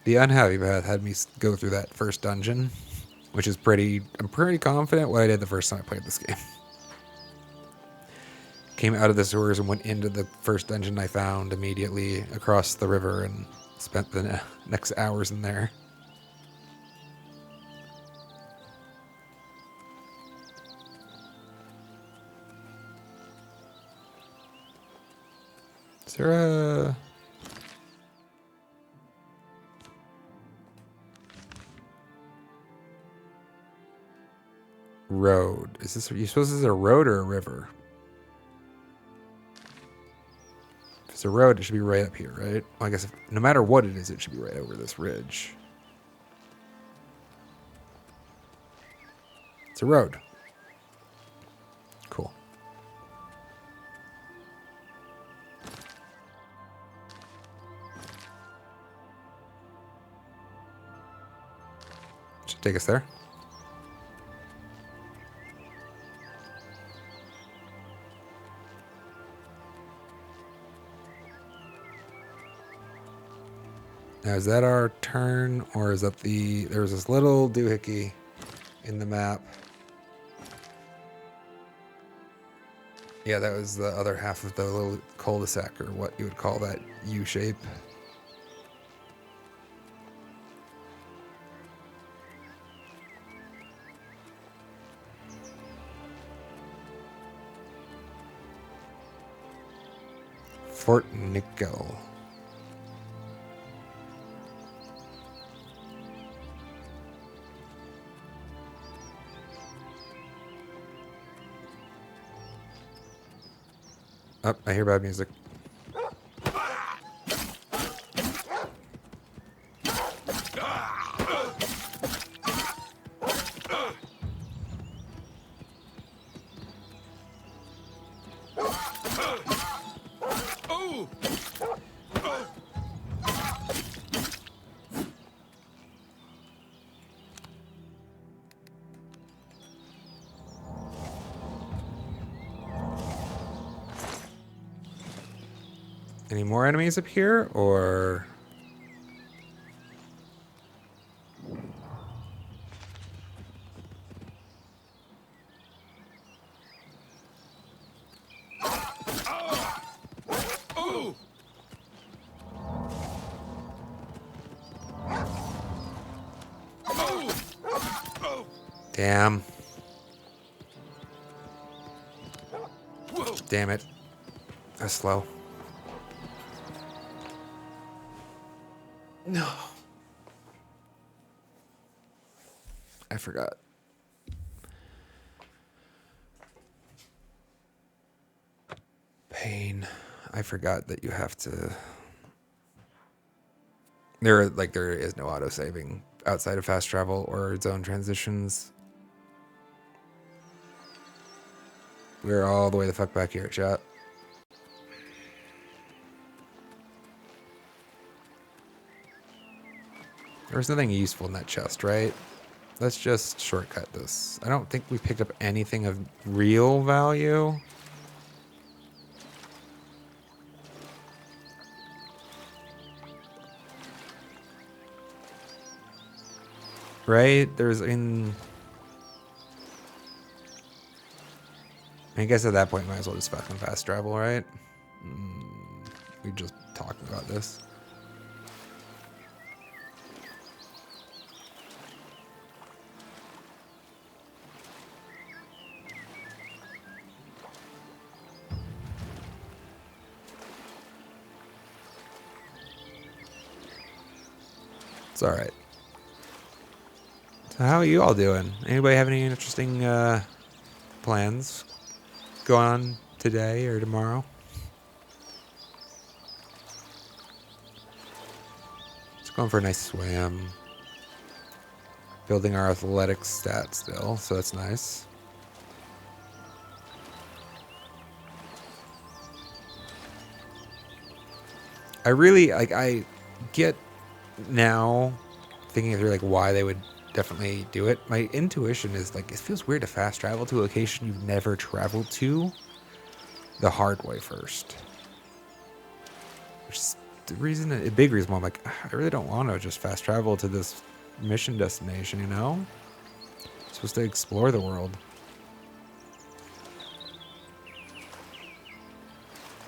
The unhappy path had me go through that first dungeon, which is I'm pretty confident what I did the first time I played this game. Came out of the sewers and went into the first dungeon I found immediately across the river and spent the next hours in there. Is there a... road? You suppose this is a road or a river? If it's a road, it should be right up here, right? Well, I guess no matter what it is, it should be right over this ridge. It's a road. Cool. Should take us there. Now, is that our turn, or is that there's this little doohickey in the map. Yeah, that was the other half of the little cul-de-sac, or what you would call that U shape. Fort Nickel. Oh, I hear bad music. Any more enemies up here, or... Damn. Damn it. That's slow. No. I forgot. Pain. I forgot that you have to... There is no auto-saving outside of fast travel or zone transitions. We're all the way the fuck back here, chat. There was nothing useful in that chest, right? Let's just shortcut this. I don't think we picked up anything of real value. Right? There's I guess at that point, might as well just fucking fast travel, right? We just talking about this. It's all right. So how are you all doing? Anybody have any interesting plans going on today or tomorrow? Just going for a nice swim. Building our athletics stats still, so that's nice. I really I get now thinking through like why they would definitely do it. My intuition is like, it feels weird to fast travel to a location you've never traveled to the hard way first. Which is the reason, a big reason why I'm like, I really don't want to just fast travel to this mission destination, you know? I'm supposed to explore the world.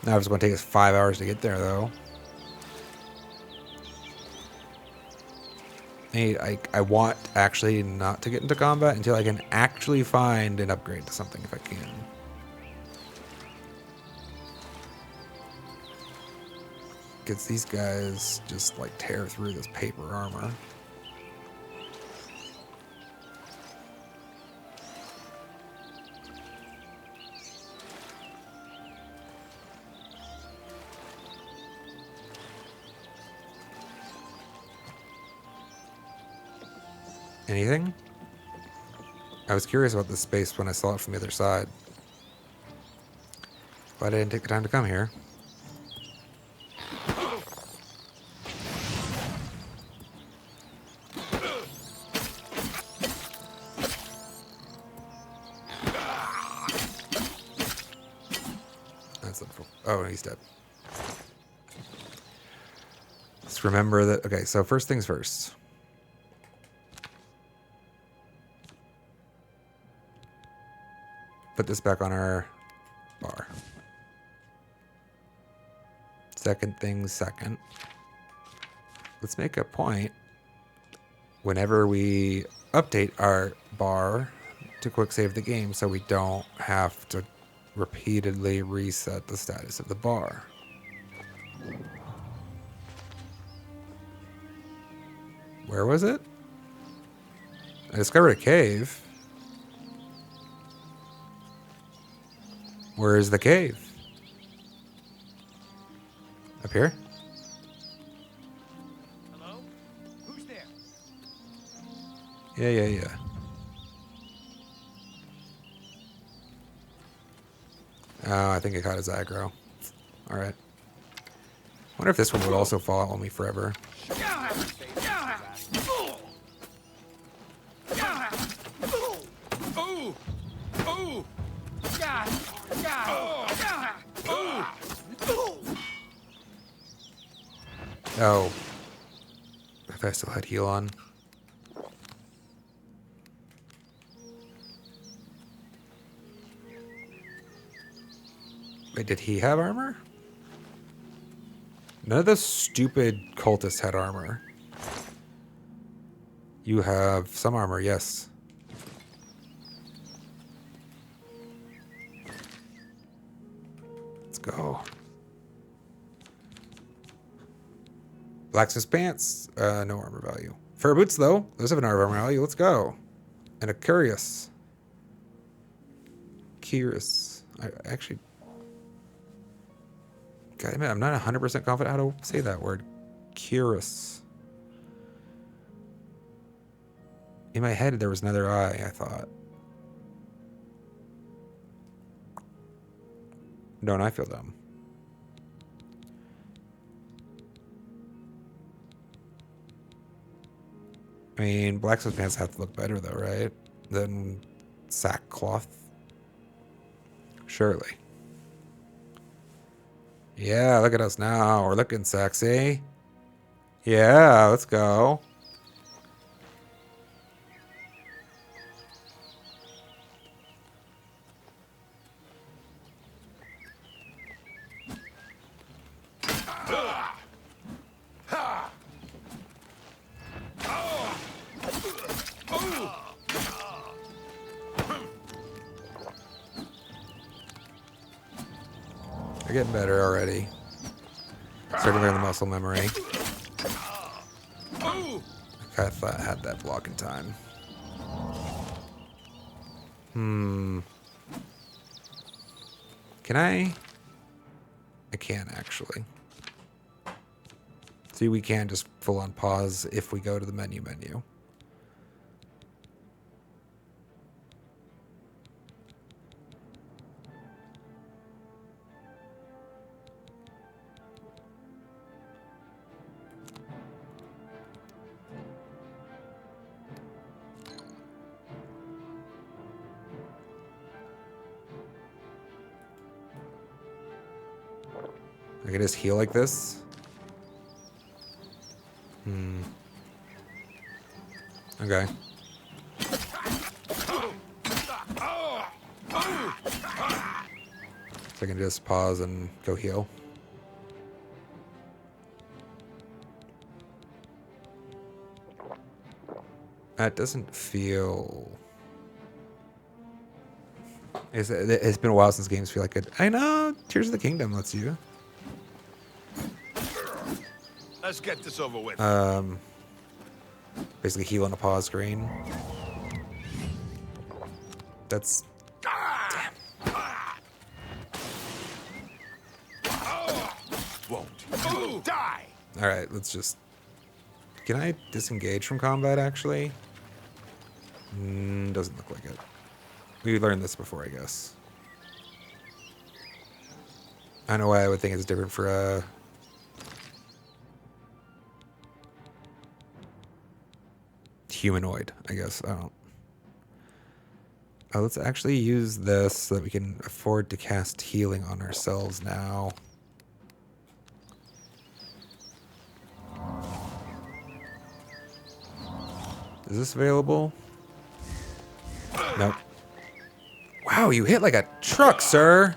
Now it's going to take us 5 hours to get there, though. I want actually not to get into combat until I can actually find an upgrade to something if I can. Because these guys just like tear through this paper armor. Anything? I was curious about this space when I saw it from the other side. But I didn't take the time to come here. That's a, oh, he's dead. Let's remember that. Okay, so first things first. Put this back on our bar. Second thing second. Let's make a point whenever we update our bar to quick save the game so we don't have to repeatedly reset the status of the bar. Where was it? I discovered a cave. Where is the cave? Up here? Hello? Who's there? Yeah. Oh, I think I caught his aggro. Alright. Wonder if this one would also follow me forever. Oh. If I still had heal on. Wait, did he have armor? None of those stupid cultists had armor. You have some armor, yes. Let's go. Blacksmith's pants, no armor value. Fur boots, though, those have an armor value. Let's go. And a curious. I actually... God damn it, I'm not 100% confident how to say that word. Curious. In my head, there was another I thought. Don't I feel dumb? I mean, blacksmith pants have to look better, though, right? Than sackcloth. Surely. Yeah, look at us now. We're looking sexy. Yeah, let's go. They're getting better already. Starting to learn the muscle memory. I thought I had that block in time. Can I? I can actually. See, we can just full on pause if we go to the menu. I can just heal like this. Okay. So I can just pause and go heal. That doesn't feel... It's been a while since games feel like it. I know, Tears of the Kingdom lets you. Let's get this over with. Basically heal on a pause screen. That's... Damn. Won't die. Alright, let's just... Can I disengage from combat, actually? Doesn't look like it. We learned this before, I guess. I don't know why I would think it's different for a... humanoid, I guess. I don't... let's actually use this so that we can afford to cast healing on ourselves now. Is this available? Nope. Wow, you hit like a truck, sir.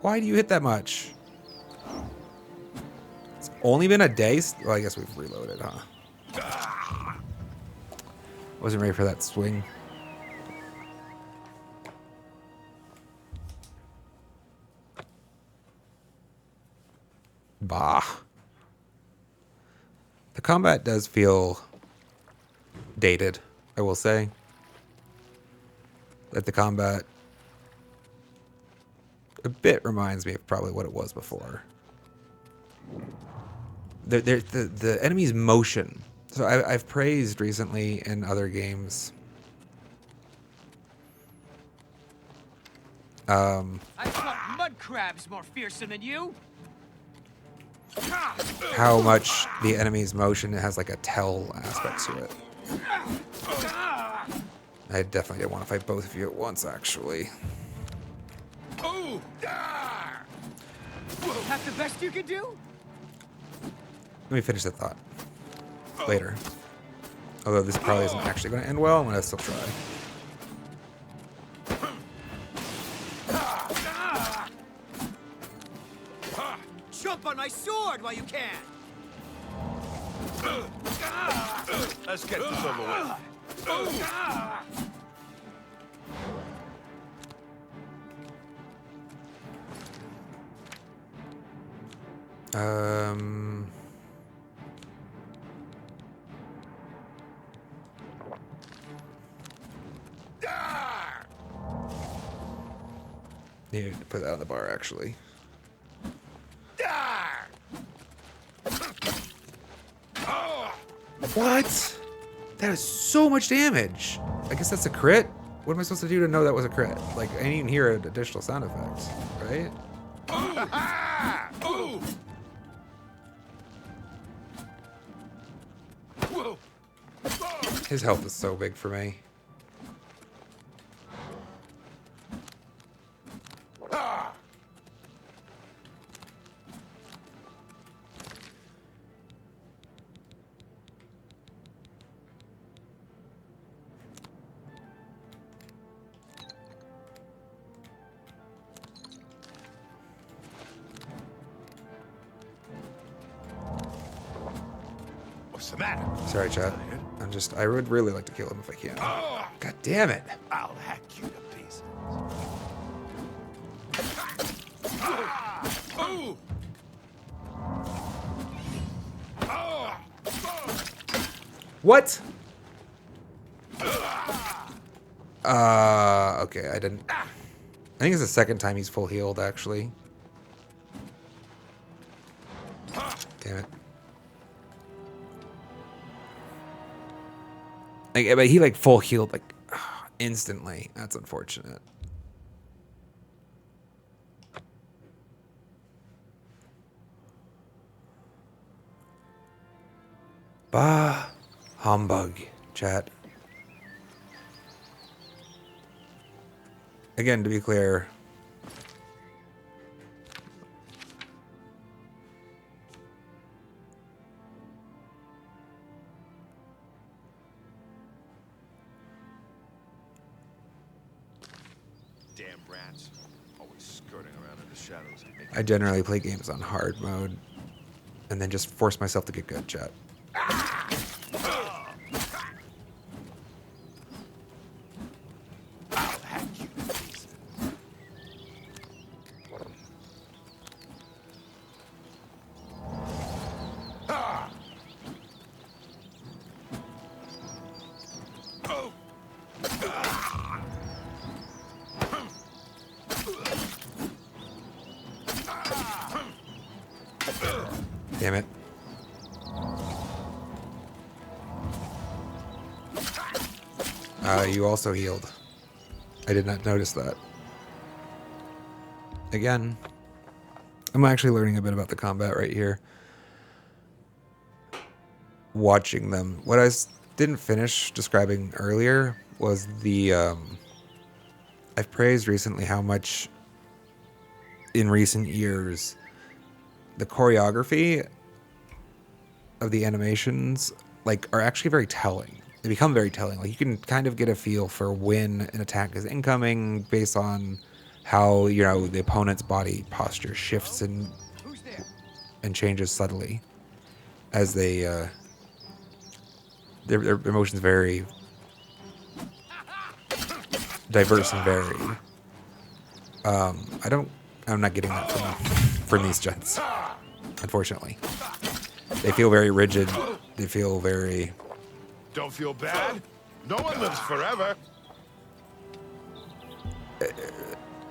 Why do you hit that much? It's only been a day. Well, I guess we've reloaded, huh? Wasn't ready for that swing. Bah. The combat does feel dated, I will say. That the combat a bit reminds me of probably what it was before. The enemy's motion. So I've praised recently in other games. I fought mud crabs more fearsome than you. How much the enemy's motion has like a tell aspect to it. I definitely didn't want to fight both of you at once, actually. That's the best you can do? Let me finish that thought later. Although this probably isn't actually going to end well, I'm going to still try. Jump on my sword while you can. Let's get this over with. Need to put that on the bar, actually. What? That is so much damage. I guess that's a crit? What am I supposed to do to know that was a crit? Like, I didn't even hear additional sound effects, right? His health is so big for me. What's the matter? Sorry, chat. I would really like to kill him if I can. God damn it. I'll hack you to pieces. What? Okay, I didn't. I think it's the second time he's full healed, actually. Damn it. Like, but he like full healed like instantly. That's unfortunate. Bah, humbug, chat. Again, to be clear, Damn rats. Always skirting around in the shadows. I generally play games on hard mode and then just force myself to get good, chat. I'll hack you to pieces. Damn it. You also healed. I did not notice that. Again, I'm actually learning a bit about the combat right here. Watching them. What I didn't finish describing earlier was the... I've praised recently how much in recent years the choreography of the animations like are actually very telling. They become very telling. Like you can kind of get a feel for when an attack is incoming based on how, you know, the opponent's body posture shifts and changes subtly as they their emotions vary, diverse and varied. I'm not getting that from these gents, unfortunately. They feel very rigid. They feel very Don't feel bad. No one lives forever.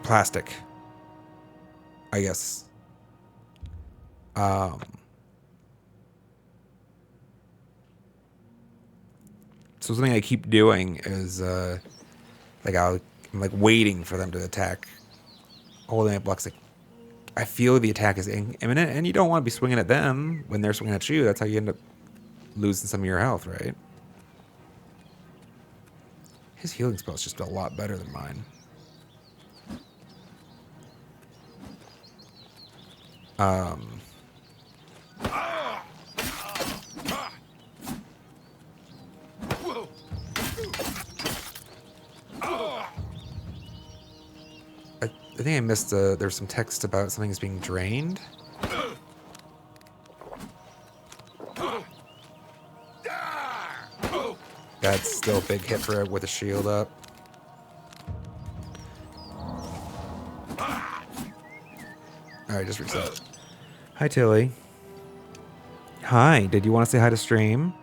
Plastic, I guess. So something I keep doing is like I'm like waiting for them to attack, holding up blocks. Like I feel the attack is imminent, and you don't want to be swinging at them when they're swinging at you. That's how you end up losing some of your health, right? His healing spell is just a lot better than mine. I think I missed there's some text about something is being drained. That's still a big hit for it with a shield up. Alright, just reset. Hi, Tilly. Hi, did you want to say hi to stream?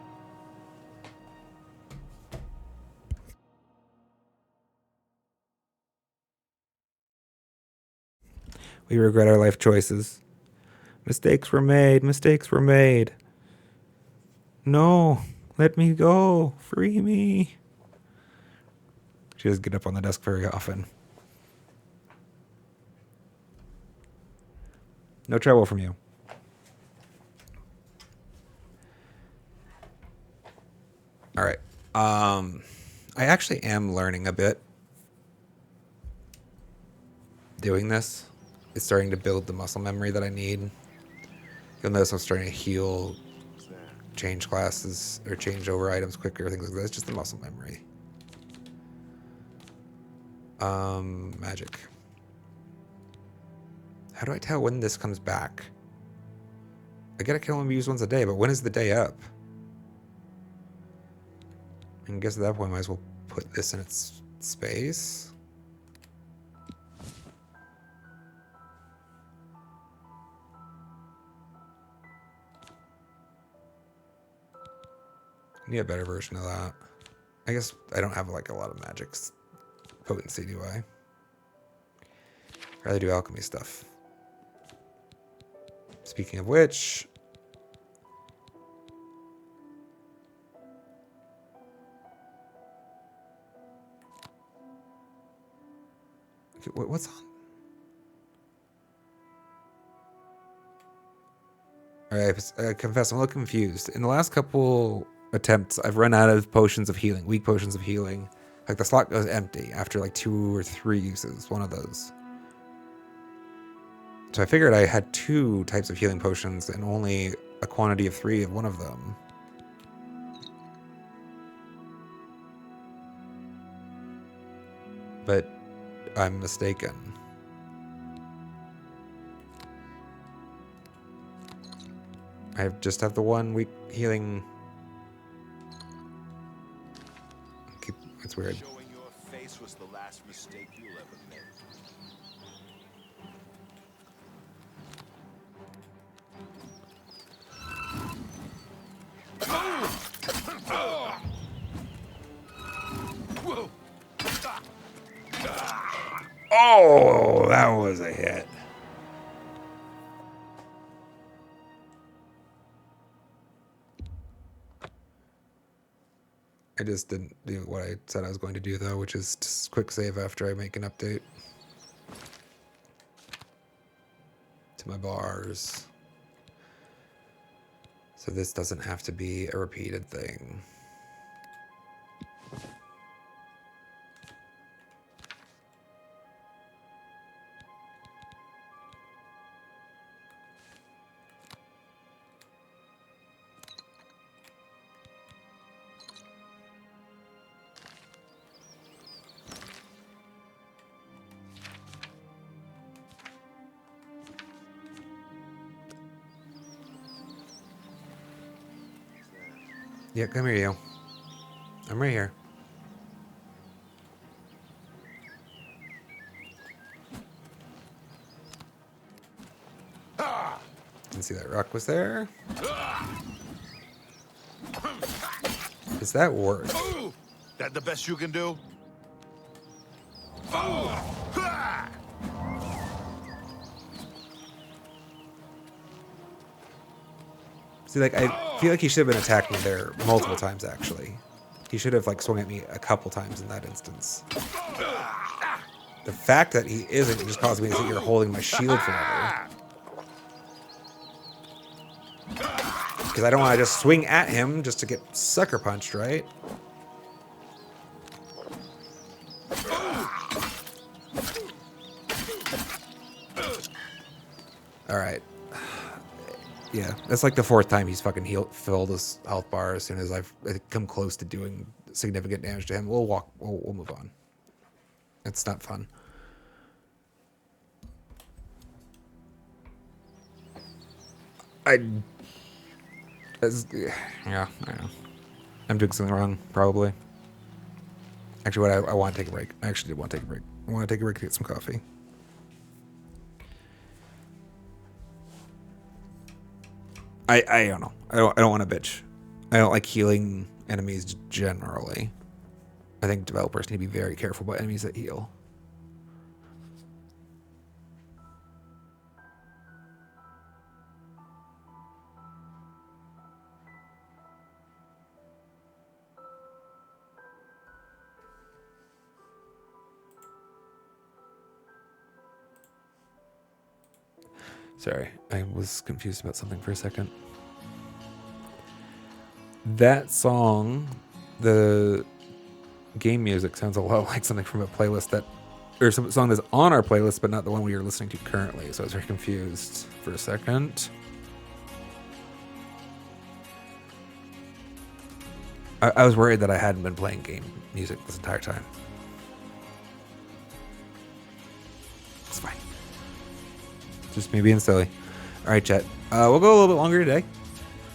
We regret our life choices. Mistakes were made. Mistakes were made. No, let me go. Free me. She doesn't get up on the desk very often. No trouble from you. All right. I actually am learning a bit doing this. It's starting to build the muscle memory that I need. You'll notice I'm starting to heal, change classes, or change over items quicker, things like that. It's just the muscle memory. Magic. How do I tell when this comes back? I get it can only be used once a day, but when is the day up? I guess at that point I might as well put this in its space. I need a better version of that. I guess I don't have like a lot of magic's potency, do I? I'd rather do alchemy stuff. Speaking of which, what's on? Alright, I confess I'm a little confused. In the last couple attempts, I've run out of potions of healing, weak potions of healing. Like the slot goes empty after like 2 or 3 uses, one of those. So I figured I had 2 types of healing potions and only a quantity of 3 of one of them. But I'm mistaken. I just have the one weak healing. It's weird. Showing your face was the last mistake you'll ever make. Oh, that was a hit. I just didn't do what I said I was going to do, though, which is just quick save after I make an update to my bars. So this doesn't have to be a repeated thing. Yeah, come here, you. I'm right here. Didn't see that rock was there. Is that worse? That the best you can do? See, like, I feel like he should have been attacking there multiple times, actually. He should have, like, swung at me a couple times in that instance. The fact that he isn't just causing me to sit here holding my shield forever. Because I don't want to just swing at him just to get sucker punched, right? Alright. Yeah, that's like the fourth time he's fucking filled his health bar as soon as I've come close to doing significant damage to him. We'll move on. It's not fun. Yeah, I know. I'm doing something wrong, probably. Actually, I want to take a break. I actually did want to take a break. I want to take a break to get some coffee. I don't know. I don't want to bitch. I don't like healing enemies generally. I think developers need to be very careful about enemies that heal. Sorry, I was confused about something for a second. That song, the game music sounds a lot like something from a playlist that, or some song that's on our playlist, but not the one we are listening to currently. So I was very confused for a second. I was worried that I hadn't been playing game music this entire time. It's fine. Just me being silly. All right, chat. We'll go a little bit longer today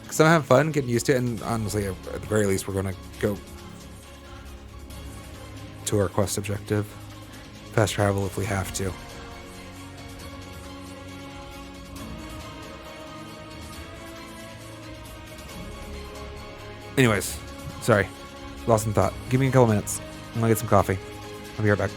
because I'm having fun, getting used to it, and honestly, at the very least, we're going to go to our quest objective. Fast travel if we have to. Anyways, sorry. Lost in thought. Give me a couple minutes. I'm going to get some coffee. I'll be right back.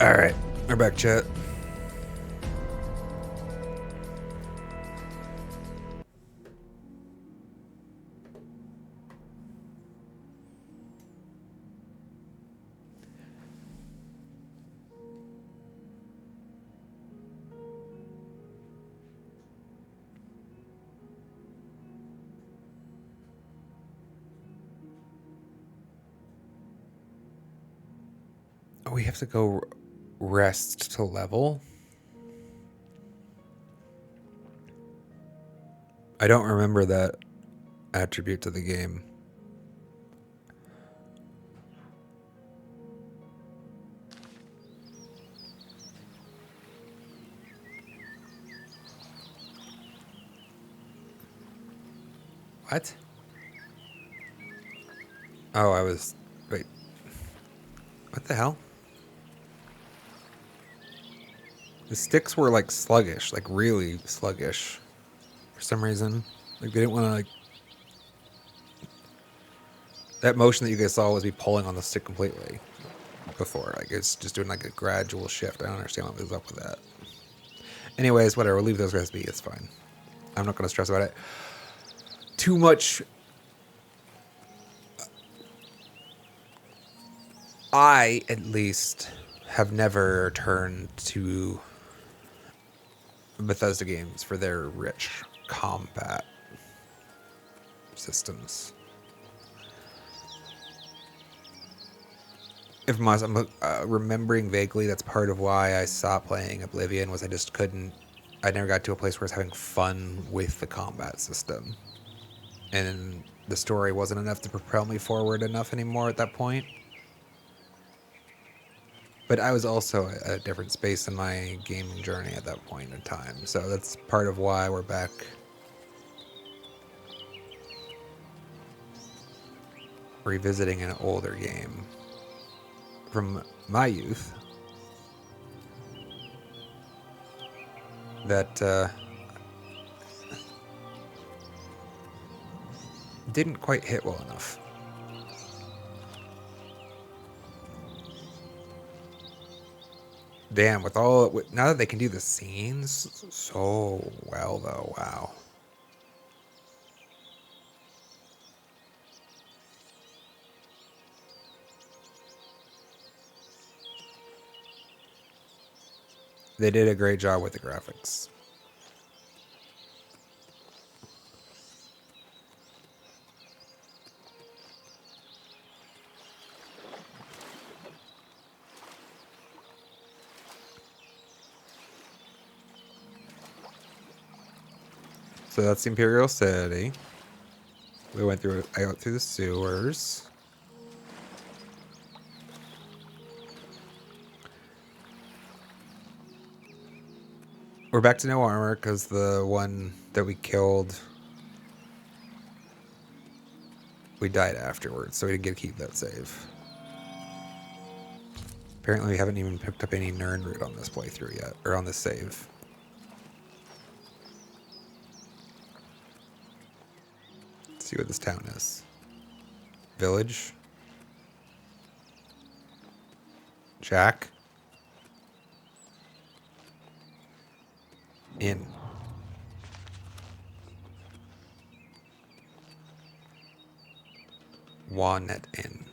All right, we're back, chat. Oh, we have to go rest to level. I don't remember that attribute to the game. What? Oh, I was... Wait. What the hell? The sticks were, like, sluggish. Like, really sluggish. For some reason. Like, they didn't want to, like... That motion that you guys saw was me pulling on the stick completely. Before. Like, it's just doing, like, a gradual shift. I don't understand what was up with that. Anyways, whatever. We'll leave those guys be. It's fine. I'm not going to stress about it too much. I, at least, have never turned to Bethesda games for their rich combat systems. If I'm remembering vaguely, that's part of why I stopped playing Oblivion, was I just couldn't... I never got to a place where I was having fun with the combat system. And the story wasn't enough to propel me forward enough anymore at that point. But I was also at a different space in my gaming journey at that point in time. So that's part of why we're back revisiting an older game from my youth that didn't quite hit well enough. Damn, now that they can do the scenes so well, though, wow. They did a great job with the graphics. So that's the Imperial City. I went through the sewers. We're back to no armor because the one that we killed, we died afterwards, so we didn't get to keep that save. Apparently we haven't even picked up any Nern root on this playthrough yet, or on this save. Let's see what this town is. Village. Jack. Inn. Walnut Inn.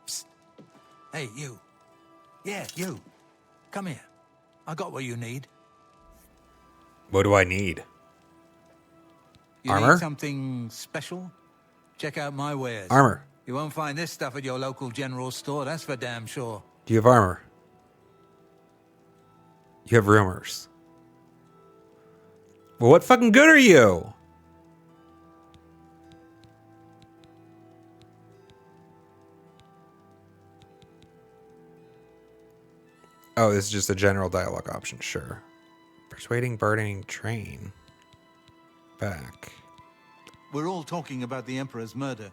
Psst. Hey, you. Yeah, you. Come here. I got what you need. What do I need? You Armor? need something special? Check out my wares. Armor. You won't find this stuff at your local general store, that's for damn sure. Do you have armor? You have rumors. Well, what fucking good are you? Oh, this is just a general dialogue option, sure. Persuading burning train. Back. We're all talking about the Emperor's murder.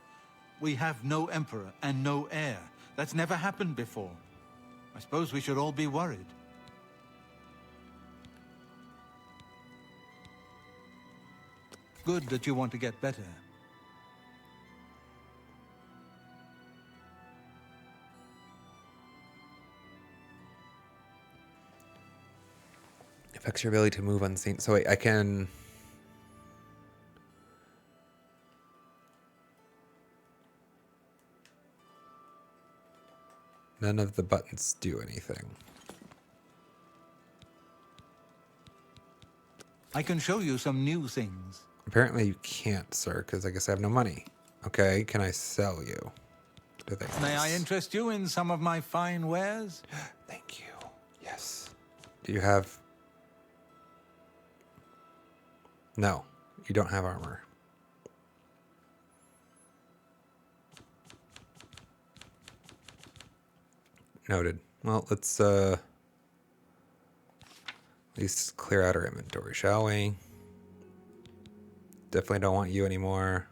We have no Emperor and no heir. That's never happened before. I suppose we should all be worried. Good that you want to get better. Affects your ability to move unseen. So wait, I can... None of the buttons do anything. I can show you some new things. Apparently you can't, sir, because I guess I have no money. Okay, can I sell you the things? May I interest you in some of my fine wares? Thank you. Yes. Do you have... No, you don't have armor. Noted. Well, let's at least clear out our inventory, shall we? Definitely don't want you anymore.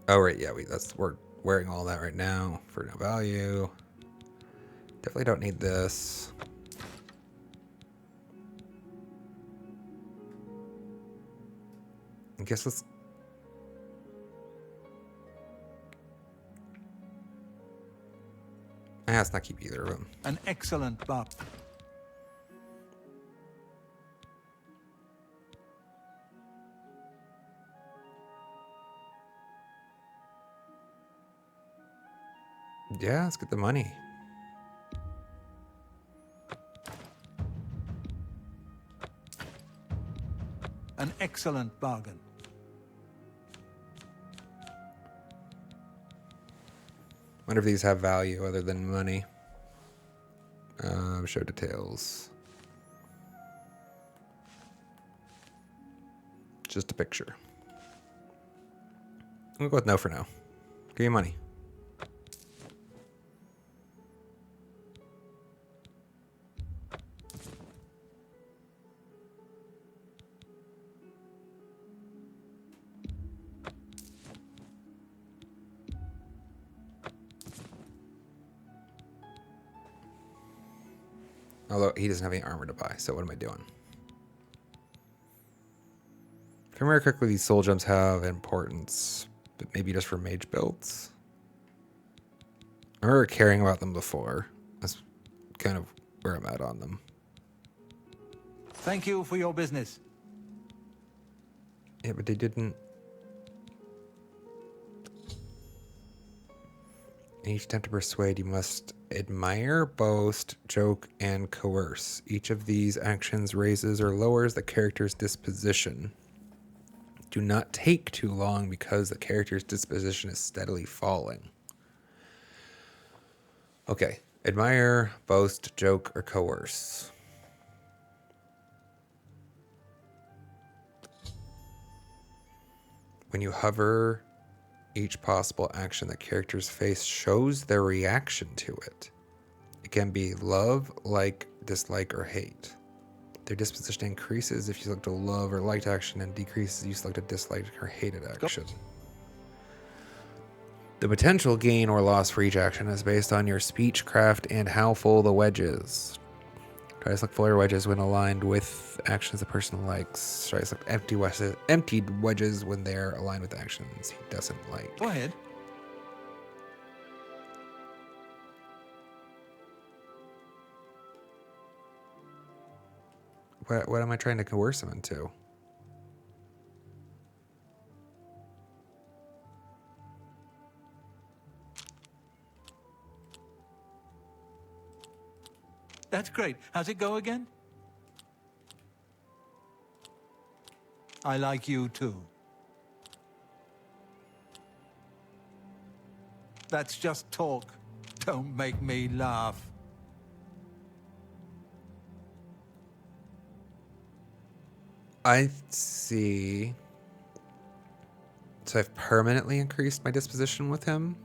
Oh right, yeah, we're wearing all that right now for no value. Definitely don't need this. I guess let's... Let's not keep either of them. An excellent buck. Yeah, let's get the money. An excellent bargain. Wonder if these have value other than money. Show details. Just a picture. I'm gonna go with no for now. Give me money. Although he doesn't have any armor to buy, so what am I doing? If I remember correctly, these soul gems have importance, but maybe just for mage builds. I remember caring about them before. That's kind of where I'm at on them. Thank you for your business. Yeah, but they didn't... In each attempt to persuade, you must admire, boast, joke, and coerce. Each of these actions raises or lowers the character's disposition. Do not take too long because the character's disposition is steadily falling. Okay. Admire, boast, joke, or coerce. When you hover, each possible action the characters face shows their reaction to it. It can be love, like, dislike, or hate. Their disposition increases if you select a love or liked action and decreases if you select a disliked or hated action. The potential gain or loss for each action is based on your speech, craft, and how full the wedge is. Try to select fuller wedges when aligned with actions the person likes. Try to select emptied wedges when they're aligned with actions he doesn't like. Go ahead. What am I trying to coerce him into? That's great. How's it go again? I like you too. That's just talk. Don't make me laugh. I see. So I've permanently increased my disposition with him.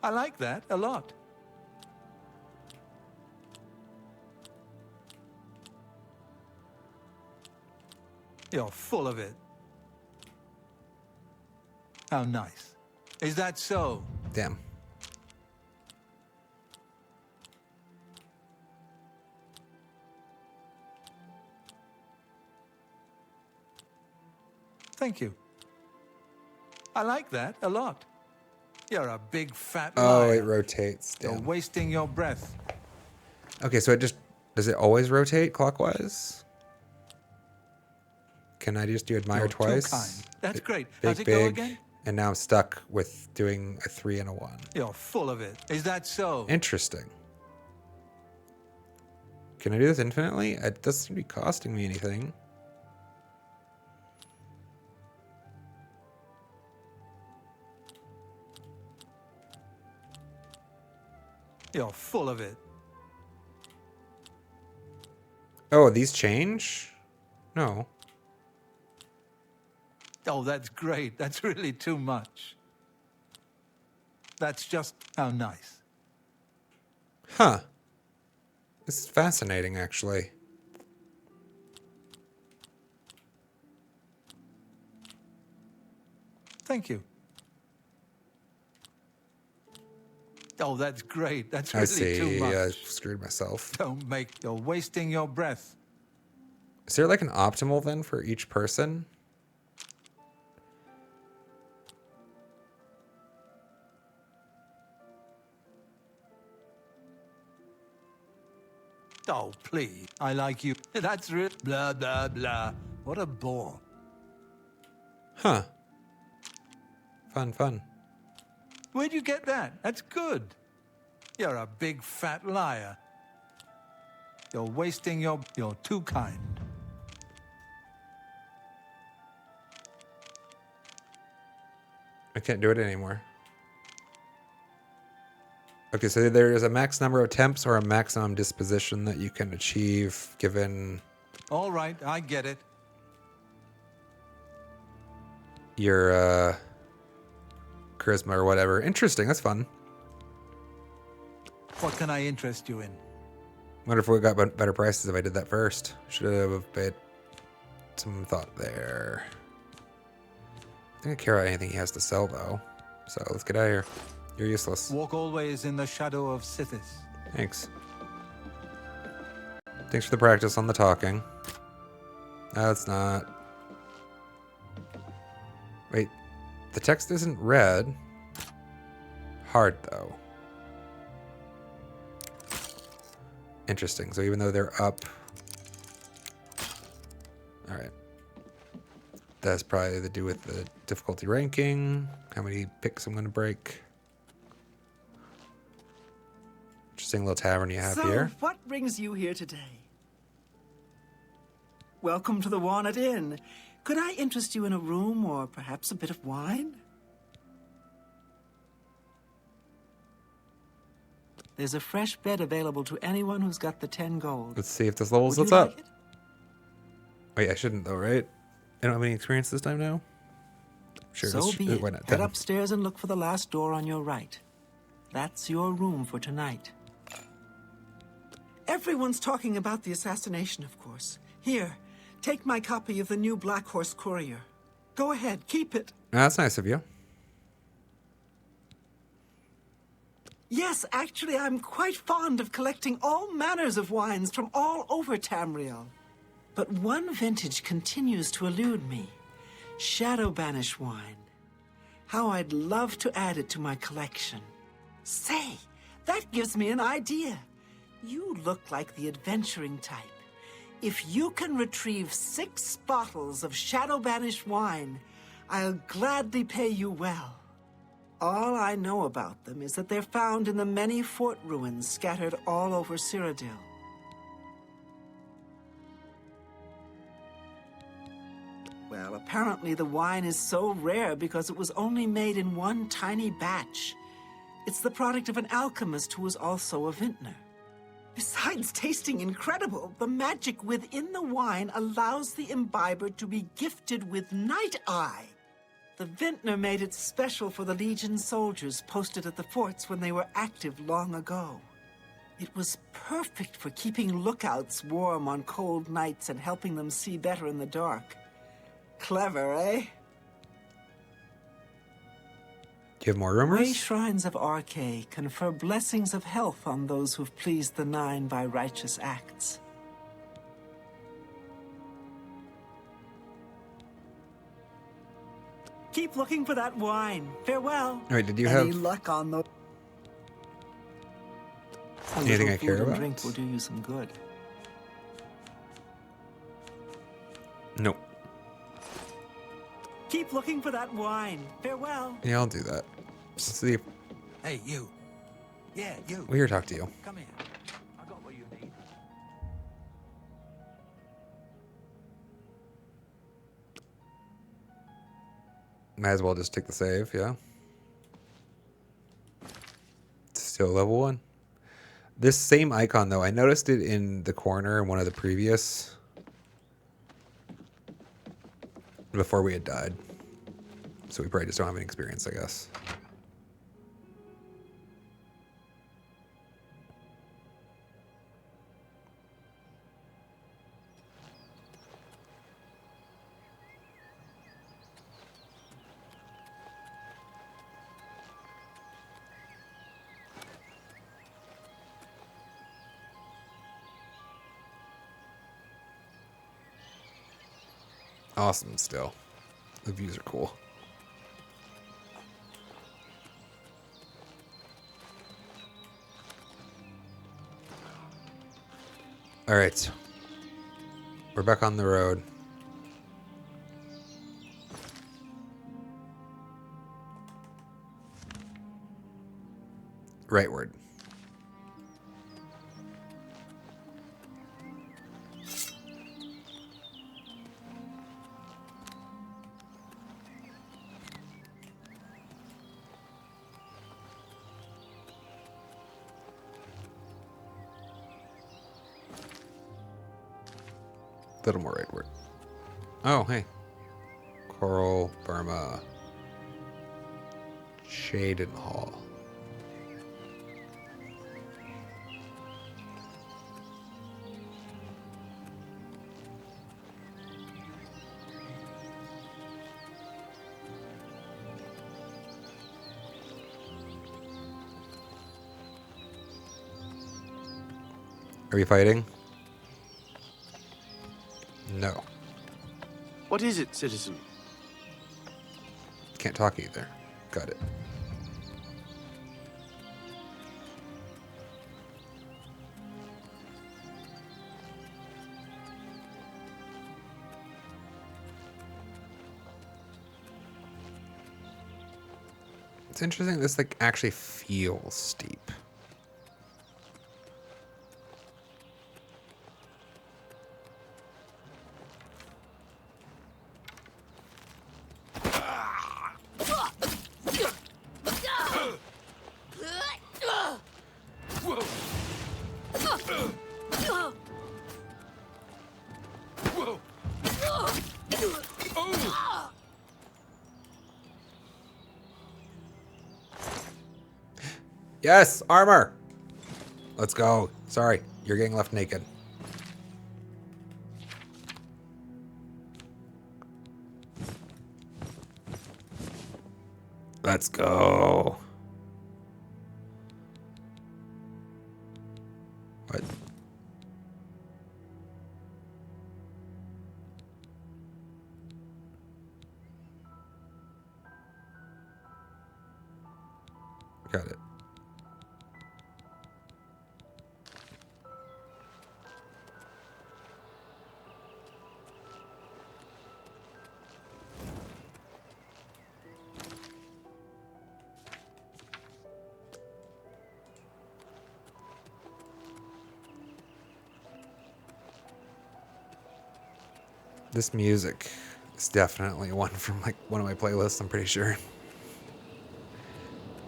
I like that a lot. You're full of it. How nice. Is that so? Damn. Thank you. I like that a lot. You're a big fat Oh, liar. it rotates. You're Damn. wasting your breath. Okay, so it just... Does it always rotate clockwise? Can I just do admire You're twice? too kind. That's great. Big, How's it go big, again? and now I'm stuck with doing a 3 and a 1. You're full of it. Is that so? Interesting. Can I do this infinitely? It doesn't seem to be costing me anything. You're full of it. Oh, these change? No. Oh, that's great. That's really too much. That's just how nice. Huh. This is fascinating, actually. Thank you. Oh, that's great. That's I really see. too much. I screwed myself. Don't make... You're wasting your breath. Is there like an optimal then for each person? Oh, please. I like you. That's real. Blah, blah, blah. What a bore. Huh. Fun, fun. Where'd you get that? That's good. You're a big fat liar. You're wasting your... You're too kind. I can't do it anymore. Okay, so there is a max number of attempts or a maximum disposition that you can achieve given All right, I get it. your charisma or whatever. Interesting, that's fun. What can I interest you in? Wonder if we got better prices if I did that first. Should have paid some thought there. I think I care about anything he has to sell though. So let's get out of here. You're useless. Walk always in the shadow of Sithis. Thanks. Thanks for the practice on the talking. That's not... Wait. The text isn't red. Hard, though. Interesting. So even though they're up... Alright. That's probably to do with the difficulty ranking. How many picks I'm going to break. Interesting little tavern you have here. So, what brings you here today? Welcome to the Walnut Inn. Could I interest you in a room or perhaps a bit of wine? There's a fresh bed available to anyone who's got the 10 gold. Let's see if this levels Would us you up. like it? Wait, I shouldn't though, right? I don't have any experience this time now? Sure, So be it. why not? Head 10. upstairs and look for the last door on your right. That's your room for tonight. Everyone's talking about the assassination, of course. Here, take my copy of the new Black Horse Courier. Go ahead, keep it. That's nice of you. Yes, actually, I'm quite fond of collecting all manners of wines from all over Tamriel. But one vintage continues to elude me. Shadow Banish wine. How I'd love to add it to my collection. Say, that gives me an idea. You look like the adventuring type. If you can retrieve 6 bottles of Shadow Banish wine, I'll gladly pay you well. All I know about them is that they're found in the many fort ruins scattered all over Cyrodiil. Well, apparently the wine is so rare because it was only made in one tiny batch. It's the product of an alchemist who was also a vintner. Besides tasting incredible, the magic within the wine allows the imbiber to be gifted with Night Eye. The vintner made it special for the Legion soldiers posted at the forts when they were active long ago. It was perfect for keeping lookouts warm on cold nights and helping them see better in the dark. Clever, eh? Do you have more Way rumors? shrines of Archay confer blessings of health on those who've pleased the Nine by righteous acts. Keep looking for that wine. Farewell. Wait, did you Any have luck on the... anything I care about? Drink will do you some good. Nope. Keep looking for that wine. Farewell. Yeah, I'll do that. Let's see. Hey, you. Yeah, you. We're here to talk to you. Come here. I got what you need. Might as well just take the save, yeah. Still level 1. This same icon, though, I noticed it in the corner in one of the previous... before we had died. So we probably just don't have any experience, I guess. Awesome still. The views are cool. All right. We're back on the road. Rightward. Little more rightward. Oh, hey. Coral, Burma. Shaded Hall. Are we fighting? No. What is it, citizen? Can't talk either. Got it. It's interesting. This like actually feels steep. Yes, armor. Let's go. Sorry, you're getting left naked. Let's go. What? Got it. This music is definitely one from like one of my playlists, I'm pretty sure.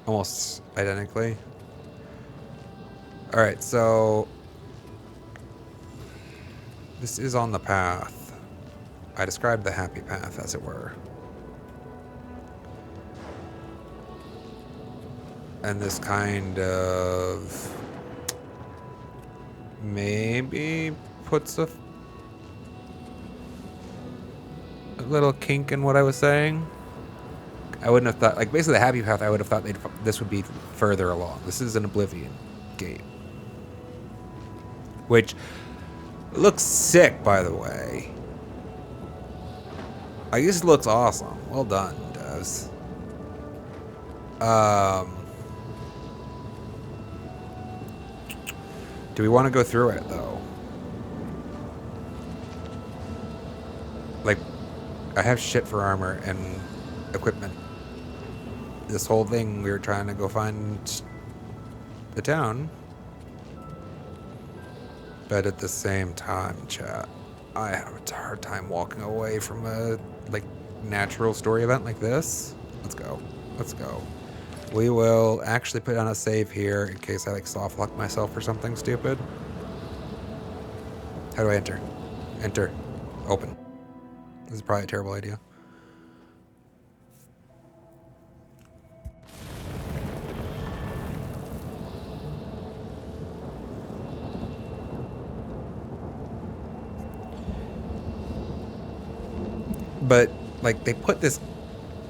Almost identically. Alright, so this is on the path. I described the happy path, as it were. And this kind of maybe puts a little kink in what I was saying. I wouldn't have thought, like, basically the happy path, I would have thought this would be further along. This is an Oblivion game, which looks sick, by the way. I guess it looks awesome. Well done, devs. Do we want to go through it, though? Like, I have shit for armor and equipment. This whole thing, we were trying to go find the town. But at the same time, chat, I have a hard time walking away from a, like, natural story event like this. Let's go. Let's go. We will actually put on a save here in case I, like, soft lock myself or something stupid. How do I enter? Enter. Open. This is probably a terrible idea. But, like, they put this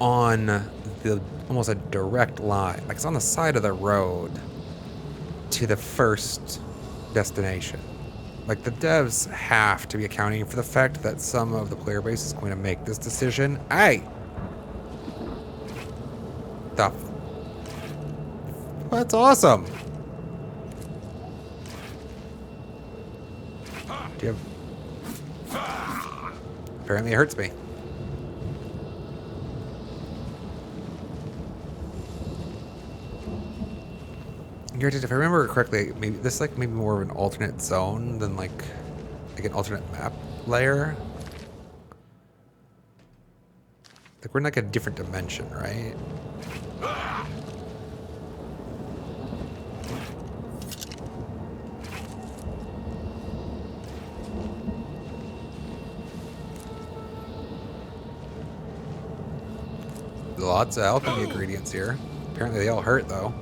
on the almost a direct line. Like, it's on the side of the road to the first destination. Like, the devs have to be accounting for the fact that some of the player base is going to make this decision. Hey! That's awesome! Do you have... Apparently it hurts me. If I remember correctly, maybe this is like maybe more of an alternate zone than like an alternate map layer. Like we're in like a different dimension, right? Lots of alchemy ingredients here. Apparently they all hurt though.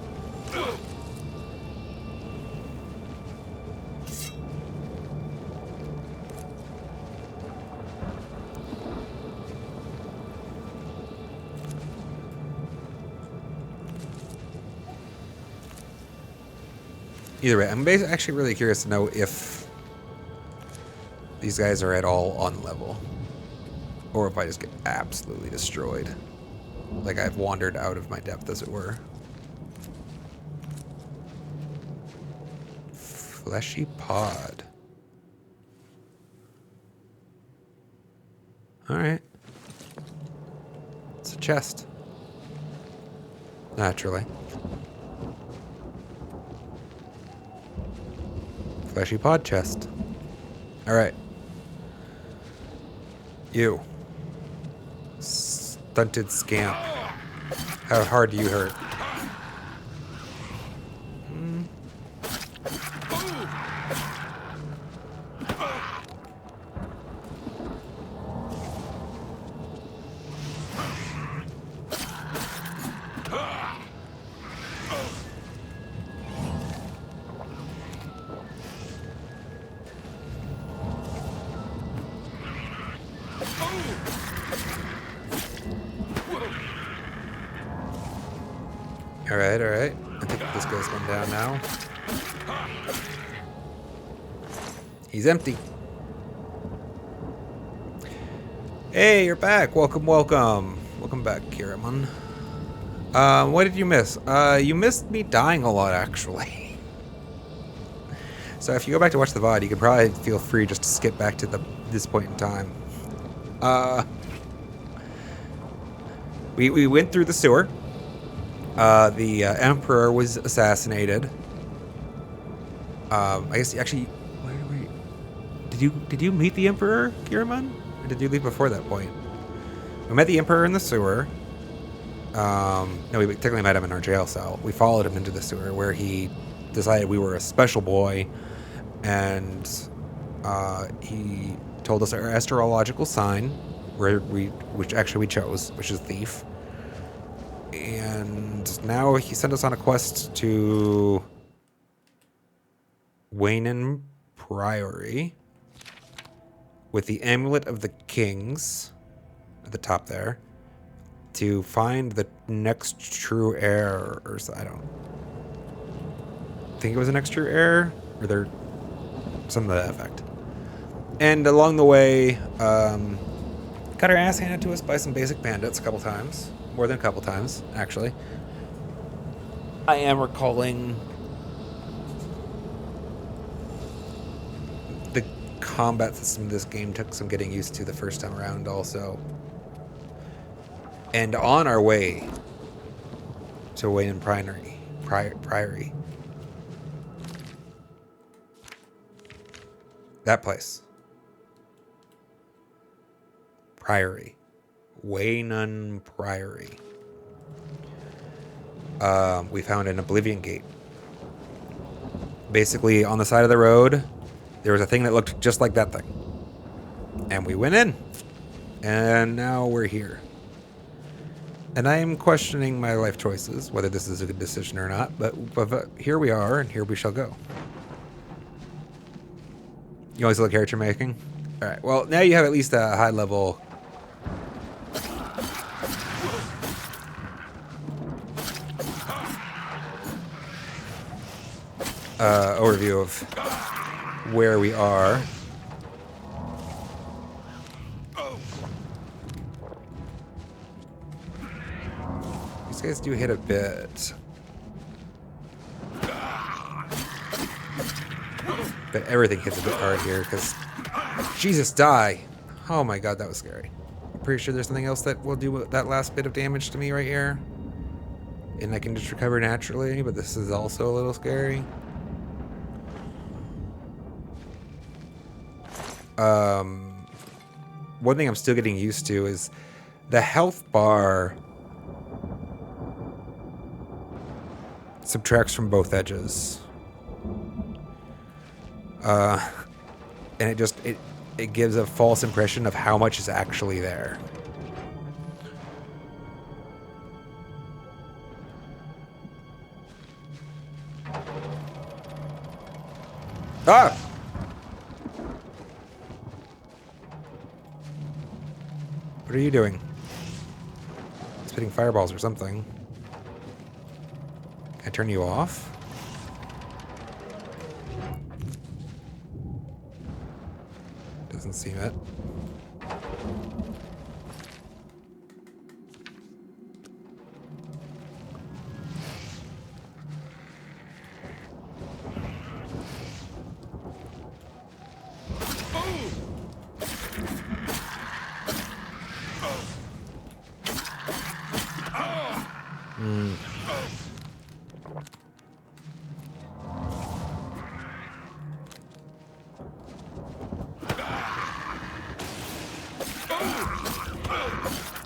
Either way, I'm actually really curious to know if these guys are at all on level. Or if I just get absolutely destroyed. Like I've wandered out of my depth, as it were. Fleshy pod. Alright. It's a chest. Naturally. Fleshy pod chest. Alright. You. Stunted scamp. How hard do you hurt? Alright, alright. I think this guy's going down now. He's empty. Hey, you're back. Welcome, welcome. Welcome back, Kiraman. What did you miss? You missed me dying a lot, actually. So if you go back to watch the VOD, you can probably feel free just to skip back to this point in time. We went through the sewer. The Emperor was assassinated. I guess actually, did you meet the Emperor, Kiraman? Or did you leave before that point? We met the Emperor in the sewer. No, we technically met him in our jail cell. We followed him into the sewer where he decided we were a special boy, and he told us our astrological sign, which actually we chose, which is Thief. And now he sent us on a quest to Waynan Priory with the Amulet of the Kings at the top there to find the next true heir, or I don't think it was the next true heir, or there some of that effect. And along the way, got our ass handed to us by some basic bandits a couple times. More than a couple times, actually. I am recalling the combat system of this game took some getting used to the first time around also. And on our way to Waynan Priory. That place. Priory. Waynan Priory. We found an Oblivion Gate. Basically, on the side of the road, there was a thing that looked just like that thing. And we went in. And now we're here. And I am questioning my life choices, whether this is a good decision or not. But here we are, and here we shall go. You always look character making? Alright, well, now you have at least a high level overview of where we are. These guys do hit a bit. But everything hits a bit hard here because Jesus, die. Oh my god, that was scary. I'm pretty sure there's something else that will do that last bit of damage to me right here. And I can just recover naturally, but this is also a little scary. One thing I'm still getting used to is the health bar subtracts from both edges. And it gives a false impression of how much is actually there. Ah! What are you doing? Spitting fireballs or something. Can I turn you off? Doesn't seem it.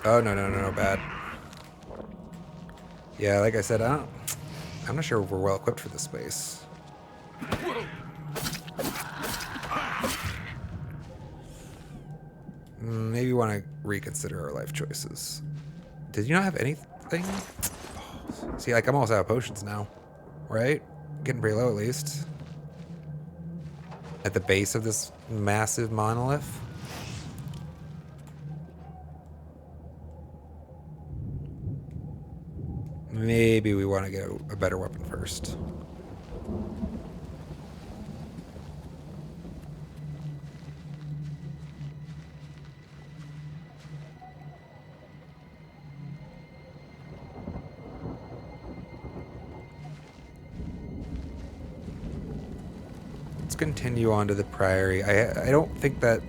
Oh, no, bad. Yeah, like I said, I'm not sure if we're well equipped for this space. Maybe we want to reconsider our life choices. Did you not have anything? Oh, see, like, I'm almost out of potions now. Right? Getting pretty low, at least. At the base of this massive monolith. Maybe we want to get a better weapon first. Let's continue on to the Priory. I don't think that...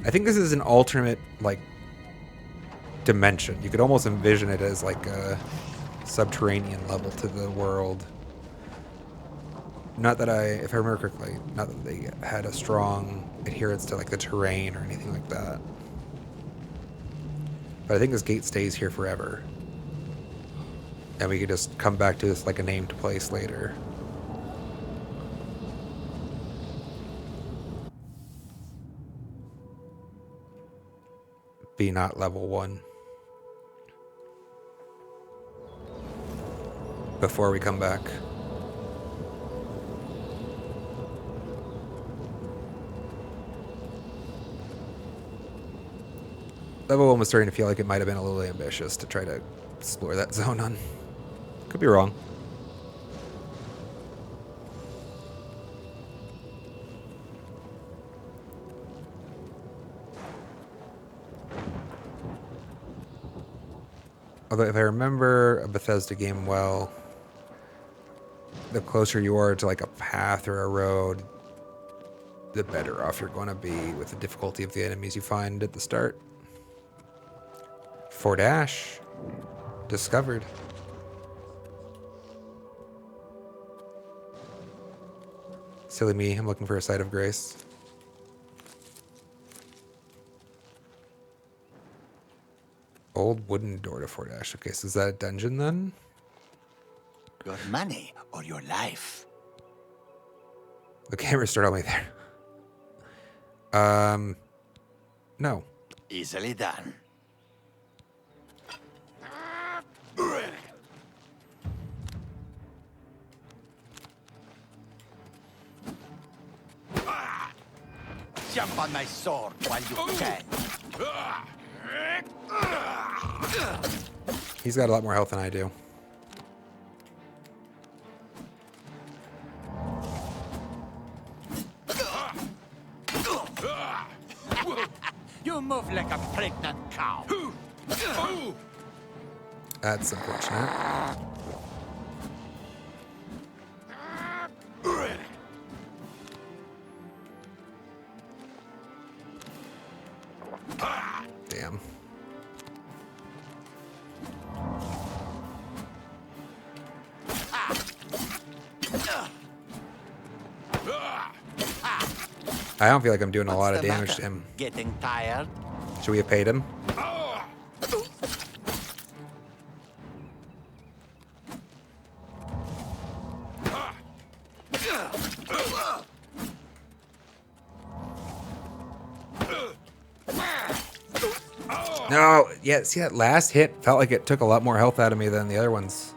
I think this is an alternate, like, dimension. You could almost envision it as, like, a subterranean level to the world. Not that if I remember correctly, not that they had a strong adherence to like the terrain or anything like that. But I think this gate stays here forever. And we could just come back to this like a named place later. Be not level 1. before we come back. Level 1 was starting to feel like it might have been a little ambitious to try to explore that zone on. Could be wrong. Although if I remember a Bethesda game well, the closer you are to like a path or a road, the better off you're going to be with the difficulty of the enemies you find at the start. Fort Ash. Discovered. Silly me, I'm looking for a site of grace. Old wooden door to Fort Ash. Okay, so is that a dungeon then? Your money or your life? The camera started all the way there. No. Easily done. Jump on my sword while you can. He's got a lot more health than I do. You move like a pregnant cow. That's unfortunate. Damn. I don't feel like I'm doing a lot of damage to him. Getting tired? Should we have paid him? No, yeah, see that last hit felt like it took a lot more health out of me than the other ones.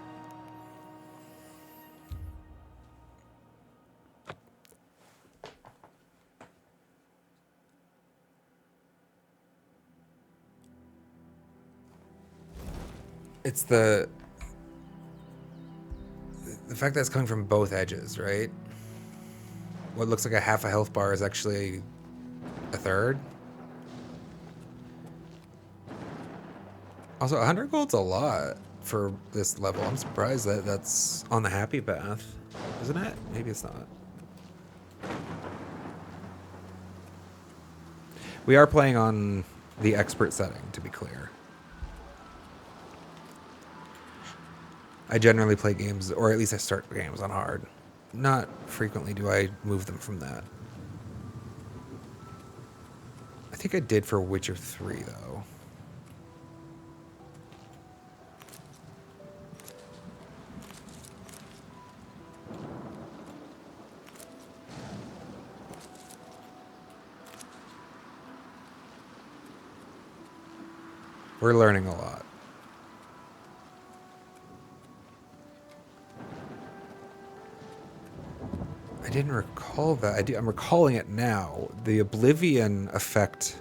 It's the fact that it's coming from both edges, right? What looks like a half a health bar is actually a third. Also, 100 gold's a lot for this level. I'm surprised that that's on the happy path, isn't it? Maybe it's not. We are playing on the expert setting, to be clear. I generally play games, or at least I start games on hard. Not frequently do I move them from that. I think I did for Witcher 3, though. We're learning a lot. I didn't recall that. I'm recalling it now. The Oblivion effect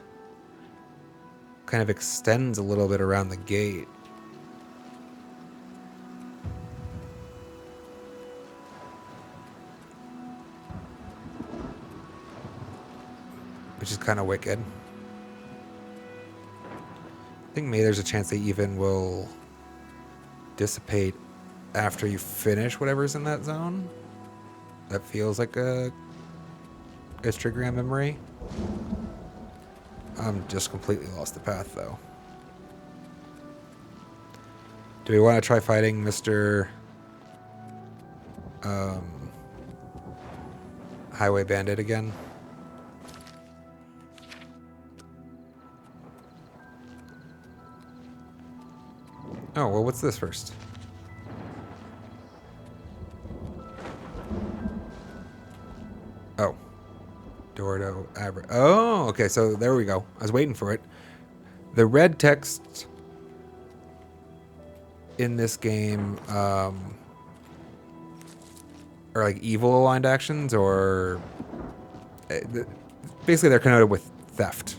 kind of extends a little bit around the gate. Which is kind of wicked. I think maybe there's a chance they even will dissipate after you finish whatever's in that zone. That feels like a triggering memory. I'm just completely lost the path, though. Do we want to try fighting Mr. Highway Bandit again? Oh, well, what's this first? Oh. Dordo Abra. Oh, okay, so there we go. I was waiting for it. The red text in this game are like evil aligned actions, or basically they're connoted with theft.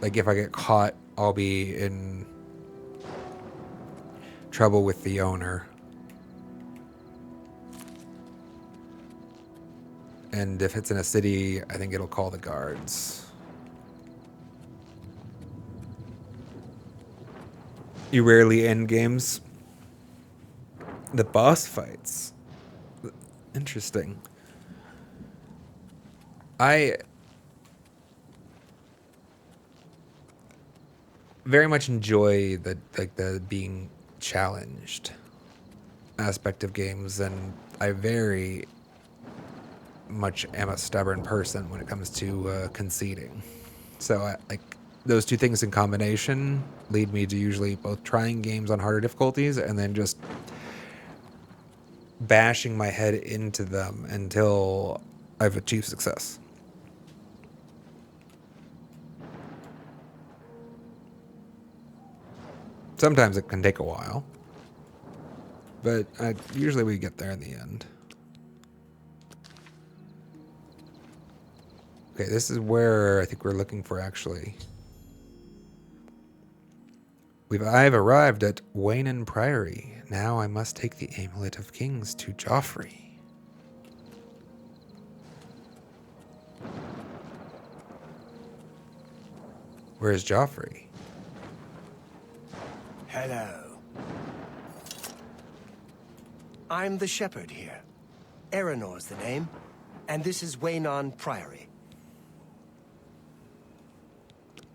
Like if I get caught, I'll be in trouble with the owner. And if it's in a city, I think it'll call the guards. You rarely end games. The boss fights. Interesting. I very much enjoy the being challenged aspect of games, and I very much am a stubborn person when it comes to conceding. So like those two things in combination lead me to usually both trying games on harder difficulties and then just bashing my head into them until I've achieved success. Sometimes it can take a while, but usually we get there in the end. Okay, this is where I think we're looking for, actually. I've arrived at Waynon Priory. Now I must take the Amulet of Kings to Joffrey. Where's Joffrey? Hello. I'm the shepherd here. Eranor's the name, and this is Waynon Priory.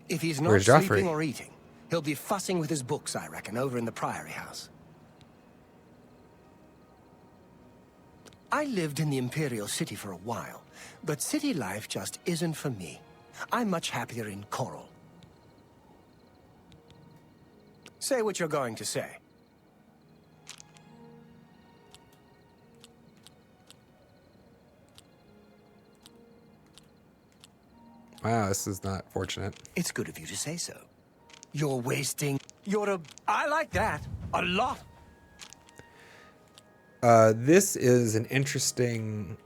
If he's not Where's sleeping Joffrey? or eating, he'll be fussing with his books, I reckon, over in the Priory house. I lived in the Imperial City for a while, but city life just isn't for me. I'm much happier in Coral. Say what you're going to say. Wow, this is not fortunate. It's good of you to say so. You're wasting... I like that. A lot. This is an interesting...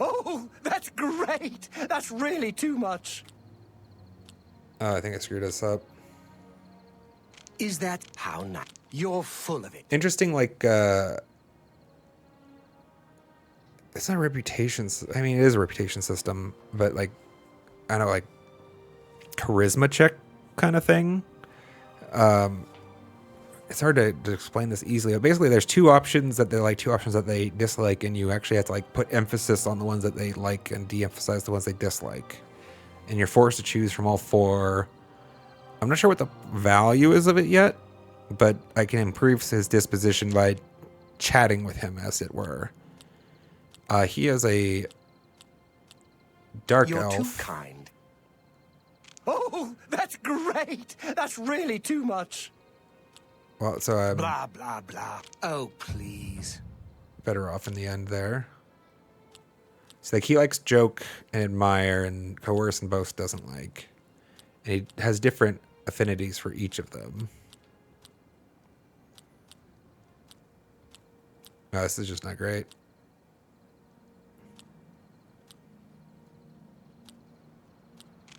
Oh, that's great. That's really too much. Oh, I think I screwed us up. Is that how nice? You're full of it. Interesting, like, it's not a reputation... I mean, it is a reputation system, but, like, I don't know, like, charisma check kind of thing. It's hard to explain this easily. But basically, there's two options that they like, two options that they dislike, and you actually have to, like, put emphasis on the ones that they like and de-emphasize the ones they dislike. And you're forced to choose from all four. I'm not sure what the value is of it yet, but I can improve his disposition by chatting with him, as it were. He is a dark elf. You're too kind. Oh, that's great. That's really too much. Well, so I'm blah, blah, blah. Oh, please. better off in the end there. So like he likes joke and admire, and coerce and boast doesn't like. And he has different affinities for each of them. No, this is just not great.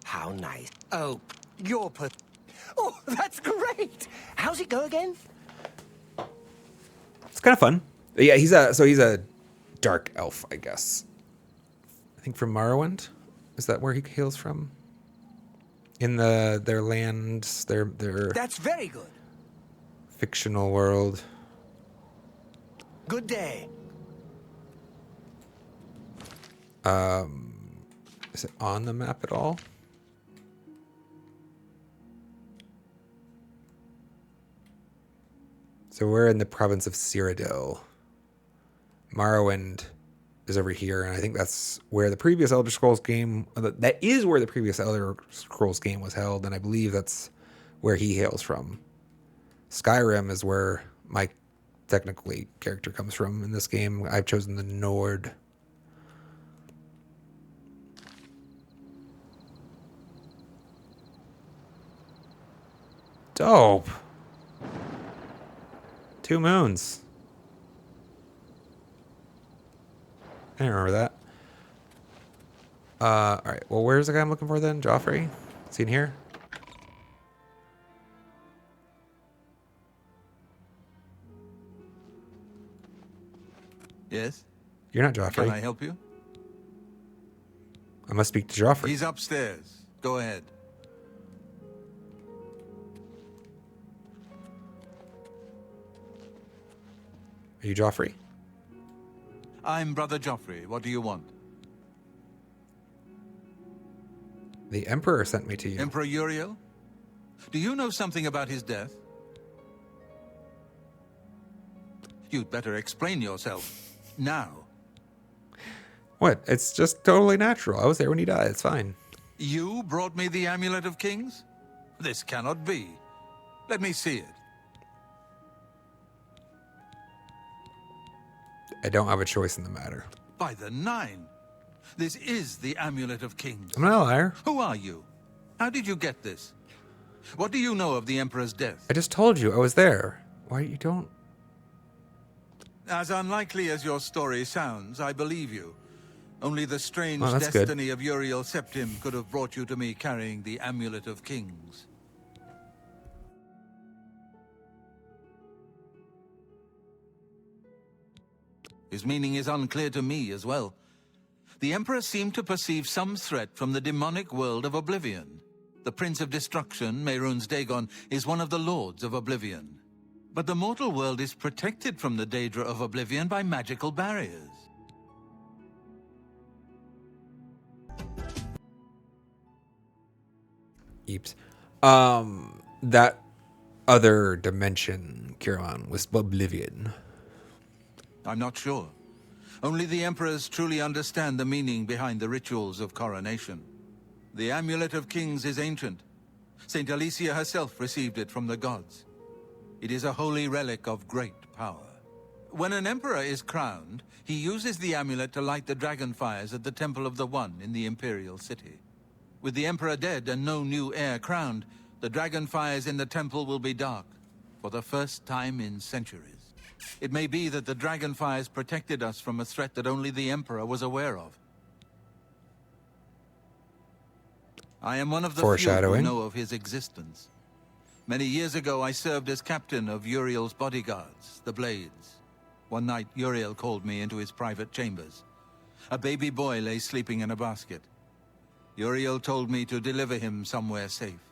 How nice. Oh, you're Oh, that's great. How's it go again? It's kind of fun. But yeah, he's a dark elf, I guess. I think from Morrowind. Is that where he hails from? In their lands, their That's very good. fictional world. Good day. Is it on the map at all? So we're in the province of Cyrodiil. Morrowind is over here, and I think that's where the previous Elder Scrolls game... That is where the previous Elder Scrolls game was held, and I believe that's where he hails from. Skyrim is where my technically character comes from in this game. I've chosen the Nord. Dope. 2 moons. I didn't remember that. Alright. Well, where's the guy I'm looking for then? Joffrey? Is he in here? Yes? You're not Joffrey. Can I help you? I must speak to Joffrey. He's upstairs. Go ahead. Are you Joffrey? I'm Brother Joffrey. What do you want? The Emperor sent me to you. Emperor Uriel? Do you know something about his death? You'd better explain yourself. Now. What? It's just totally natural. I was there when he died. It's fine. You brought me the Amulet of Kings? This cannot be. Let me see it. I don't have a choice in the matter. By the 9. This is the Amulet of Kings. I'm not a liar. Who are you? How did you get this? What do you know of the Emperor's death? I just told you I was there. Why you don't? As unlikely as your story sounds, I believe you. Only the strange that's destiny of Uriel Septim could have brought you to me carrying the Amulet of Kings. His meaning is unclear to me as well. The Emperor seemed to perceive some threat from the demonic world of Oblivion. The Prince of Destruction, Mehrunes Dagon, is one of the Lords of Oblivion. But the mortal world is protected from the Daedra of Oblivion by magical barriers. Eeps. That other dimension, Kieran, was Oblivion. I'm not sure. Only the Emperors truly understand the meaning behind the rituals of coronation. The Amulet of Kings is ancient. Saint Alicia herself received it from the gods. It is a holy relic of great power. When an emperor is crowned, he uses the amulet to light the dragon fires at the Temple of the One in the Imperial City. With the Emperor dead and no new heir crowned, the dragon fires in the temple will be dark, for the first time in centuries. It may be that the dragon fires protected us from a threat that only the Emperor was aware of. I am one of the few who know of his existence. Many years ago, I served as captain of Uriel's bodyguards, the Blades. One night, Uriel called me into his private chambers. A baby boy lay sleeping in a basket. Uriel told me to deliver him somewhere safe.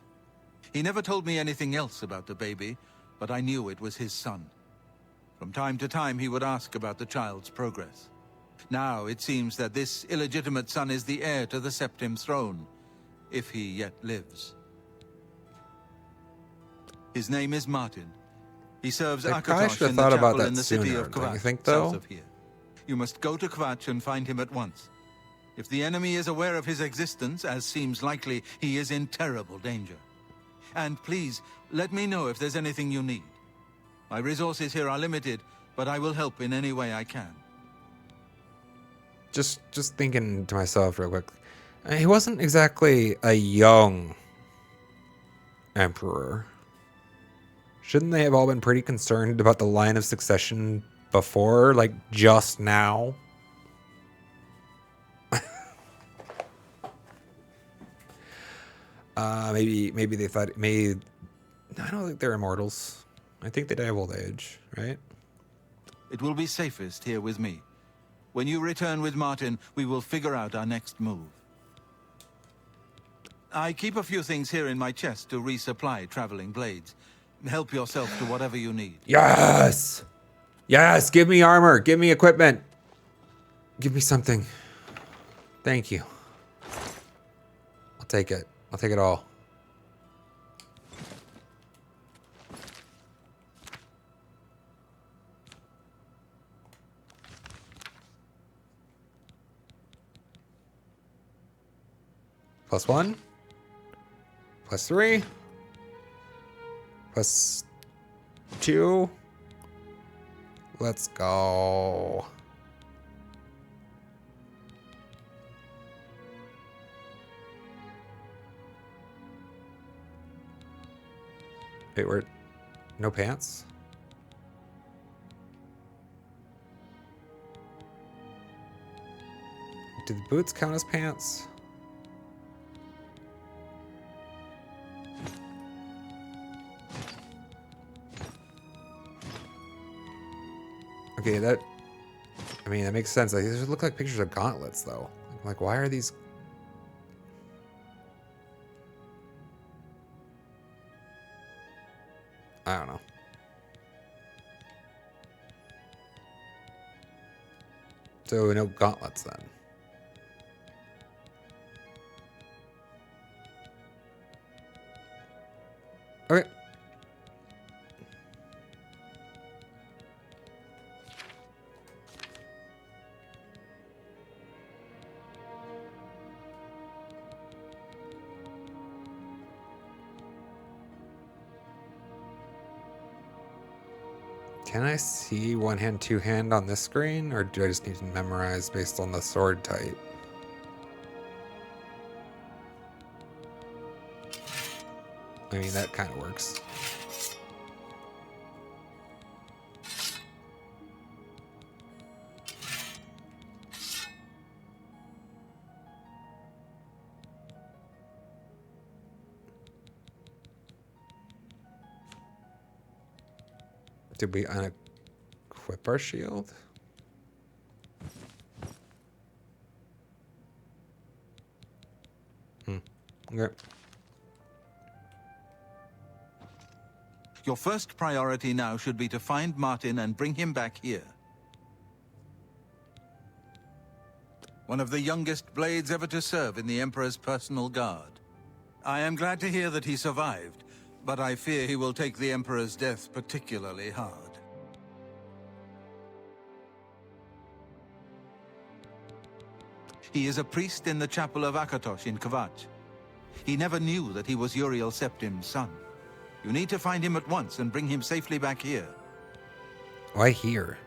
He never told me anything else about the baby, but I knew it was his son. From time to time, he would ask about the child's progress. Now, it seems that this illegitimate son is the heir to the Septim throne, if he yet lives. His name is Martin. He serves Akatosh in the chapel in the city of Kvatch, south of here. You must go to Kvatch and find him at once. If the enemy is aware of his existence, as seems likely, he is in terrible danger. And please, let me know if there's anything you need. My resources here are limited, but I will help in any way I can. Just thinking to myself real quick. He wasn't exactly a young emperor. Shouldn't they have all been pretty concerned about the line of succession before, like just now? Maybe they thought I don't think they're immortals. I think they die of old age, right? It will be safest here with me. When you return with Martin, we will figure out our next move. I keep a few things here in my chest to resupply traveling blades. Help yourself to whatever you need. Yes! Yes! Give me armor! Give me equipment! Give me something. Thank you. I'll take it. I'll take it all. +1. +3. +2. Let's go. Wait, where? No pants? Do the boots count as pants? Okay, that... I mean, that makes sense. Like, these look like pictures of gauntlets, though. Like, why are these... I don't know. So, no gauntlets, then. Okay. Can I see one hand, two hand on this screen, or do I just need to memorize based on the sword type? I mean, that kind of works. Did we unequip our shield? Okay. Your first priority now should be to find Martin and bring him back here. One of the youngest blades ever to serve in the Emperor's personal guard. I am glad to hear that he survived, but I fear he will take the Emperor's death particularly hard. He is a priest in the chapel of Akatosh in Kvatch. He never knew that he was Uriel Septim's son. You need to find him at once and bring him safely back here. Why here?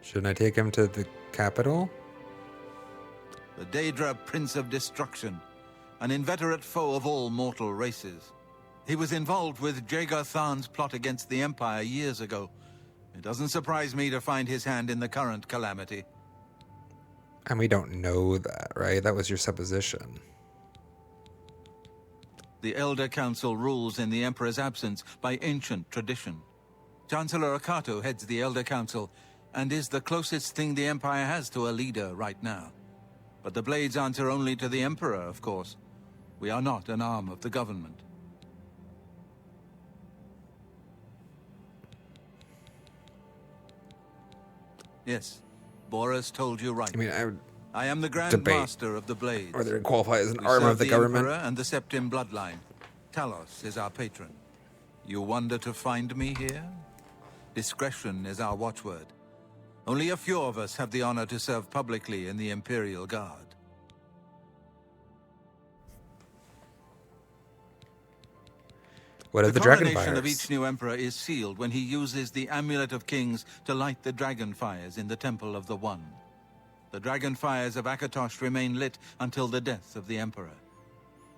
Shouldn't I take him to the capital? The Daedra Prince of Destruction, an inveterate foe of all mortal races. He was involved with Jagar Tharn's plot against the Empire years ago. It doesn't surprise me to find his hand in the current calamity. And we don't know that, right? That was your supposition. The Elder Council rules in the Emperor's absence by ancient tradition. Chancellor Akato heads the Elder Council and is the closest thing the Empire has to a leader right now. But the Blades answer only to the Emperor, of course. We are not an arm of the government. Yes, Boris told you right. I mean, I am the Grand debate Master of the Blades. whether it qualify as an We arm serve of the government. Emperor and the Septim bloodline. Talos is our patron. You wonder to find me here? Discretion is our watchword. Only a few of us have the honor to serve publicly in the Imperial Guard. What of the dragon coronation fires? of each new emperor is sealed when he uses the Amulet of Kings to light the dragon fires in the Temple of the One. The dragon fires of Akatosh remain lit until the death of the emperor.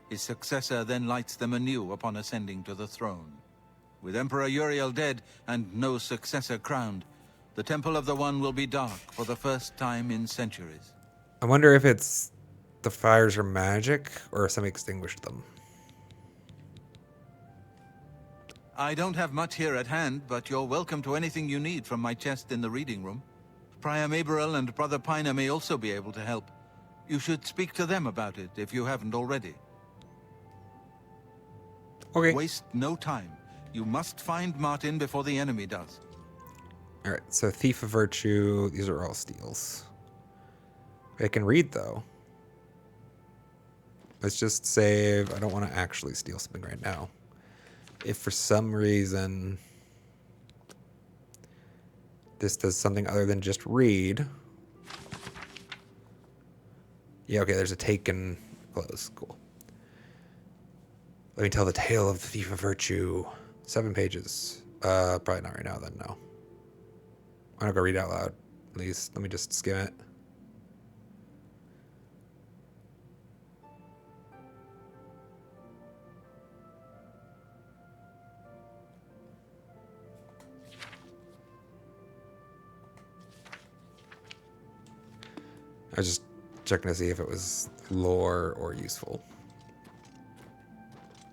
His successor then lights them anew upon ascending to the throne. With Emperor Uriel dead and no successor crowned, the Temple of the One will be dark for the first time in centuries. I wonder if it's the fires are magic or if somebody extinguished them. I don't have much here at hand, but you're welcome to anything you need from my chest in the reading room. Priam Aberil and Brother Piner may also be able to help. You should speak to them about it if you haven't already. Okay. Waste no time. You must find Martin before the enemy does. All right, so Thief of Virtue, these are all steals. I can read, though. Let's just save. I don't want to actually steal something right now. If for some reason this does something other than just read. Yeah, okay, there's a taken close. Cool. Let me tell the tale of the Thief of Virtue. 7 pages. Probably not right now, then, no. I'm not going to read it out loud. At least, let me just skim it. was just checking to see if it was lore or useful.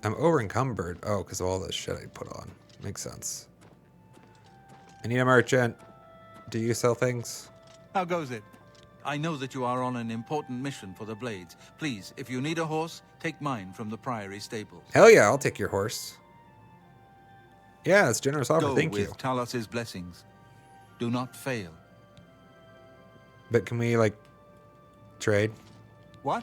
I'm over encumbered. Oh, because of all the shit I put on. Makes sense. I need a merchant. Do you sell things? How goes it? I know that you are on an important mission for the Blades. Please, if you need a horse, take mine from the Priory stables. Hell yeah, I'll take your horse. Yeah, it's generous offer. Thank you. Go with Talos's blessings. Do not fail. But can we, like, trade? What?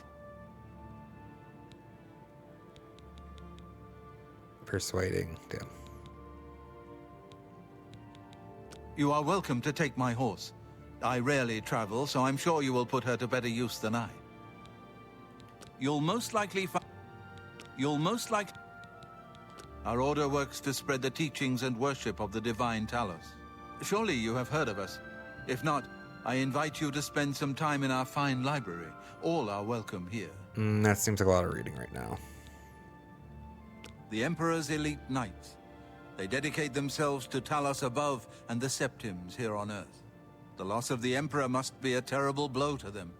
Persuading. Damn. You are welcome to take my horse. I rarely travel, so I'm sure you will put her to better use than I. You'll most likely find... Our order works to spread the teachings and worship of the divine Talos. Surely you have heard of us. If not, I invite you to spend some time in our fine library. All are welcome here. That seems like a lot of reading right now. The Emperor's elite knights. They dedicate themselves to Talos above and the Septims here on Earth. The loss of the Emperor must be a terrible blow to them.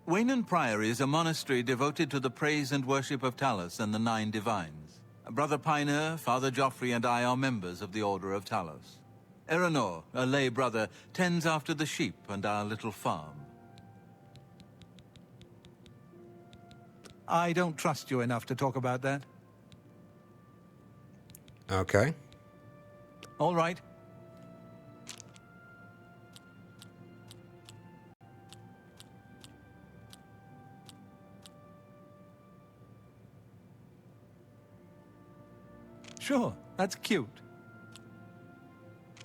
Waynon Priory is a monastery devoted to the praise and worship of Talos and the Nine Divines. Brother Pioneer, Father Joffrey, and I are members of the Order of Talos. Erenor, a lay brother, tends after the sheep and our little farm. I don't trust you enough to talk about that. Okay. All right. Sure, that's cute.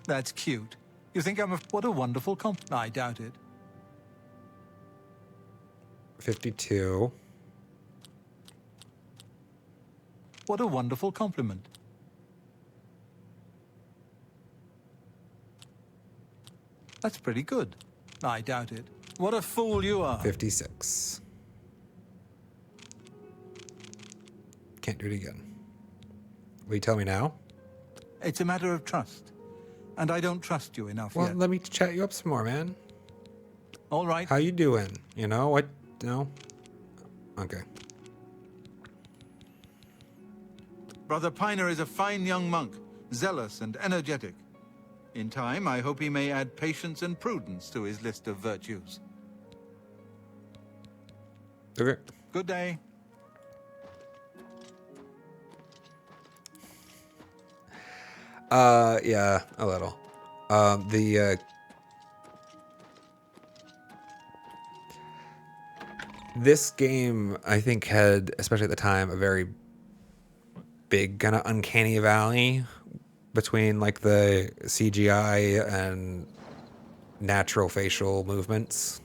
That's cute. You think I'm a... What a wonderful I doubt it. 52. What a wonderful compliment. That's pretty good. I doubt it. What a fool you are. 56. Can't do it again. Will you tell me now? It's a matter of trust. And I don't trust you enough Well, yet. let me chat you up some more, man. All right. How you doing? You know what? No? Okay. Brother Piner is a fine young monk, zealous and energetic. In time, I hope he may add patience and prudence to his list of virtues. Okay. Good day. Yeah, a little. This game, I think, had, especially at the time, a very big kind of uncanny valley between like the CGI and natural facial movements.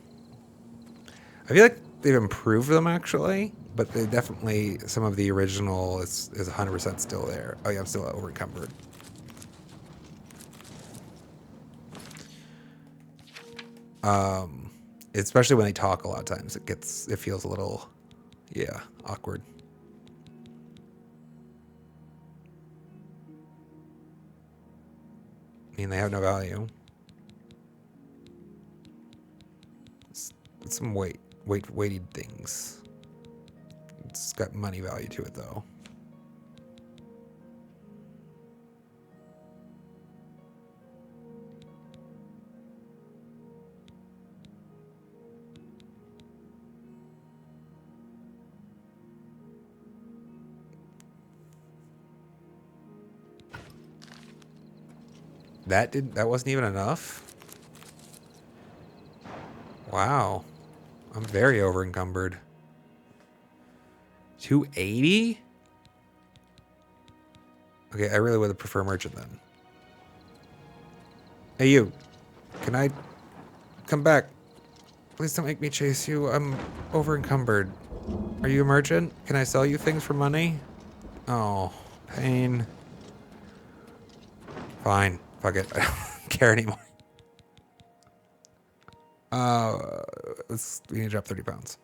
I feel like they've improved them actually, but they definitely, some of the original is 100% still there. Oh yeah, I'm still over encumbered. Especially when they talk a lot of times, it feels a little, yeah, awkward. I mean, they have no value. It's some weighted things. It's got money value to it, though. That wasn't even enough? Wow. I'm very over encumbered. 280? Okay, I really would prefer merchant then. Hey you. Can I come back? Please don't make me chase you. I'm over encumbered. Are you a merchant? Can I sell you things for money? Oh, pain. Fine. Fuck it. I don't care anymore. We need to drop 30 pounds.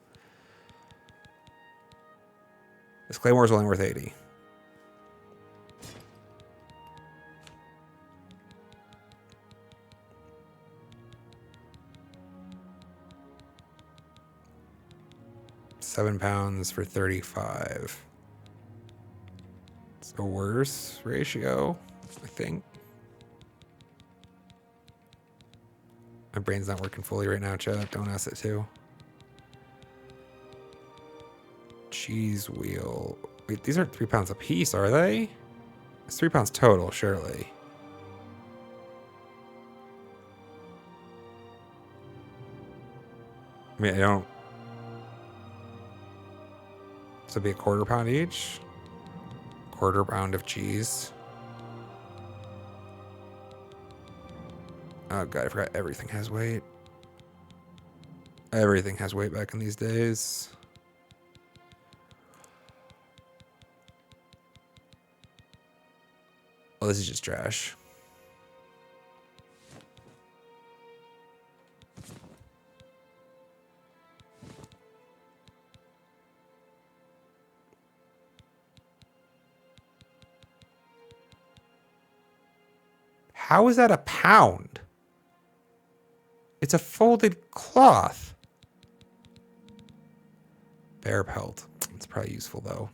This claymore is only worth 80. 7 pounds for 35. It's a worse ratio, I think. My brain's not working fully right now, chat. Don't ask it to. Cheese wheel. Wait, these aren't 3 pounds a piece, are they? It's 3 pounds total, surely. I mean, I don't... So it'd be a quarter pound each? Quarter pound of cheese. Oh god, I forgot everything has weight. Everything has weight back in these days. Oh, this is just trash. How is that a pound? It's a folded cloth. Bear pelt. It's probably useful though.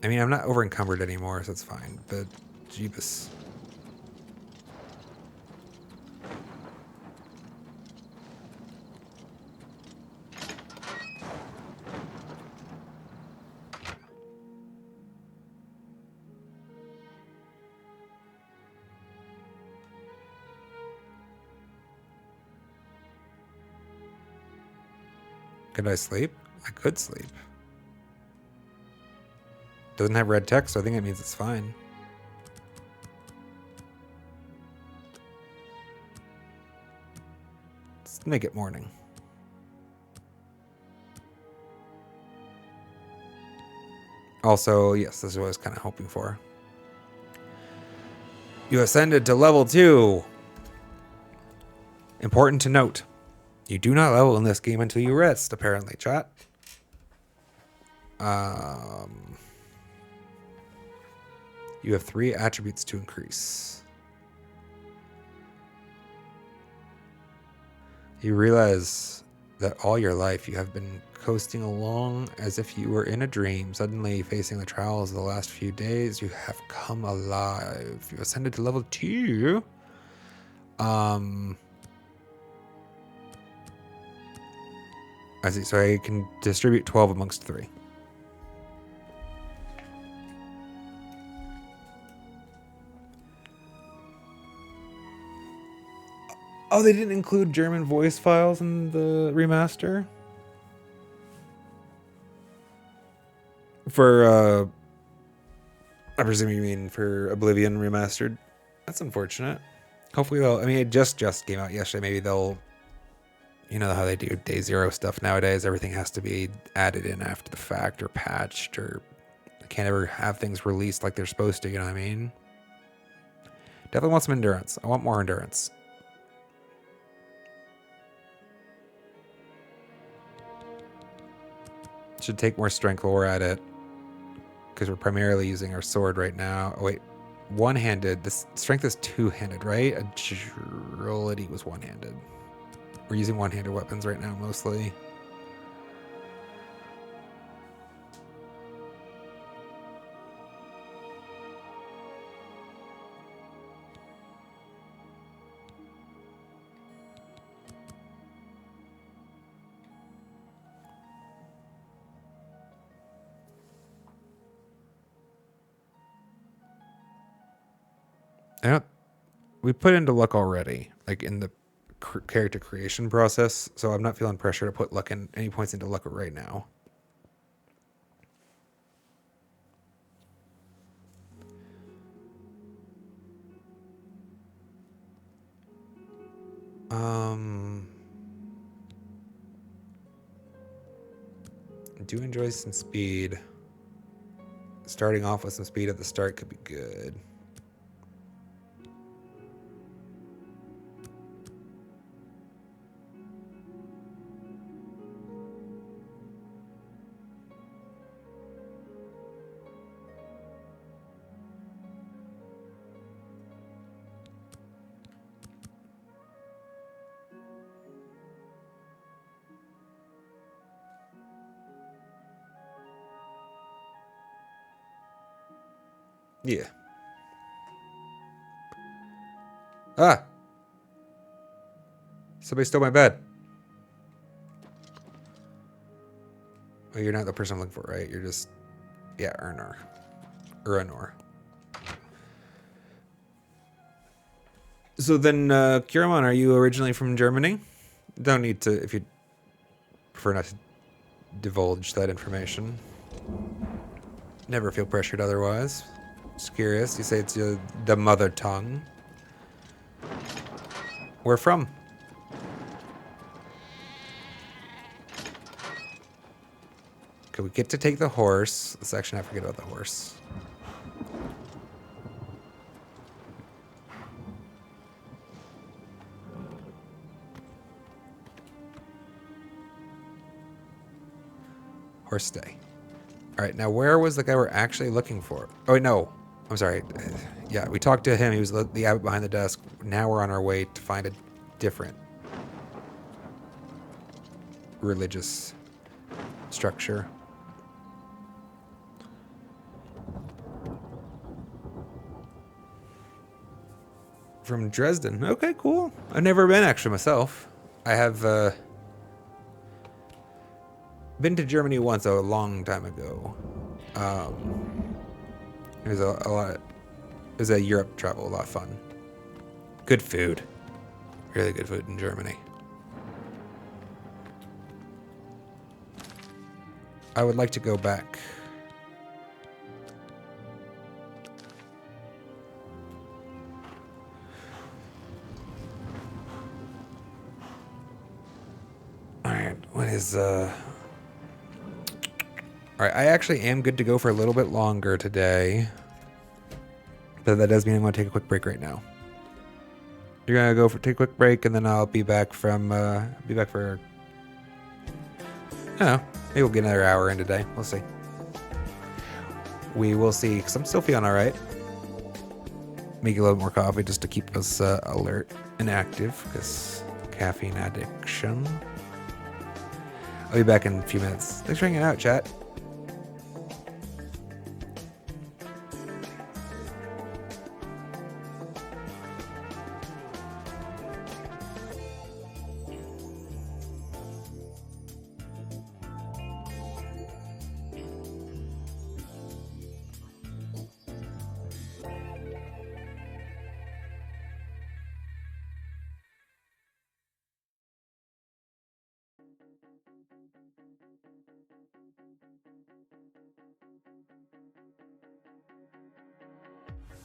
I mean, I'm not over encumbered anymore, so it's fine, but jeebus. Could I sleep? I could sleep. Doesn't have red text, so I think it means it's fine. Let's make it morning. Also, yes, this is what I was kind of hoping for. You ascended to level 2. Important to note. You do not level in this game until you rest, apparently, chat. You have 3 attributes to increase. You realize that all your life you have been coasting along as if you were in a dream. Suddenly, facing the trials of the last few days, you have come alive. You ascended to level 2. I see. So I can distribute 12 amongst 3. Oh, they didn't include German voice files in the remaster? For, I presume you mean for Oblivion Remastered? That's unfortunate. Hopefully they'll, I mean, it just came out yesterday. Maybe they'll, you know how they do day 0 stuff nowadays. Everything has to be added in after the fact or patched, or they can't ever have things released like they're supposed to, you know what I mean? Definitely want some endurance. I want more endurance. Should take more strength while we're at it, because we're primarily using our sword right now. Oh, wait, one-handed. This strength is two-handed, right? Agility was one-handed. We're using one-handed weapons right now mostly. We put into luck already, like in the character creation process, so I'm not feeling pressure to put luck in any points into luck right now. I do enjoy some speed. Starting off with some speed at the start could be good. Yeah. Ah! Somebody stole my bed. Oh, you're not the person I'm looking for, right? You're just... Yeah, Ernor. Urnor. So then, Kiramon, are you originally from Germany? Don't need to, if you prefer not to divulge that information. Never feel pressured otherwise. Just curious. You say it's the mother tongue. Where from? Okay, we get to take the horse. Let's actually not forget about the horse. Horse stay. All right, now where was the guy we're actually looking for? Oh, wait, no. I'm sorry. Yeah, we talked to him. He was the abbot behind the desk. Now we're on our way to find a different religious structure. From Dresden. Okay, cool. I've never been actually myself. I have been to Germany once, though, a long time ago. It was a lot. It was a Europe travel, a lot of fun. Good food. Really good food in Germany. I would like to go back. Alright, what is Alright, I actually am good to go for a little bit longer today. But that does mean I'm gonna take a quick break right now. You're gonna take a quick break, and then I'll be back from be back for, I don't know, maybe we'll get another hour in today. We'll see. We will see, because I'm still feeling alright. Make a little more coffee just to keep us alert and active, because caffeine addiction. I'll be back in a few minutes. Thanks for hanging out, chat.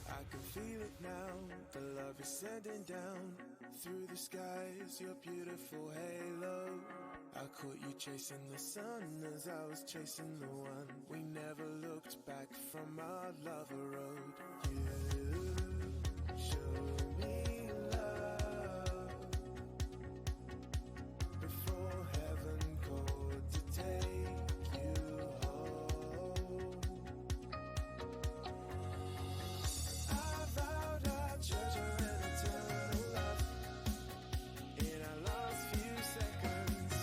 I can feel it now, the love is sending down through the skies, your beautiful halo. I caught you chasing the sun as I was chasing the one. We never looked back from our lover road. You showed me love before heaven called to take you home. I vowed I'd treasure an eternal love in our last few seconds.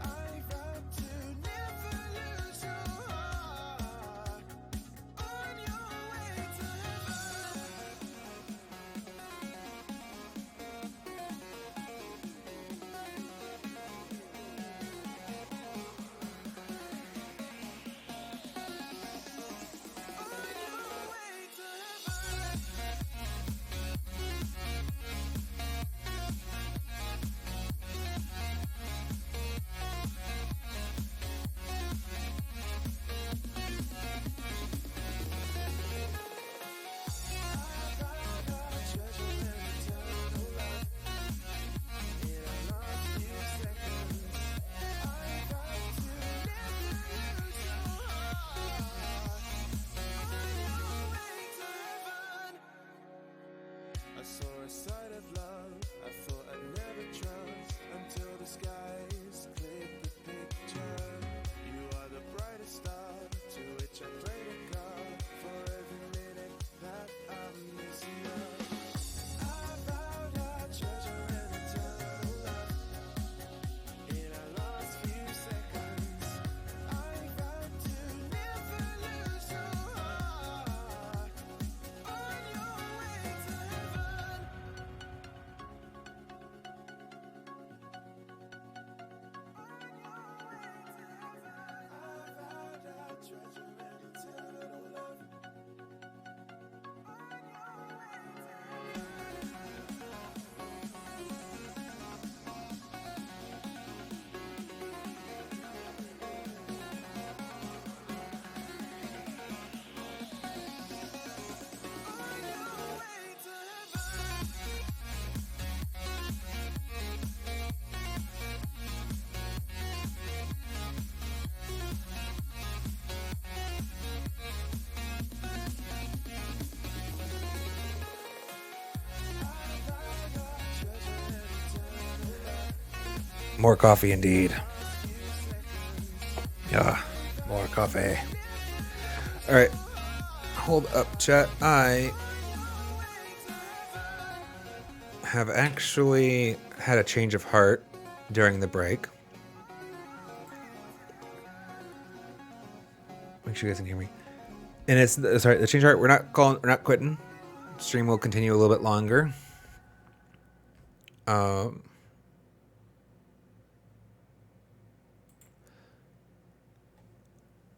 I vowed to never lose your heart on your way to heaven. More coffee indeed. Yeah, more coffee. Alright. Hold up, chat. I have actually had a change of heart during the break. Make sure you guys can hear me. And it's sorry, the change of heart. We're not quitting. Stream will continue a little bit longer.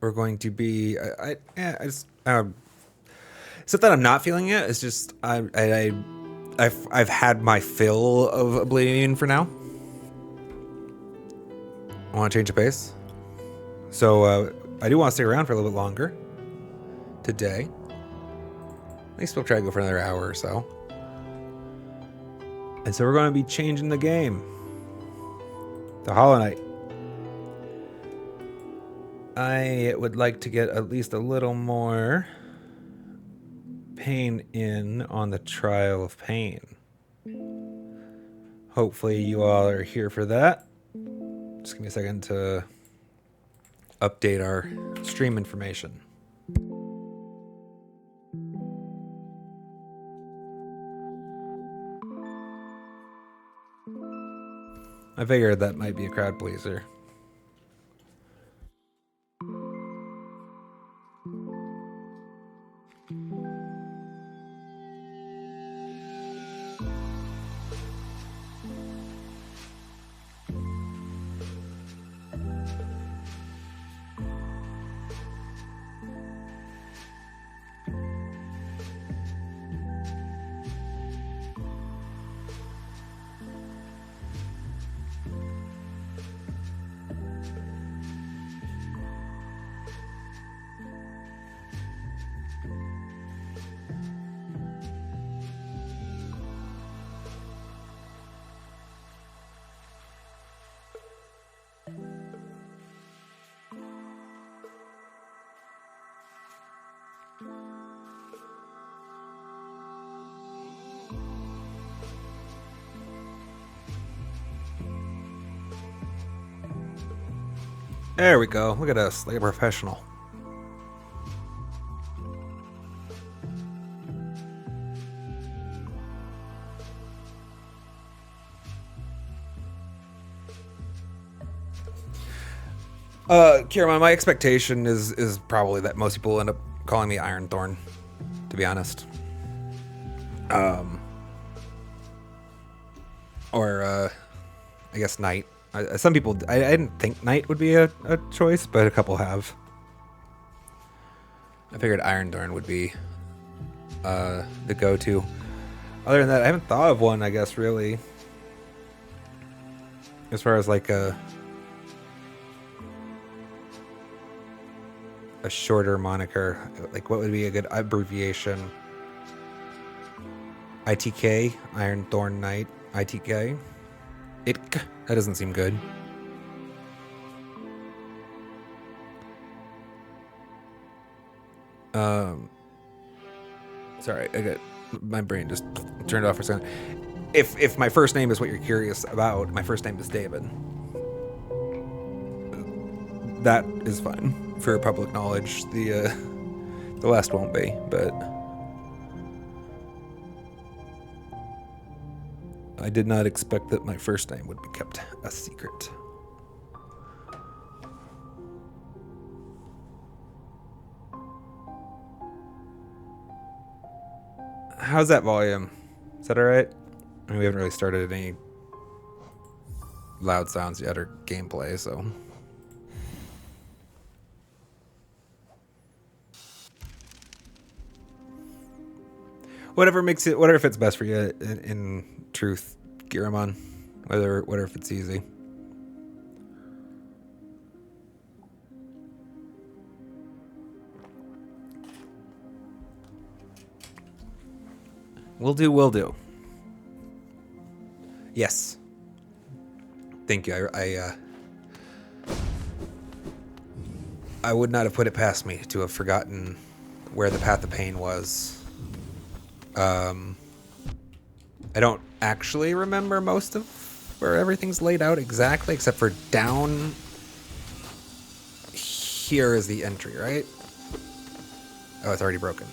We're going to be. It's not that I'm not feeling it. It's just I've had my fill of Oblivion for now. I want to change the pace, so I do want to stay around for a little bit longer today. At least we'll try to go for another hour or so. And so we're going to be changing the game to Hollow Knight. I would like to get at least a little more pain in on the Trial of Pain. Hopefully you all are here for that. Just give me a second to update our stream information. I figured that might be a crowd pleaser. There we go. Look at us, like a professional. Kira, my expectation is probably that most people end up calling me Iron Thorn, to be honest. Or I guess Knight. Some people, I didn't think Knight would be a choice, but a couple have. I figured Iron Thorn would be the go-to. Other than that, I haven't thought of one, I guess, really. As far as like a shorter moniker. Like, what would be a good abbreviation? ITK, Iron Thorn Knight, ITK. That doesn't seem good. Sorry, I got my brain just turned off for a second. If my first name is what you're curious about, my first name is David. That is fine for public knowledge. The last won't be, but I did not expect that my first name would be kept a secret. How's that volume? Is that alright? I mean, we haven't really started any loud sounds yet or gameplay, so. Whatever fits best for you in truth, Giramon. Whatever if it's easy. Will do. Yes. Thank you. I would not have put it past me to have forgotten where the Path of Pain was. I don't actually remember most of where everything's laid out exactly, except for down here is the entry, right? Oh, it's already broken.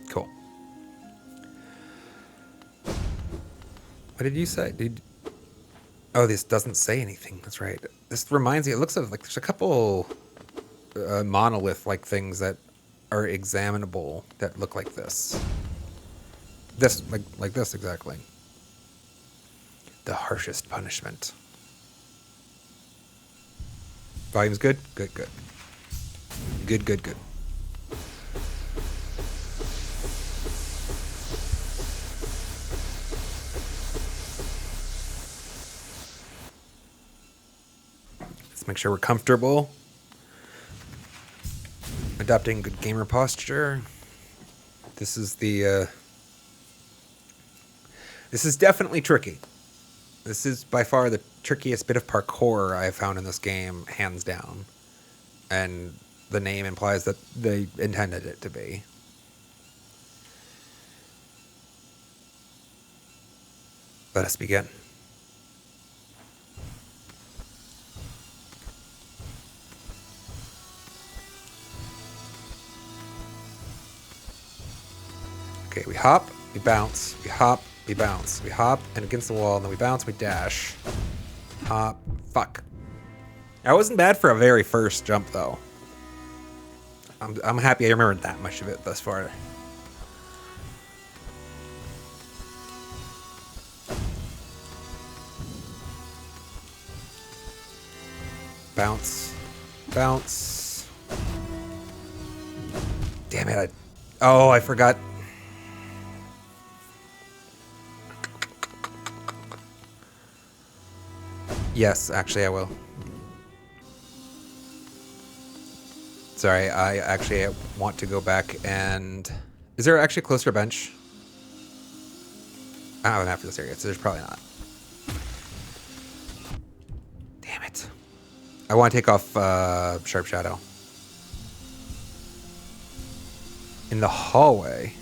Cool. What did you say? Oh, this doesn't say anything. That's right. This reminds me, it looks like there's a couple monolith-like things that are examinable that look like this. This, like this exactly. The harshest punishment. Volume's good? Good, good. Good, good, good. Let's make sure we're comfortable. Adopting good gamer posture. This is the, this is definitely tricky. This is by far the trickiest bit of parkour I have found in this game, hands down. And the name implies that they intended it to be. Let us begin. Okay, we hop, we bounce, we hop, we bounce, we hop, and against the wall, and then we bounce, we dash. Hop, fuck. That wasn't bad for a very first jump, though. I'm happy I remembered that much of it thus far. Bounce, bounce. Damn it. Oh, I forgot. Yes, actually I will. Sorry, I want to go back and... Is there actually a closer bench? I don't have enough for this area, so there's probably not. Damn it. I want to take off Sharp Shadow. In the hallway.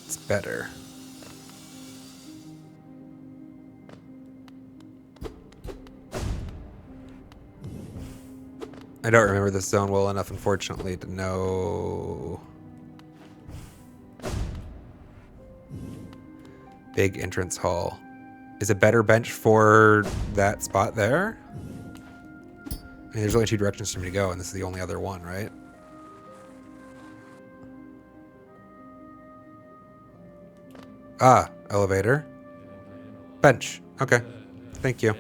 It's better. I don't remember this zone well enough, unfortunately, to know. Big entrance hall. Is a better bench for that spot there? I mean, there's only two directions for me to go, and this is the only other one, right? Ah, elevator. Bench. Okay. Thank you.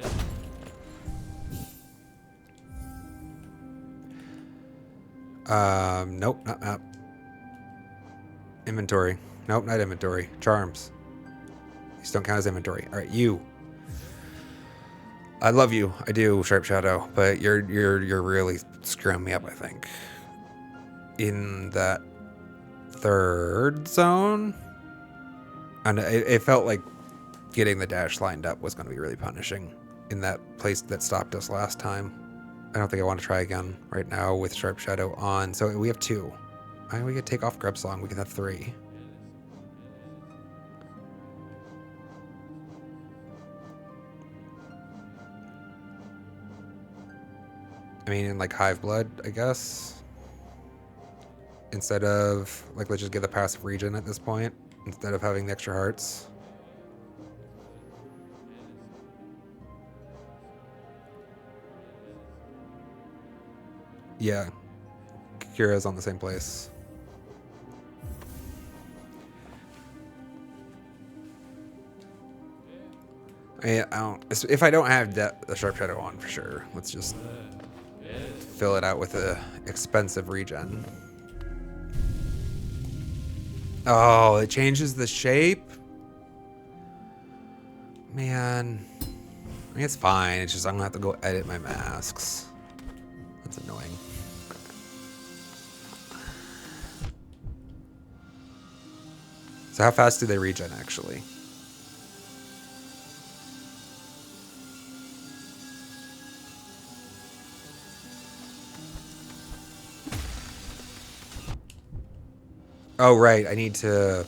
Nope, not map. Inventory. Nope, not inventory. Charms. These don't count as inventory. All right, you. I love you. I do, Sharp Shadow, but you're really screwing me up, I think. In that third zone? And it felt like getting the dash lined up was going to be really punishing in that place that stopped us last time. I don't think I want to try again right now with Sharp Shadow on. So we have two. We could take off Grub Song. We could have three. I mean, in like Hive Blood, I guess. Instead of, like, let's just get the passive regen at this point. Instead of having the extra hearts. Yeah. Kira's on the same place. I don't... If I don't have the Sharp Shadow on, for sure. Let's just fill it out with a expensive regen. Oh, it changes the shape? Man. I mean, it's fine. It's just I'm gonna have to go edit my masks. That's annoying. So how fast do they regen, actually? Oh, right. I need to...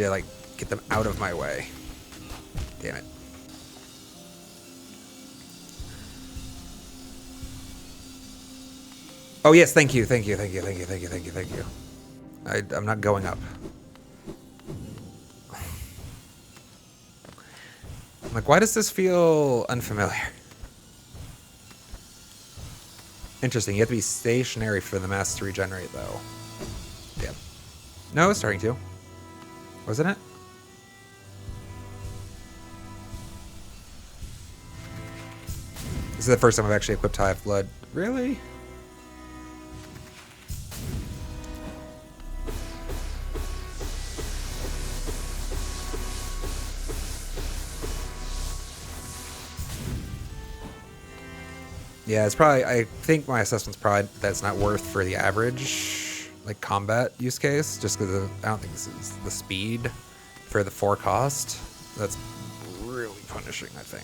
like, get them out of my way. Damn it. Oh, yes, thank you. I'm not going up. I'm like, why does this feel unfamiliar? Interesting. You have to be stationary for the mass to regenerate, though. Damn. No, it's starting to. Wasn't it? This is the first time I've actually equipped Hive Blood. Really? Yeah, it's probably, I think my assessment's probably that's not worth for the average, like, combat use case, just because I don't think this is the speed for the 4 cost. That's really punishing, I think.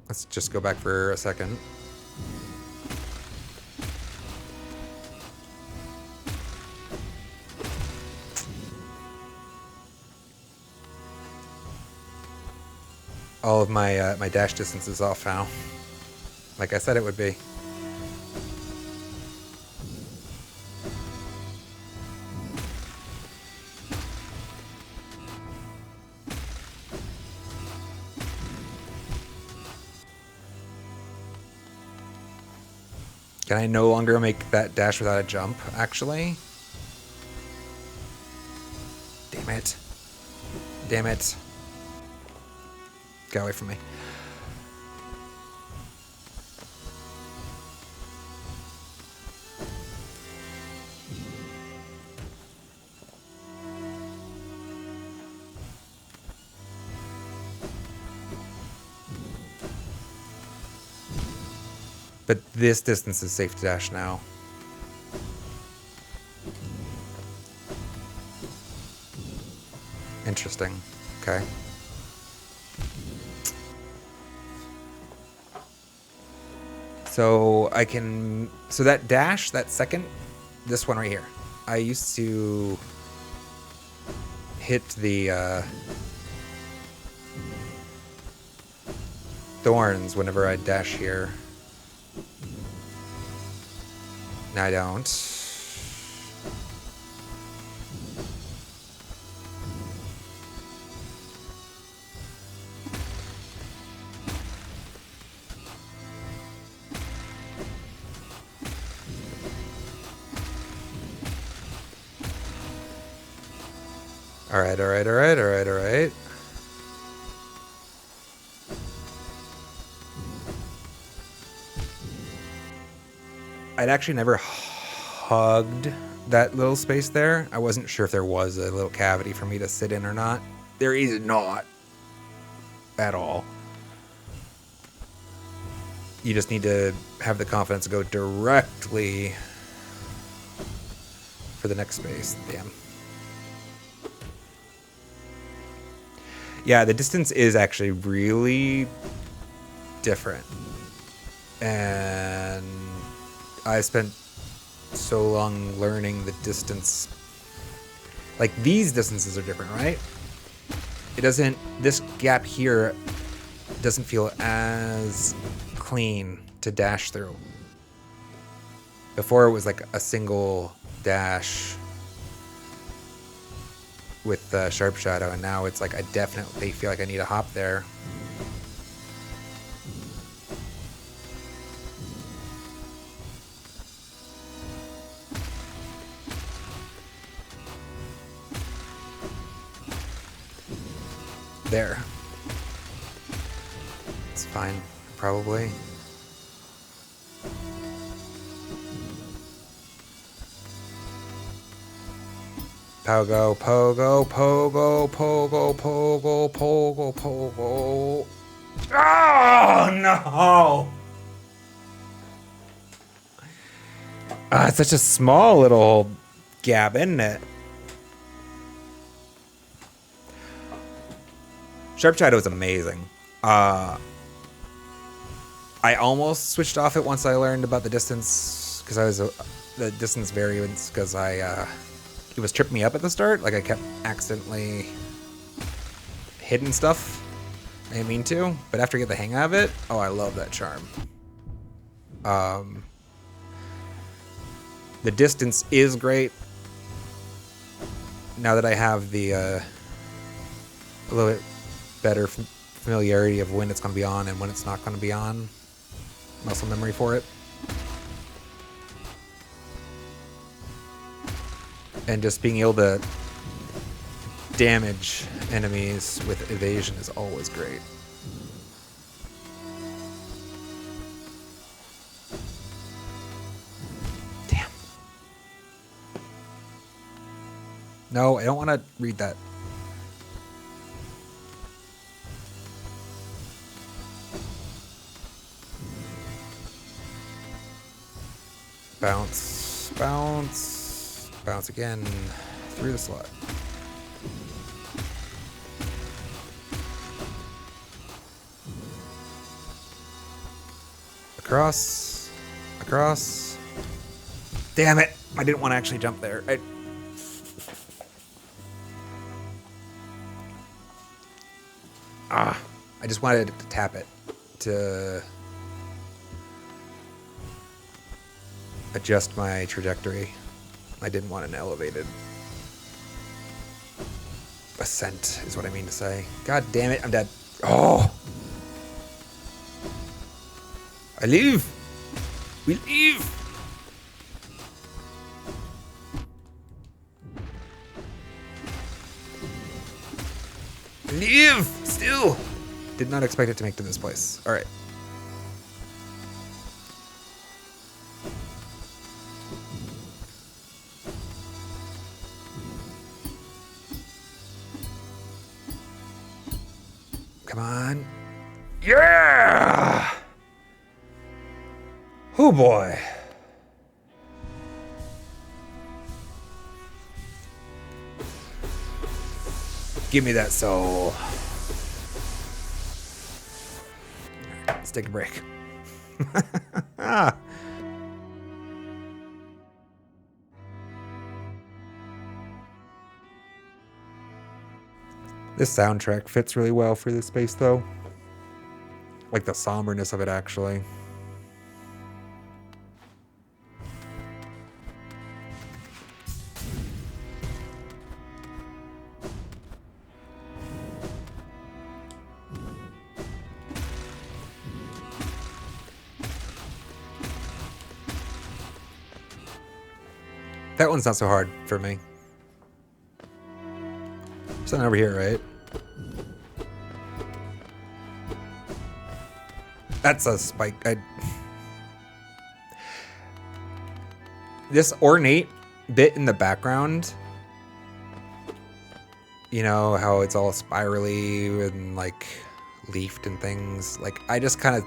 Let's just go back for a second. All of my my dash distance is off now. Like I said it would be. Can I no longer make that dash without a jump, actually? Damn it. Damn it. Get away from me. But this distance is safe to dash now. Interesting. Okay. So I can, so that dash, that second, this one right here, I used to hit the thorns whenever I dash here. Now I don't. Alright. I'd actually never hugged that little space there. I wasn't sure if there was a little cavity for me to sit in or not. There is not. At all. You just need to have the confidence to go directly for the next space. Damn. Yeah, the distance is actually really different. And I spent so long learning the distance. Like, these distances are different, right? It doesn't, this gap here doesn't feel as clean to dash through. Before it was like a single dash with Sharp Shadow, and now it's like I definitely feel like I need a hop there. There. It's fine, probably. Pogo, pogo, pogo, pogo, pogo, pogo, pogo. Oh, no! It's such a small little gab, isn't it? Sharp Shadow is amazing. I almost switched off it once I learned about the distance, because I was the distance variance, because it was tripping me up at the start. Like I kept accidentally hitting stuff I didn't mean to, but after I get the hang of it, oh, I love that charm. The distance is great. Now that I have the a little bit better familiarity of when it's going to be on and when it's not going to be on, muscle memory for it. And just being able to damage enemies with evasion is always great. Damn. No, I don't want to read that. Bounce, bounce, bounce again through the slot. Across, across. Damn it! I didn't want to actually jump there. I just wanted to tap it to adjust my trajectory. I didn't want an elevated ascent, is what I mean to say. God damn it, I'm dead. Oh! I leave! We leave! Leave! Still! Did not expect it to make to this place. Alright. Come on. Yeah! Oh boy. Give me that soul. Let's take a break. This soundtrack fits really well for this space, though. Like the somberness of it, actually. That one's not so hard for me. Something over here, right? That's a spike. This ornate bit in the background, you know, how it's all spirally and like leafed and things. Like, I just kind of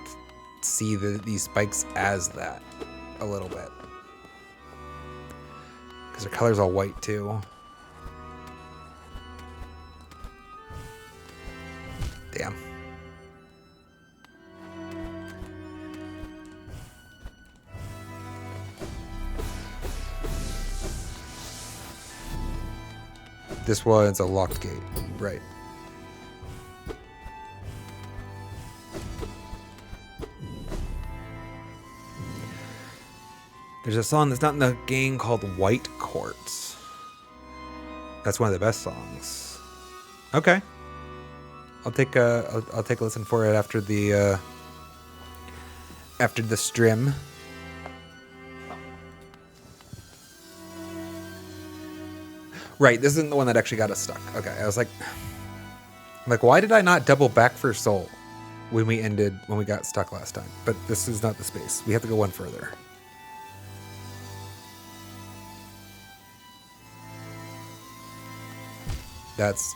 see these spikes as that a little bit. Because their color's all white too. Damn. This was a locked gate, right? There's a song that's not in the game called White Quartz. That's one of the best songs. Okay. I'll take a listen for it after the stream. Right, this isn't the one that actually got us stuck. Okay, I was like, why did I not double back for soul when we got stuck last time? But this is not the space. We have to go one further. That's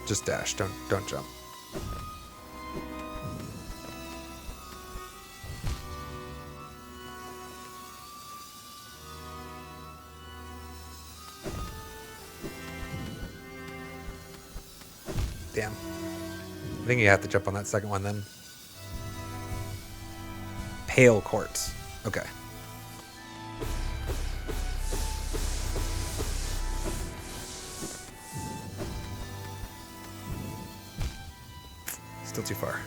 just dash. Don't jump. Damn. I think you have to jump on that second one then. Pale quartz. Okay. Still too far.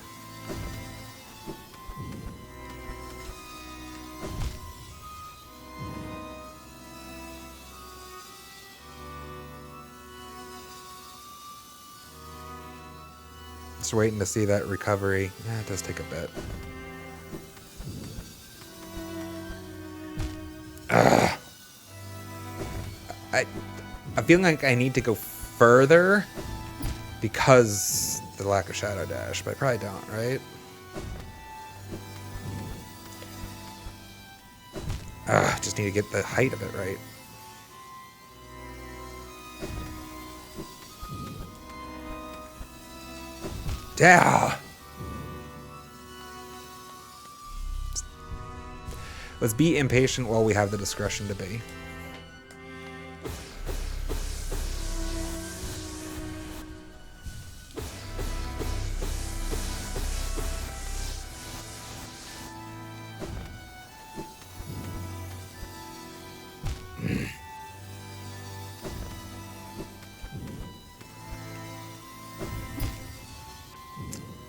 Just waiting to see that recovery. Yeah, it does take a bit. I feel like I need to go further because the lack of shadow dash, but I probably don't, right? Just need to get the height of it right. Yeah. Let's be impatient while we have the discretion to be.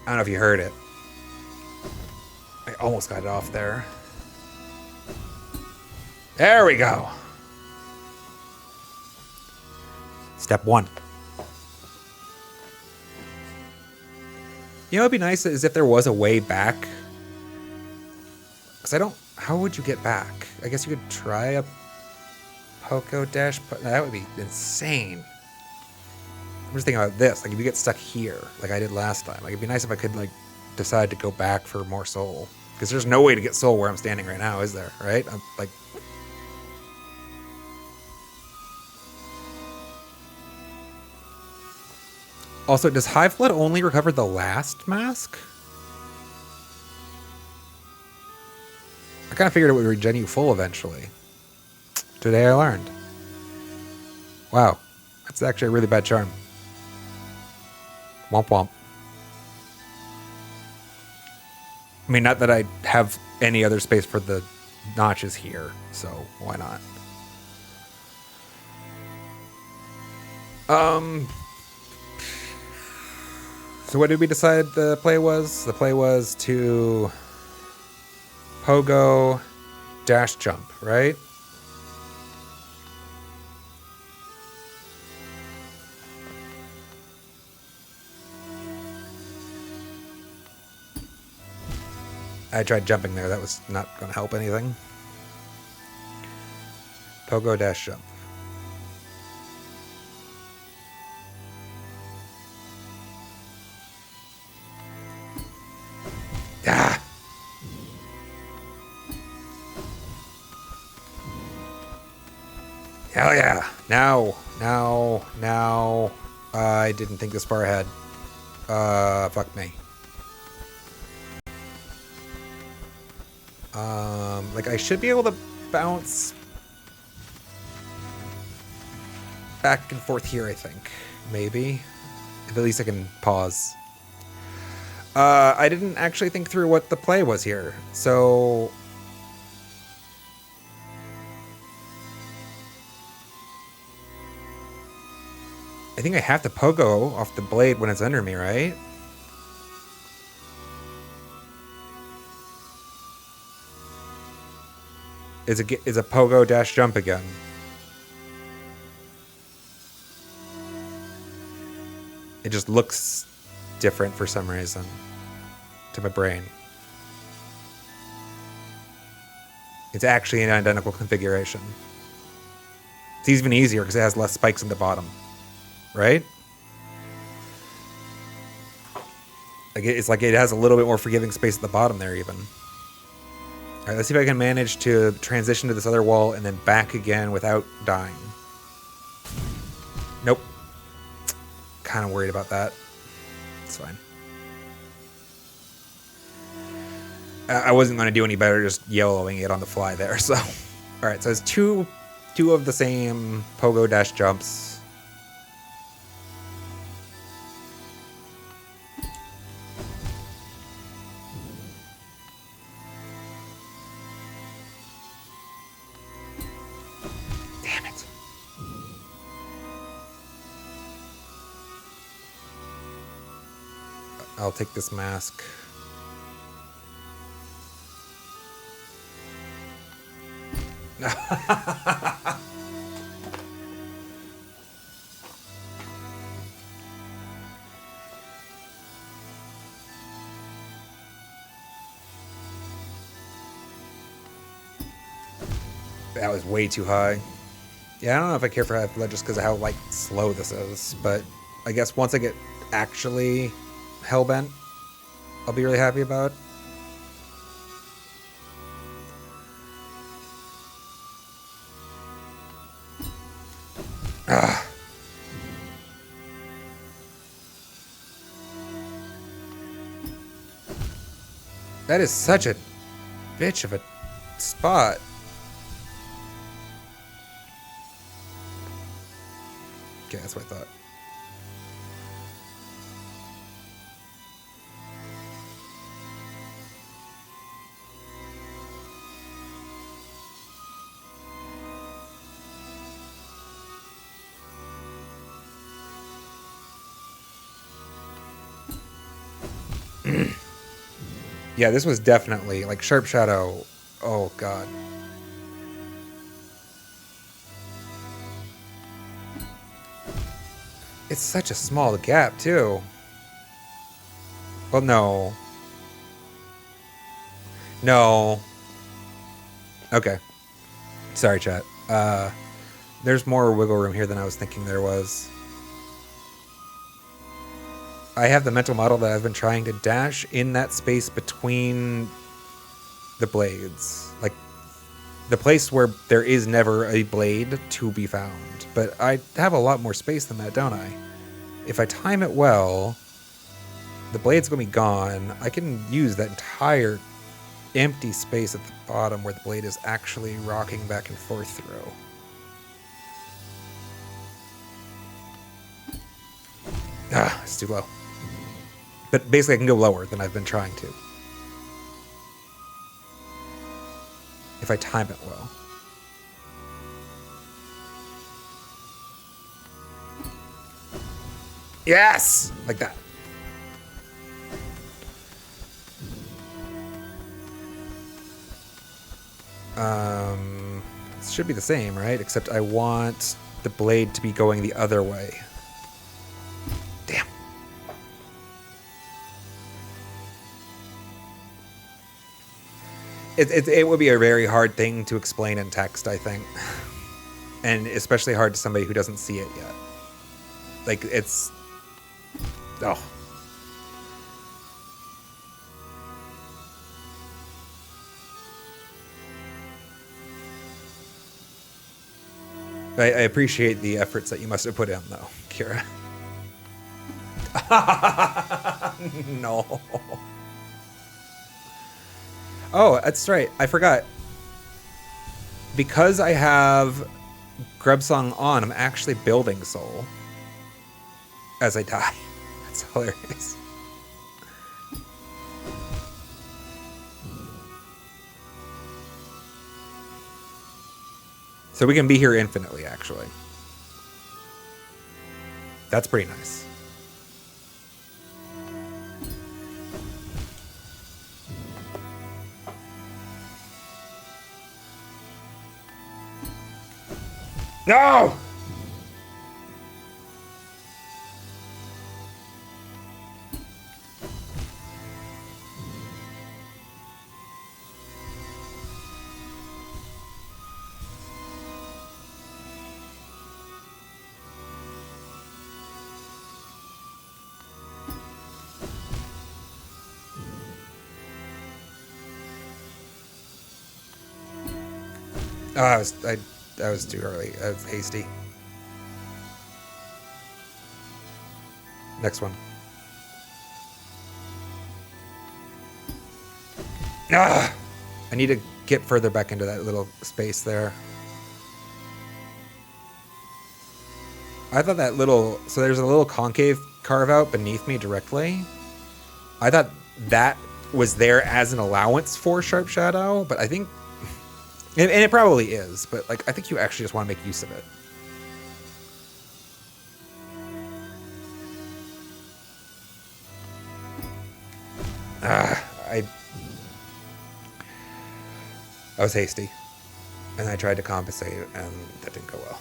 I don't know if you heard it. I almost got it off there. There we go. Step 1. You know, it'd be nice is if there was a way back. Because I don't... How would you get back? I guess you could try a Poco dash, but that would be insane. I'm just thinking about this. Like, if you get stuck here, like I did last time, like it'd be nice if I could, like, decide to go back for more soul. Because there's no way to get soul where I'm standing right now, is there? Right? I'm, like... Also, does Hive Blood only recover the last mask? I kind of figured it would regen you full eventually. Today I learned. Wow. That's actually a really bad charm. Womp womp. I mean, not that I have any other space for the notches here, so why not? So what did we decide the play was? The play was to Pogo dash jump, right? I tried jumping there. That was not going to help anything. Pogo dash jump. Ah! Hell yeah. Now. I didn't think this far ahead. Fuck me. Like, I should be able to bounce back and forth here, I think. Maybe. If at least I can pause. I didn't actually think through what the play was here, so... I think I have to pogo off the blade when it's under me, right? Is a pogo dash jump again? It just looks different for some reason to my brain. It's actually an identical configuration. It's even easier because it has less spikes in the bottom, right? Like it's like it has a little bit more forgiving space at the bottom there even. All right, let's see if I can manage to transition to this other wall and then back again without dying. Nope. Kind of worried about that. It's fine. I wasn't going to do any better just YOLOing it on the fly there, so... Alright, so it's two of the same pogo dash jumps. I'll take this mask. That was way too high. Yeah, I don't know if I care for high blood just because of how like slow this is, but I guess once I get actually hellbent, I'll be really happy about it. Ah. That is such a bitch of a spot. Okay, that's what I thought. Yeah, this was definitely like Sharp Shadow. Oh god. It's such a small gap too. Well, no. No. Okay. Sorry, chat. There's more wiggle room here than I was thinking there was. I have the mental model that I've been trying to dash in that space between the blades. Like, the place where there is never a blade to be found. But I have a lot more space than that, don't I? If I time it well, the blade's going to be gone. I can use that entire empty space at the bottom where the blade is actually rocking back and forth through. Ah, it's too low. But basically I can go lower than I've been trying to. If I time it well. Yes! Like that. It should be the same, right? Except I want the blade to be going the other way. Damn. It would be a very hard thing to explain in text, I think. And especially hard to somebody who doesn't see it yet. Like, it's... Oh. I appreciate the efforts that you must have put in, though, Kira. No. Oh, that's right. I forgot. Because I have Grubsong on, I'm actually building Soul as I die. That's hilarious. So we can be here infinitely, actually. That's pretty nice. No! Oh, I was too early. I was hasty. Next one. Ah! I need to get further back into that little space there. I thought that little... So there's a little concave carve out beneath me directly. I thought that was there as an allowance for Sharp Shadow, but I think... And it probably is, but like I think you actually just want to make use of it. I was hasty, and I tried to compensate, and that didn't go well.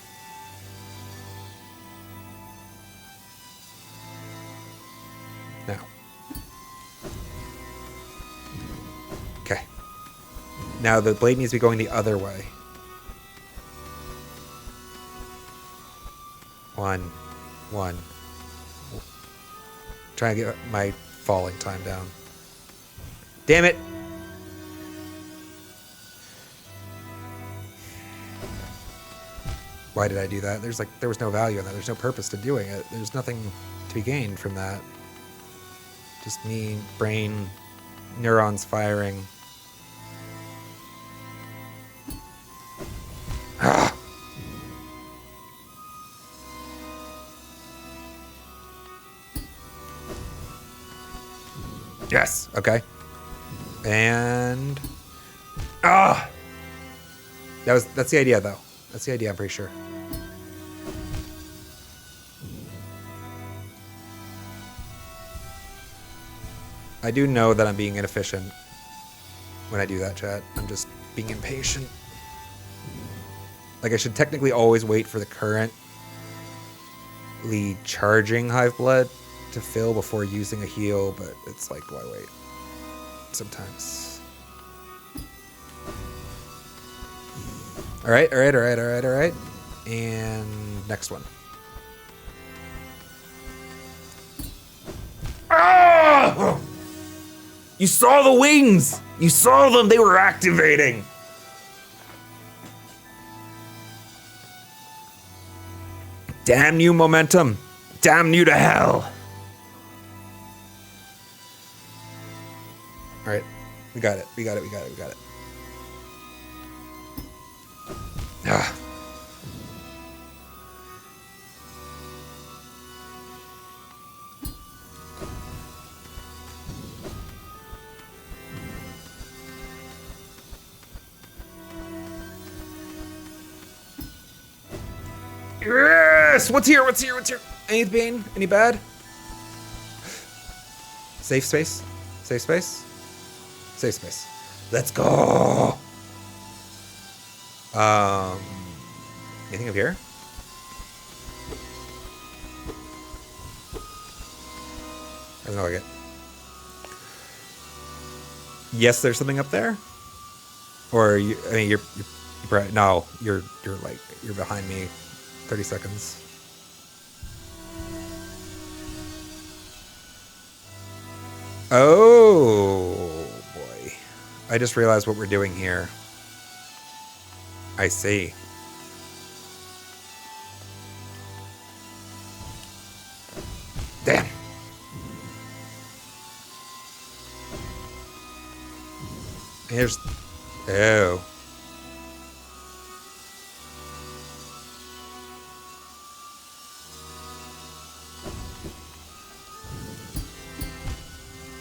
Now. Okay. Now the blade needs to be going the other way. One. Trying to get my falling time down. Damn it! Why did I do that? There was no value in that. There's no purpose to doing it. There's nothing to be gained from that. Just me, brain, neurons firing. Ah! Yes. Okay. And that's the idea, though. That's the idea. I'm pretty sure. I do know that I'm being inefficient when I do that, chat. I'm just being impatient. Like, I should technically always wait for the currently charging Hive Blood to fill before using a heal, but it's like, why wait? Sometimes. Alright. And next one. Ah! You saw the wings! You saw them! They were activating! Damn you, momentum! Damn you to hell! Alright. We got it. Ah. Yes! What's here? Anything? Any bad? Safe space? Let's go! Anything up here? Doesn't look like it. Yes, there's something up there? Or you're no, you're behind me. 30 seconds. Oh boy. I just realized what we're doing here. I see. Damn. Here's... Oh.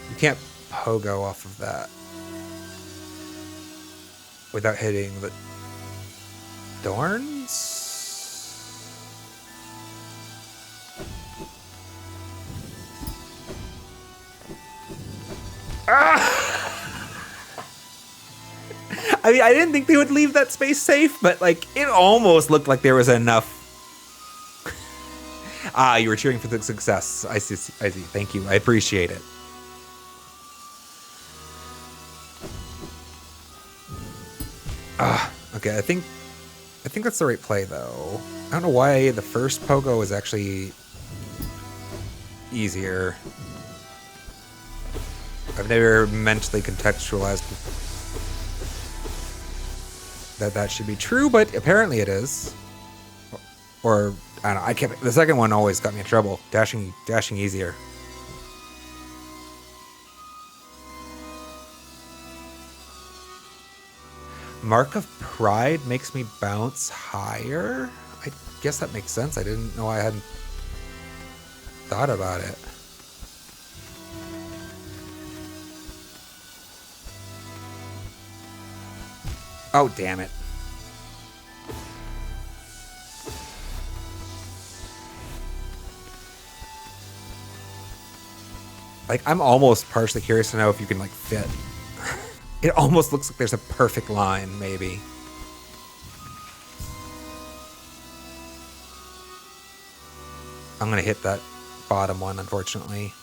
You can't pogo off of that without hitting the Dorns? I mean, I didn't think they would leave that space safe, but like it almost looked like there was enough. You were cheering for the success. I see. Thank you. I appreciate it. Okay. I think that's the right play, though. I don't know why the first pogo is actually easier. I've never mentally contextualized that should be true, but apparently it is. Or I don't know. The second one always got me in trouble. Dashing easier. Mark of Pride makes me bounce higher? I guess that makes sense. I didn't know I hadn't thought about it. Oh, damn it. Like, I'm almost partially curious to know if you can, like, fit. It almost looks like there's a perfect line, maybe. I'm gonna hit that bottom one, unfortunately.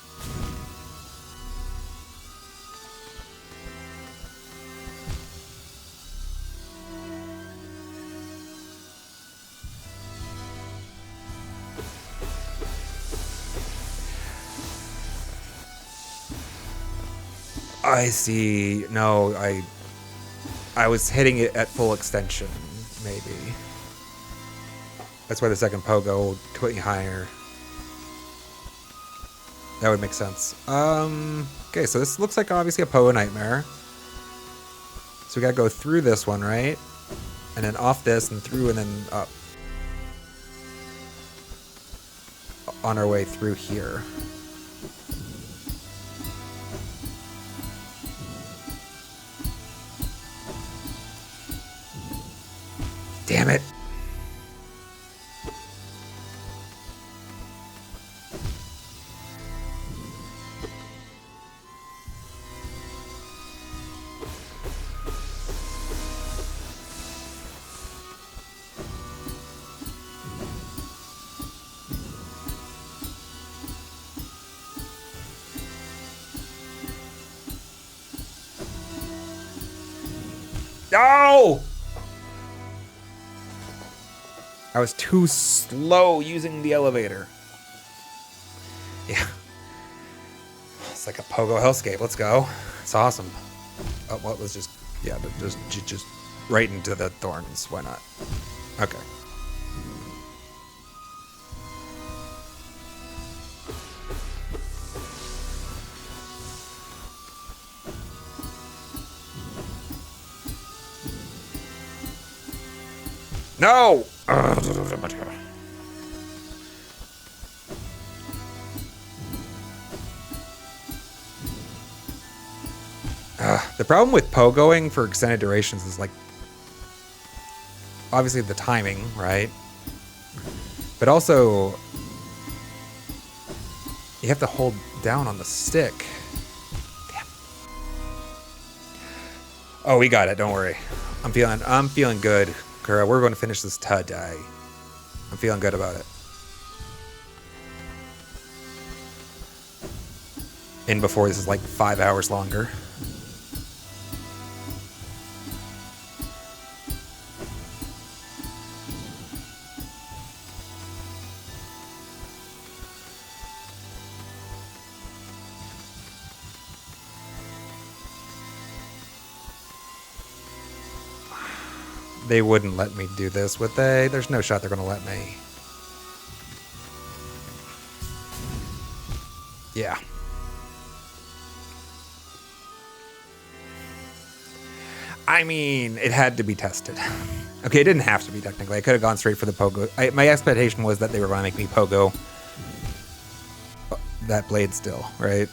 I see. No, I was hitting it at full extension, maybe. That's why the second pogo put me higher. That would make sense. Okay, so this looks like obviously a pogo nightmare. So we gotta go through this one, right? And then off this and through and then up. On our way through here. Damn it. No! I was too slow using the elevator. Yeah. It's like a pogo hellscape. Let's go. It's awesome. Oh, well, let's just, yeah, just right into the thorns. Why not? Okay. No! The problem with pogoing for extended durations is, like, obviously the timing, right? But also, you have to hold down on the stick. Damn. Oh, we got it. Don't worry. I'm feeling good. Kura, we're going to finish this today. I'm feeling good about it. And before this is like 5 hours longer. They wouldn't let me do this, would they? There's no shot they're going to let me. Yeah. I mean, it had to be tested. Okay, it didn't have to be, technically. I could have gone straight for the pogo. My expectation was that they were going to make me pogo that blade still, right?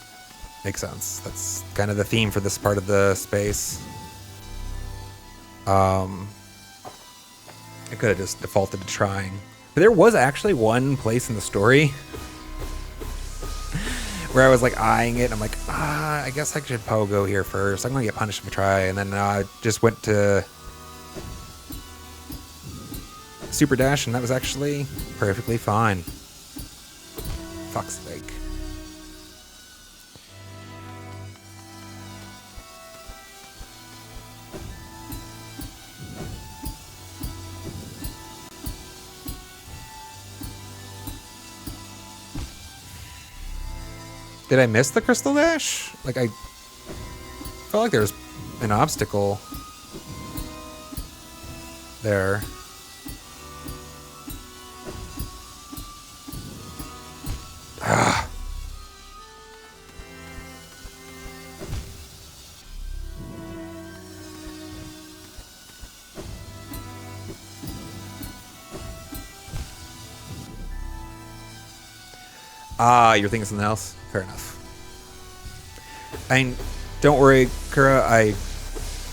Makes sense. That's kind of the theme for this part of the space. I could have just defaulted to trying. But there was actually one place in the story where I was like eyeing it. And I'm like, I guess I should pogo here first. I'm going to get punished if I try. And then I just went to Super Dash, and that was actually perfectly fine. Fuck's sake. Did I miss the Crystal Dash? Like, I felt like there was an obstacle there. Ah. You're thinking something else? Fair enough. I mean, don't worry, Kura, I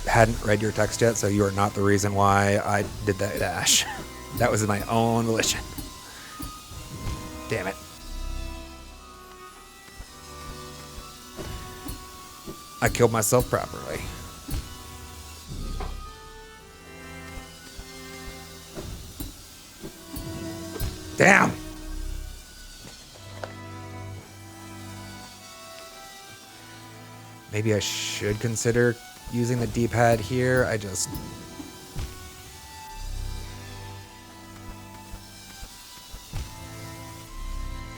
hadn't read your text yet, so you are not the reason why I did that dash. That was my own volition. Damn it. I killed myself properly. Damn! Maybe I should consider using the D-pad here. I'm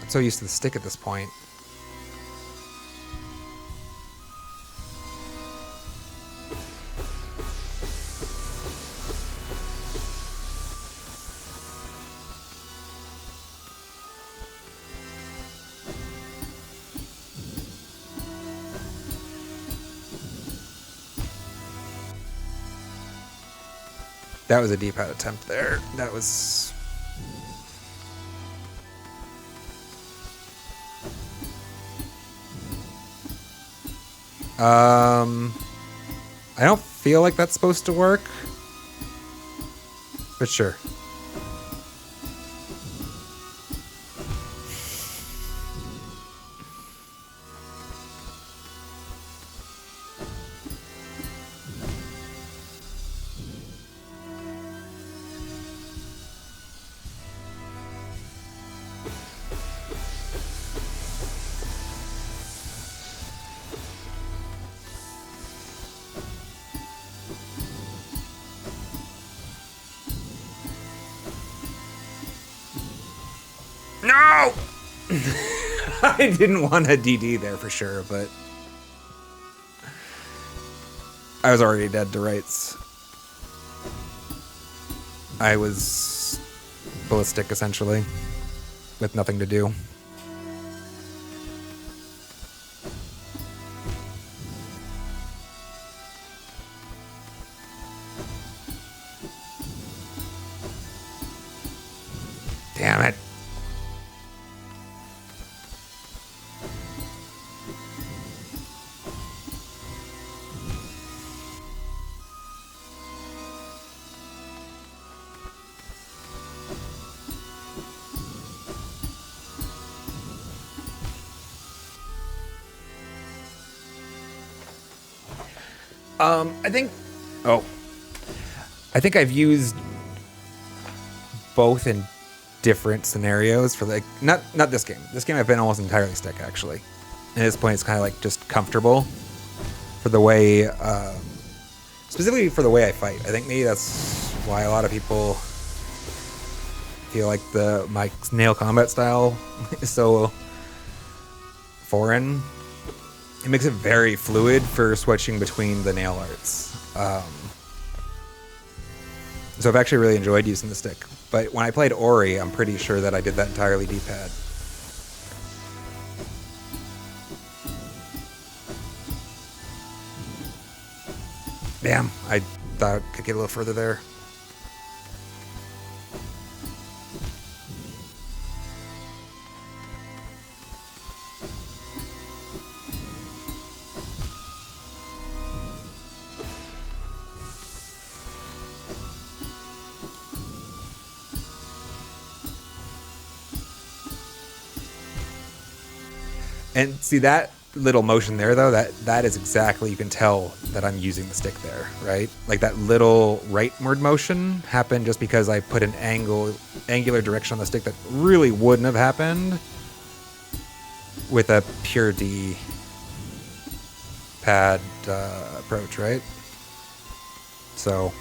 so used to the stick at this point. That was a D-pad attempt there. That was... I don't feel like that's supposed to work. But sure. No! I didn't want a DD there for sure, but I was already dead to rights. I was ballistic, essentially, with nothing to do. Damn it. I think I've used both in different scenarios for like not this game. This game I've been almost entirely stick actually. At this point, it's kind of like just comfortable for the way, specifically for the way I fight. I think maybe that's why a lot of people feel like my nail combat style is so foreign. It makes it very fluid for switching between the nail arts. So I've actually really enjoyed using the stick. But when I played Ori, I'm pretty sure that I did that entirely D-pad. Damn, I thought I could get a little further there. And see that little motion there, though, that is exactly, you can tell that I'm using the stick there, right? Like that little rightward motion happened just because I put an angular direction on the stick that really wouldn't have happened with a pure D pad approach, right? So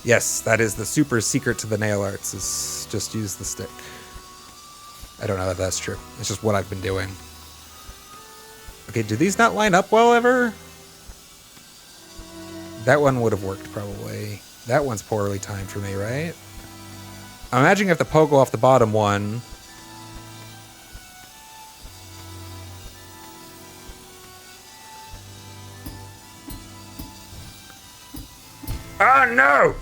yes, that is the super secret to the nail arts, is just use the stick. I don't know if that's true. It's just what I've been doing. Okay, do these not line up well ever? That one would have worked probably. That one's poorly timed for me, right? I'm imagining if the pogo off the bottom one. Oh no!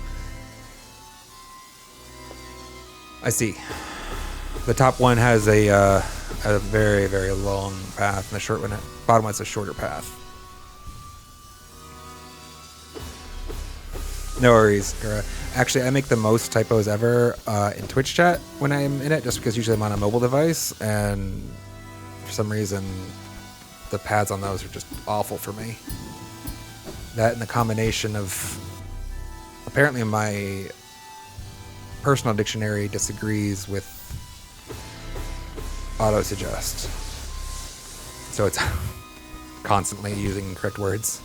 I see. The top one has a very, very long path, and the short one, bottom one's a shorter path. No worries, Kara. Actually, I make the most typos ever in Twitch chat when I'm in it, just because usually I'm on a mobile device, and for some reason, the pads on those are just awful for me. That and the combination of... Apparently my personal dictionary disagrees with auto-suggest. So it's constantly using incorrect words.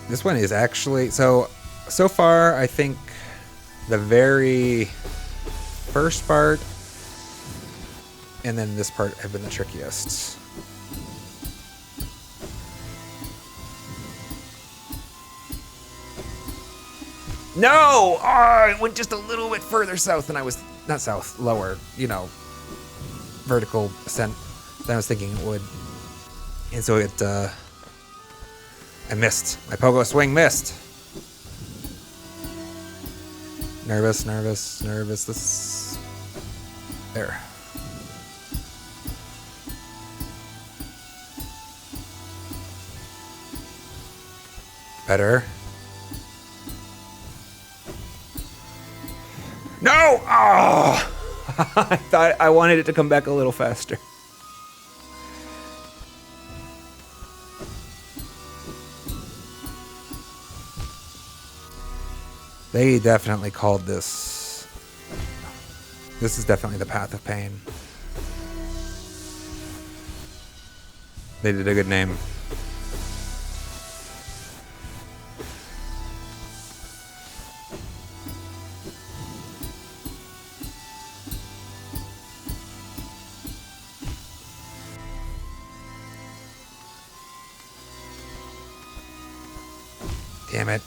This one is actually... So far, I think the very first part and then this part have been the trickiest. No! Oh, I went just a little bit further south than I was... Not south, lower, you know, vertical ascent than I was thinking it would. And so it, I missed. My pogo swing missed. Nervous. This... There. Better. No! Oh! I thought I wanted it to come back a little faster. They definitely called this... This is definitely the path of pain. They did a good name. Damn it.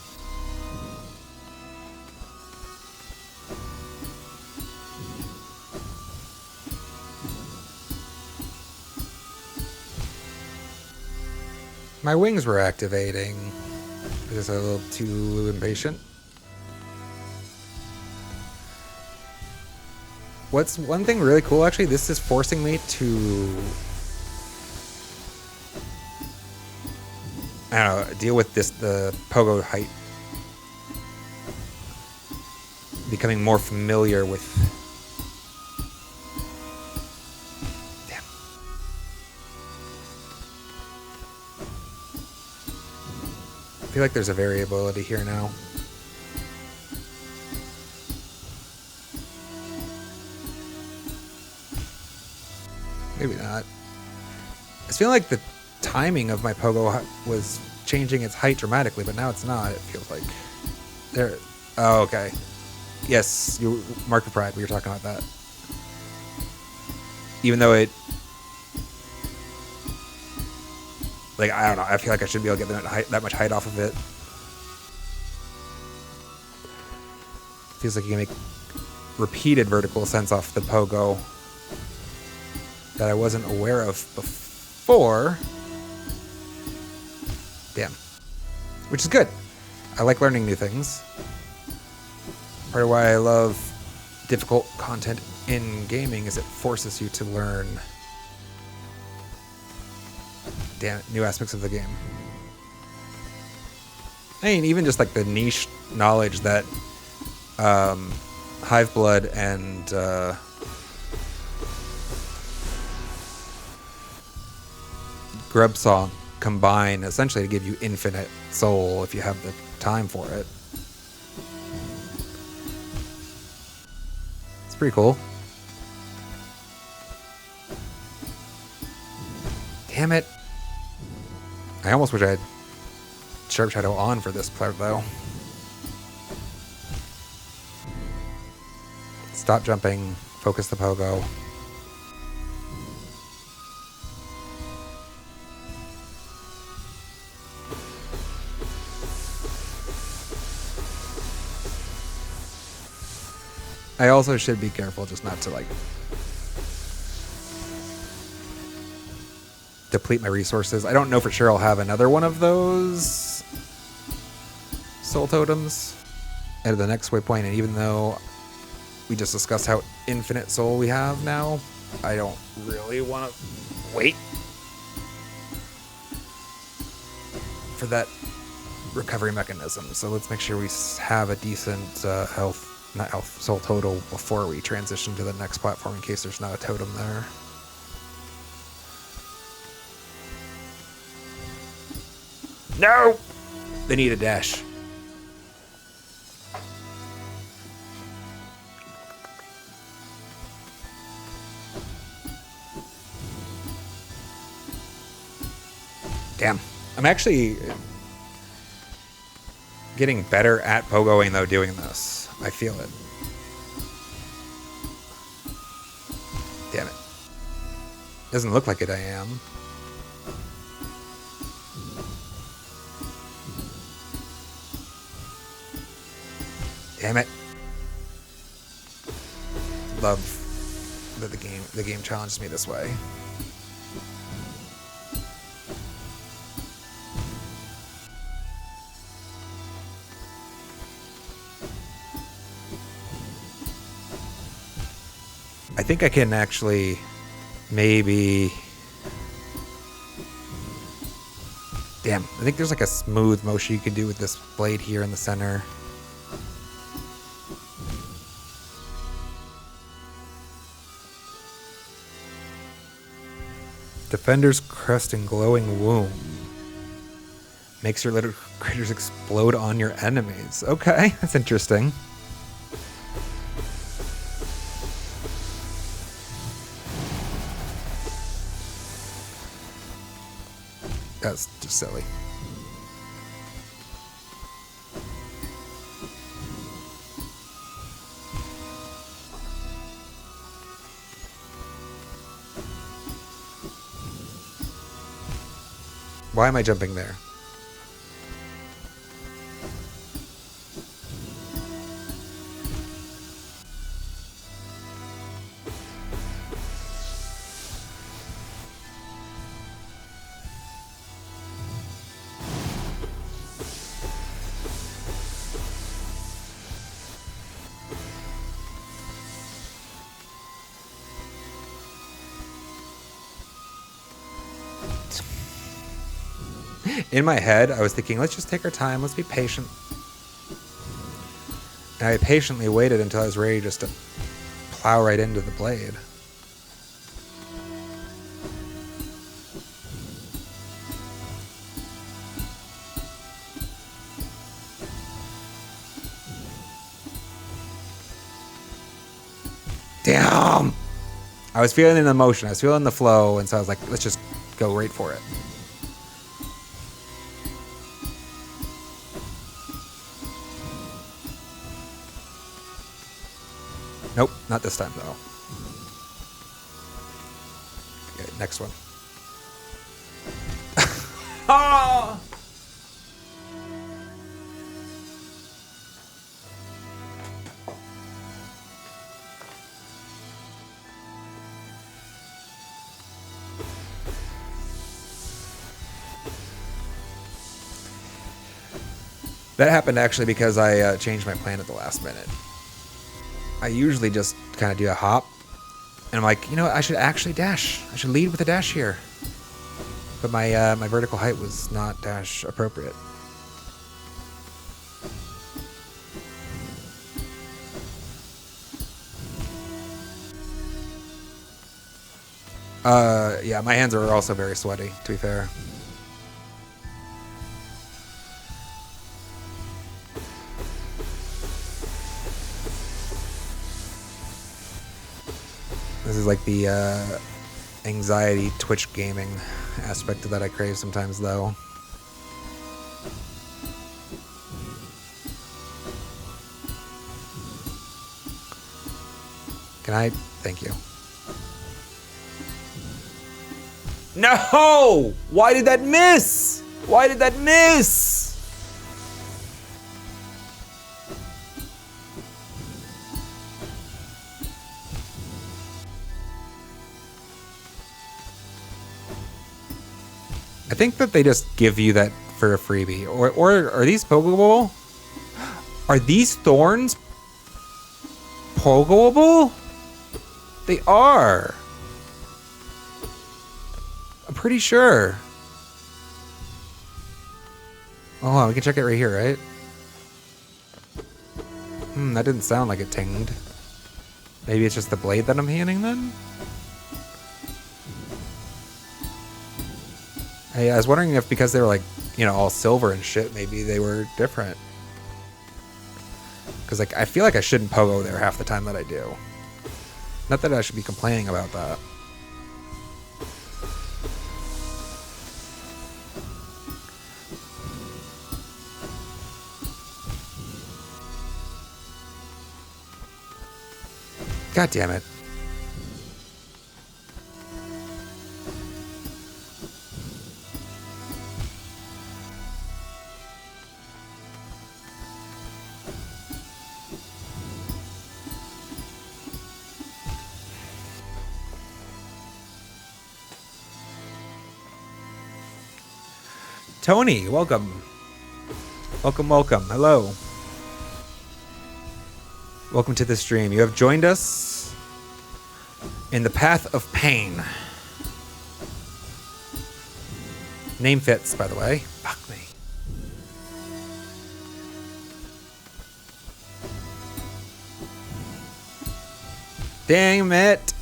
My wings were activating. I'm just a little too impatient. What's one thing really cool, actually, this is forcing me to... I don't know, deal with this, the pogo height. Becoming more familiar with... Damn. I feel like there's a variability here now. Maybe not. I just feel like the timing of my pogo was changing its height dramatically, but now it's not. It feels like there. Oh, okay. Yes, you Mark of Pride. We were talking about that. Even though it, like, I don't know. I feel like I should be able to get that much height off of it. Feels like you can make repeated vertical ascents off the pogo that I wasn't aware of before. Damn. Which is good. I like learning new things. Part of why I love difficult content in gaming is it forces you to learn new aspects of the game. I mean, even just like the niche knowledge that Hive Blood and Grub Song combine essentially to give you infinite soul if you have the time for it. It's pretty cool. Damn it. I almost wish I had Sharp Shadow on for this part though. Stop jumping, focus the pogo. I also should be careful just not to, like, deplete my resources. I don't know for sure I'll have another one of those soul totems at the next waypoint, and even though we just discussed how infinite soul we have now, I don't really want to wait for that recovery mechanism. So let's make sure we have a decent soul total before we transition to the next platform in case there's not a totem there. No! They need a dash. Damn. I'm actually getting better at pogoing, though, doing this. I feel it. Damn it. Doesn't look like it, I am. Damn it. Love that the game challenges me this way. I think I can actually maybe... Damn, I think there's like a smooth motion you can do with this blade here in the center. Defender's crest and glowing womb. Makes your little critters explode on your enemies. Okay, that's interesting. That's just silly. Why am I jumping there? In my head, I was thinking, let's just take our time. Let's be patient. And I patiently waited until I was ready just to plow right into the blade. Damn! I was feeling the emotion. I was feeling the flow. And so I was like, let's just go right for it. Nope, not this time though. Okay, next one. Oh! That happened actually because I changed my plan at the last minute. I usually just kind of do a hop, and I'm like, you know what, I should actually dash. I should lead with a dash here. But my my vertical height was not dash appropriate. Yeah, my hands are also very sweaty, to be fair. This is like the anxiety Twitch gaming aspect of that I crave sometimes, though. Can I? Thank you. No! Why did that miss? Why did that miss? I think that they just give you that for a freebie. Or are these pogoable? Are these thorns pogoable? They are. pretty sure. Oh, hold on, we can check it right here, right? That didn't sound like it tinged. Maybe it's just the blade that I'm handing then? Hey, I was wondering if because they were like, you know, all silver and shit, maybe they were different. Because like, I feel like I shouldn't pogo there half the time that I do. Not that I should be complaining about that. God damn it. Tony, welcome. Welcome, welcome. Hello. Welcome to the stream. You have joined us in the path of pain. Name fits, by the way. Fuck me. Damn it.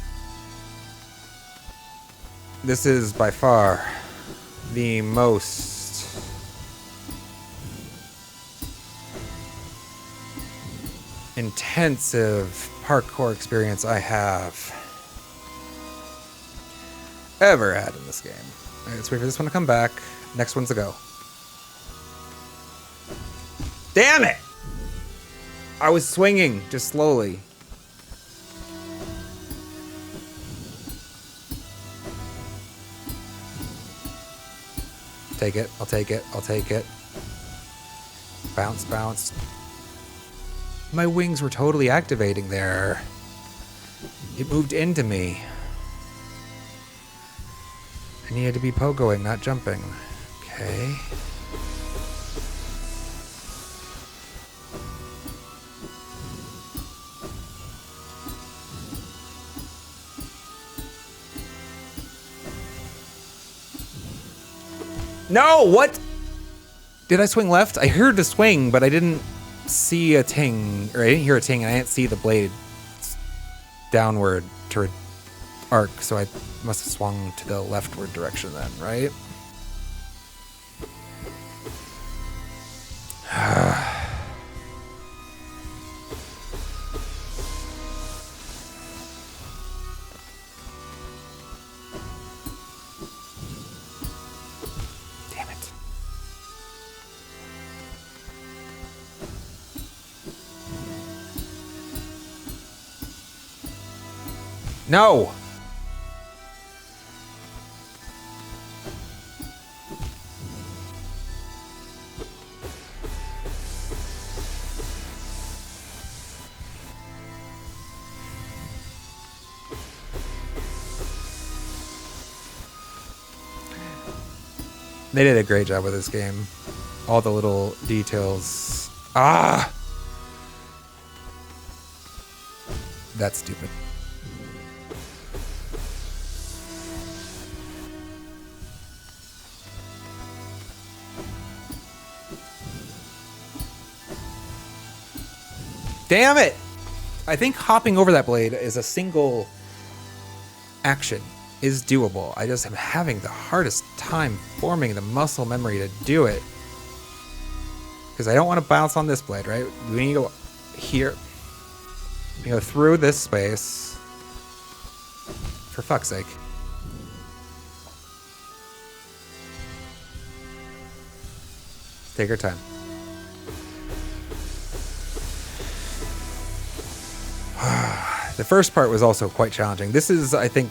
This is by far the most intensive parkour experience I have ever had in this game. All right, let's wait for this one to come back. Next one's a go. Damn it! I was swinging just slowly. Take it. I'll take it. I'll take it. Bounce, bounce. My wings were totally activating there. It moved into me. I needed to be pogoing, not jumping. Okay. No, what? Did I swing left? I heard the swing, but I didn't see a ting, or I didn't hear a ting, and I didn't see the blade downward to arc, so I must have swung to the leftward direction then, right? Damn it. No! They did a great job with this game. All the little details. Ah! That's stupid. Damn it! I think hopping over that blade is a single action is doable. I just am having the hardest time forming the muscle memory to do it. Because I don't want to bounce on this blade, right? We need to go here. We go through this space. For fuck's sake. Take our time. The first part was also quite challenging. This is, I think,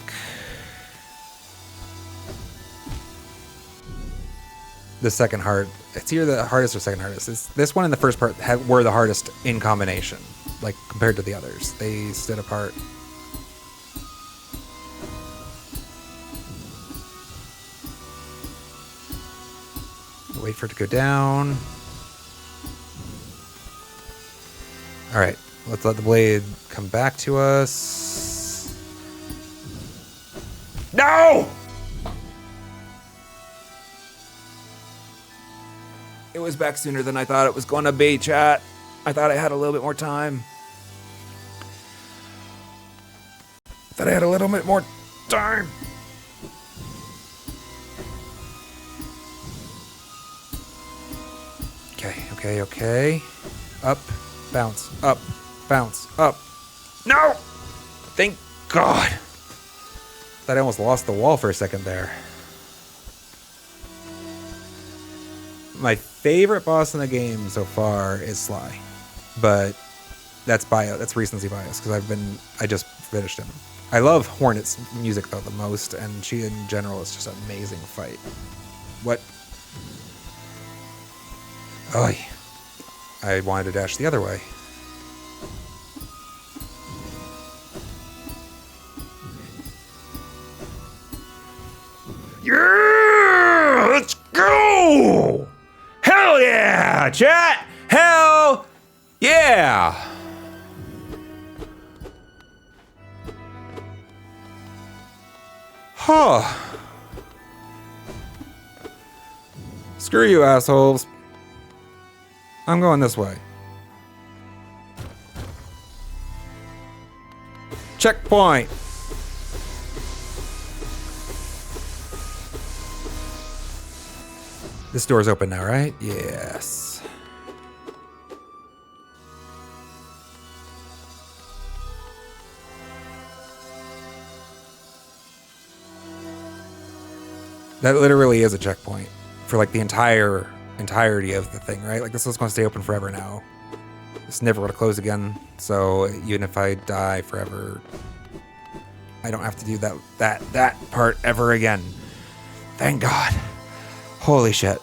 the second hard. It's either the hardest or second hardest. This one and the first part were the hardest in combination, like compared to the others. They stood apart. Wait for it to go down. All right. Let's let the blade come back to us. No! It was back sooner than I thought it was going to be, chat. I thought I had a little bit more time. Thought I had a little bit more time. Okay. Up, bounce, up, bounce, up. No! Thank God. Thought I almost lost the wall for a second there. My favorite boss in the game so far is Sly, but that's recency bias because I just finished him. I love Hornet's music though the most, and she in general is just an amazing fight. What? Oh, I wanted to dash the other way. Yeah! Let's go! Hell yeah, chat! Hell yeah! Huh. Screw you, assholes. I'm going this way. Checkpoint. This door's open now, right? Yes. That literally is a checkpoint for like the entirety of the thing, right? Like this is going to stay open forever now. It's never going to close again. So even if I die forever, I don't have to do that part ever again. Thank God. Holy shit.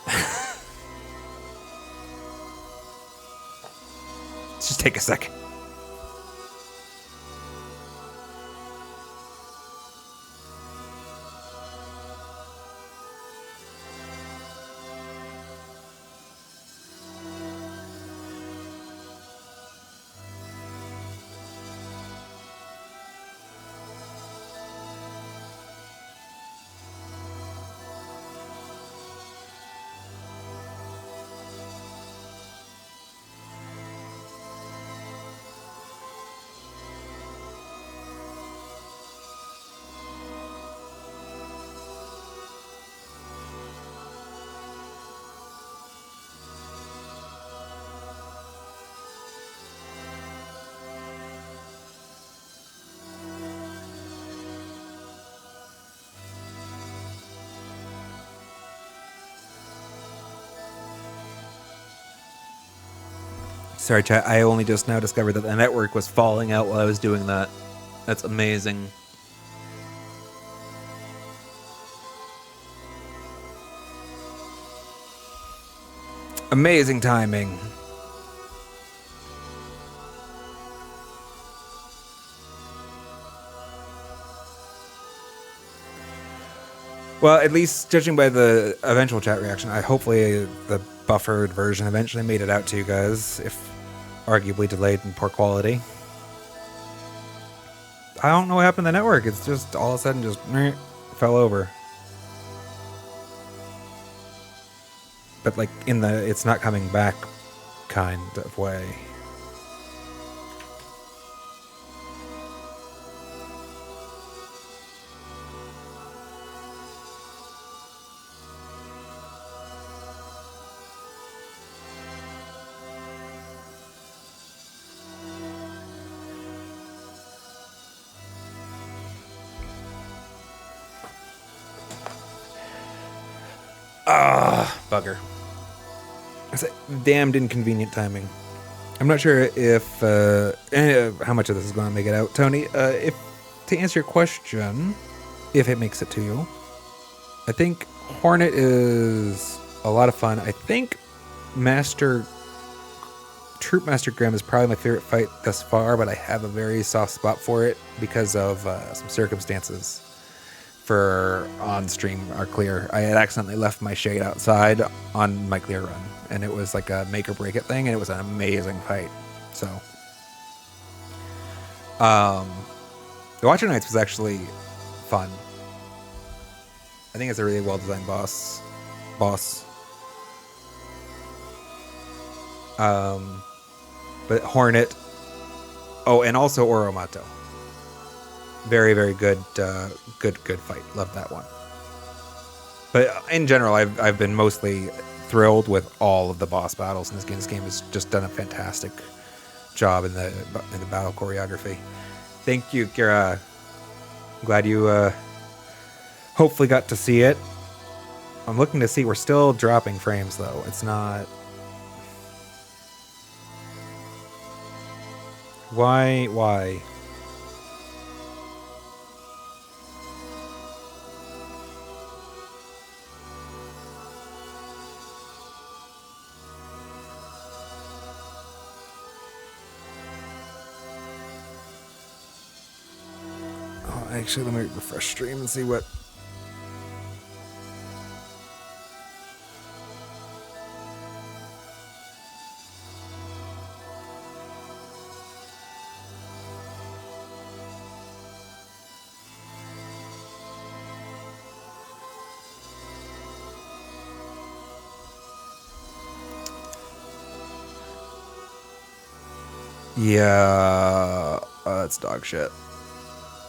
Let's just take a second. Sorry, chat. I only just now discovered that the network was falling out while I was doing that. That's amazing. Amazing timing. Well, at least judging by the eventual chat reaction, hopefully the buffered version eventually made it out to you guys, if arguably delayed in poor quality. I don't know what happened to the network. It's just all of a sudden just fell over. But like in the it's not coming back kind of way. Bugger. It's a damned inconvenient timing. I'm not sure if how much of this is going to make it out, Tony. If to answer your question, if it makes it to you, I think Hornet is a lot of fun. I think Troop Master Grimm is probably my favorite fight thus far, but I have a very soft spot for it because of some circumstances. For on-stream our clear, I had accidentally left my shade outside on my clear run, and it was like a make or break it thing, and it was an amazing fight. So, the Watcher Knights was actually fun. I think it's a really well-designed boss. But Hornet. Oh, and also Oromato. Very, very good, good fight. Love that one. But in general, I've been mostly thrilled with all of the boss battles in this game. This game has just done a fantastic job in the battle choreography. Thank you, Kira. I'm glad you hopefully got to see it. I'm looking to see. We're still dropping frames though. It's not. Why? Oh, actually, let me refresh stream and see what. Yeah, that's dog shit.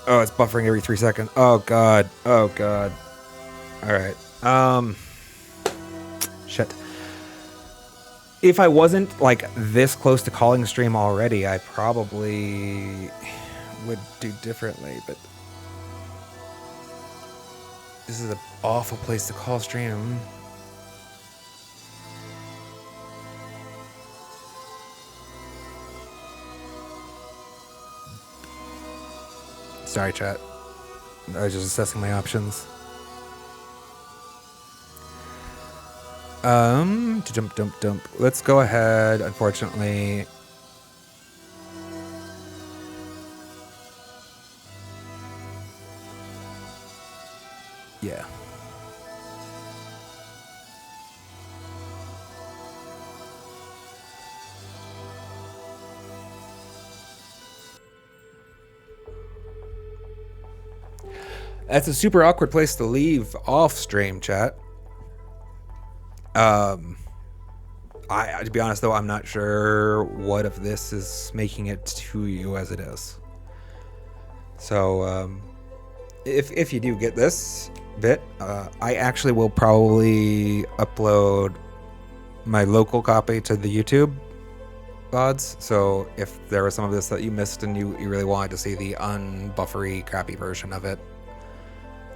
Oh, it's buffering every 3 seconds. Oh god. Oh god. All right. Shit. If I wasn't like this close to calling a stream already, I probably would do differently. But this is an awful place to call stream. Sorry, chat. I was just assessing my options. Dump. Let's go ahead, unfortunately. Yeah. That's a super awkward place to leave off stream, chat. To be honest though, I'm not sure what of this is making it to you as it is. So, if you do get this bit, I actually will probably upload my local copy to the YouTube VODs. So if there was some of this that you missed and you really wanted to see the unbuffery, crappy version of it,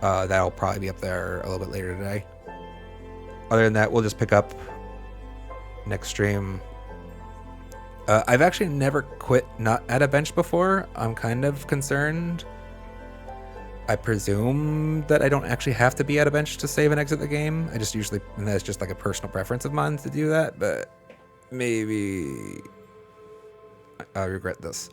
that'll probably be up there a little bit later today. Other than that, we'll just pick up next stream. I've actually never quit not at a bench before. I'm kind of concerned. I presume that I don't actually have to be at a bench to save and exit the game. I just usually, and that's just like a personal preference of mine to do that, but maybe I regret this.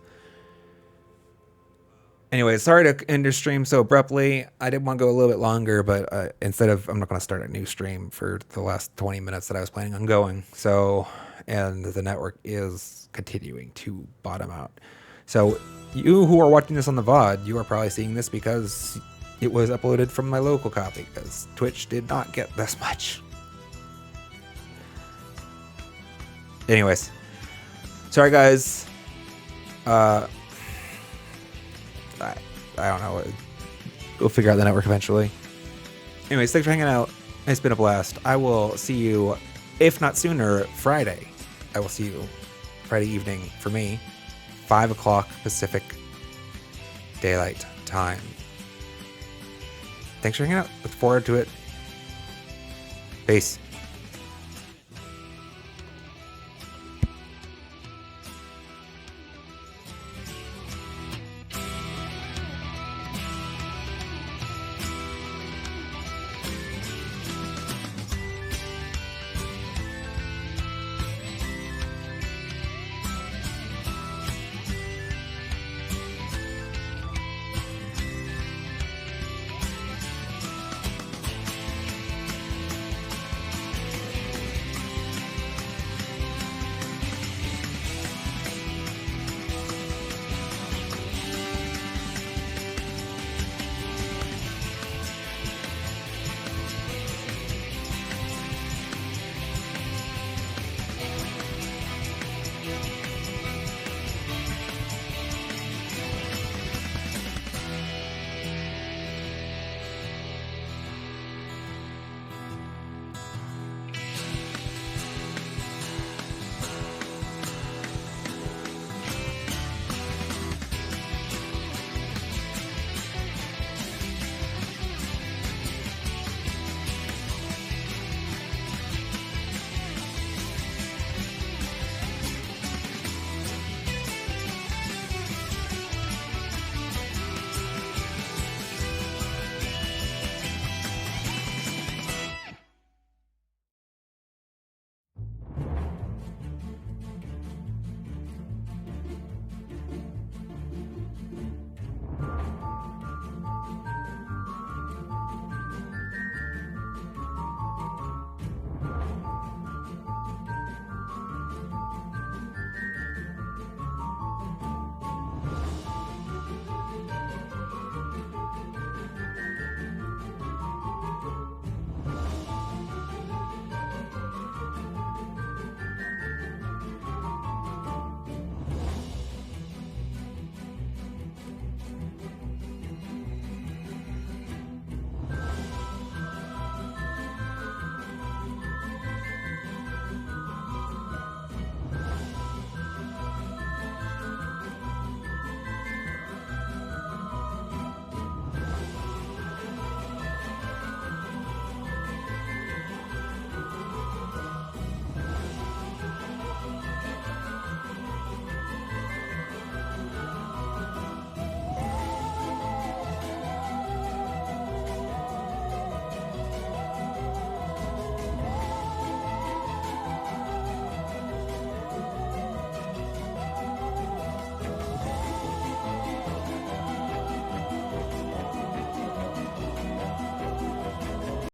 Anyway, sorry to end your stream so abruptly. I did want to go a little bit longer, but I'm not going to start a new stream for the last 20 minutes that I was planning on going. So, and the network is continuing to bottom out. So, you who are watching this on the VOD, you are probably seeing this because it was uploaded from my local copy, because Twitch did not get this much. Anyways, sorry guys. I don't know. We'll figure out the network eventually. Anyways, thanks for hanging out. It's been a blast. I will see you, if not sooner, Friday. I will see you Friday evening for me, 5 o'clock Pacific Daylight Time. Thanks for hanging out. Look forward to it. Peace.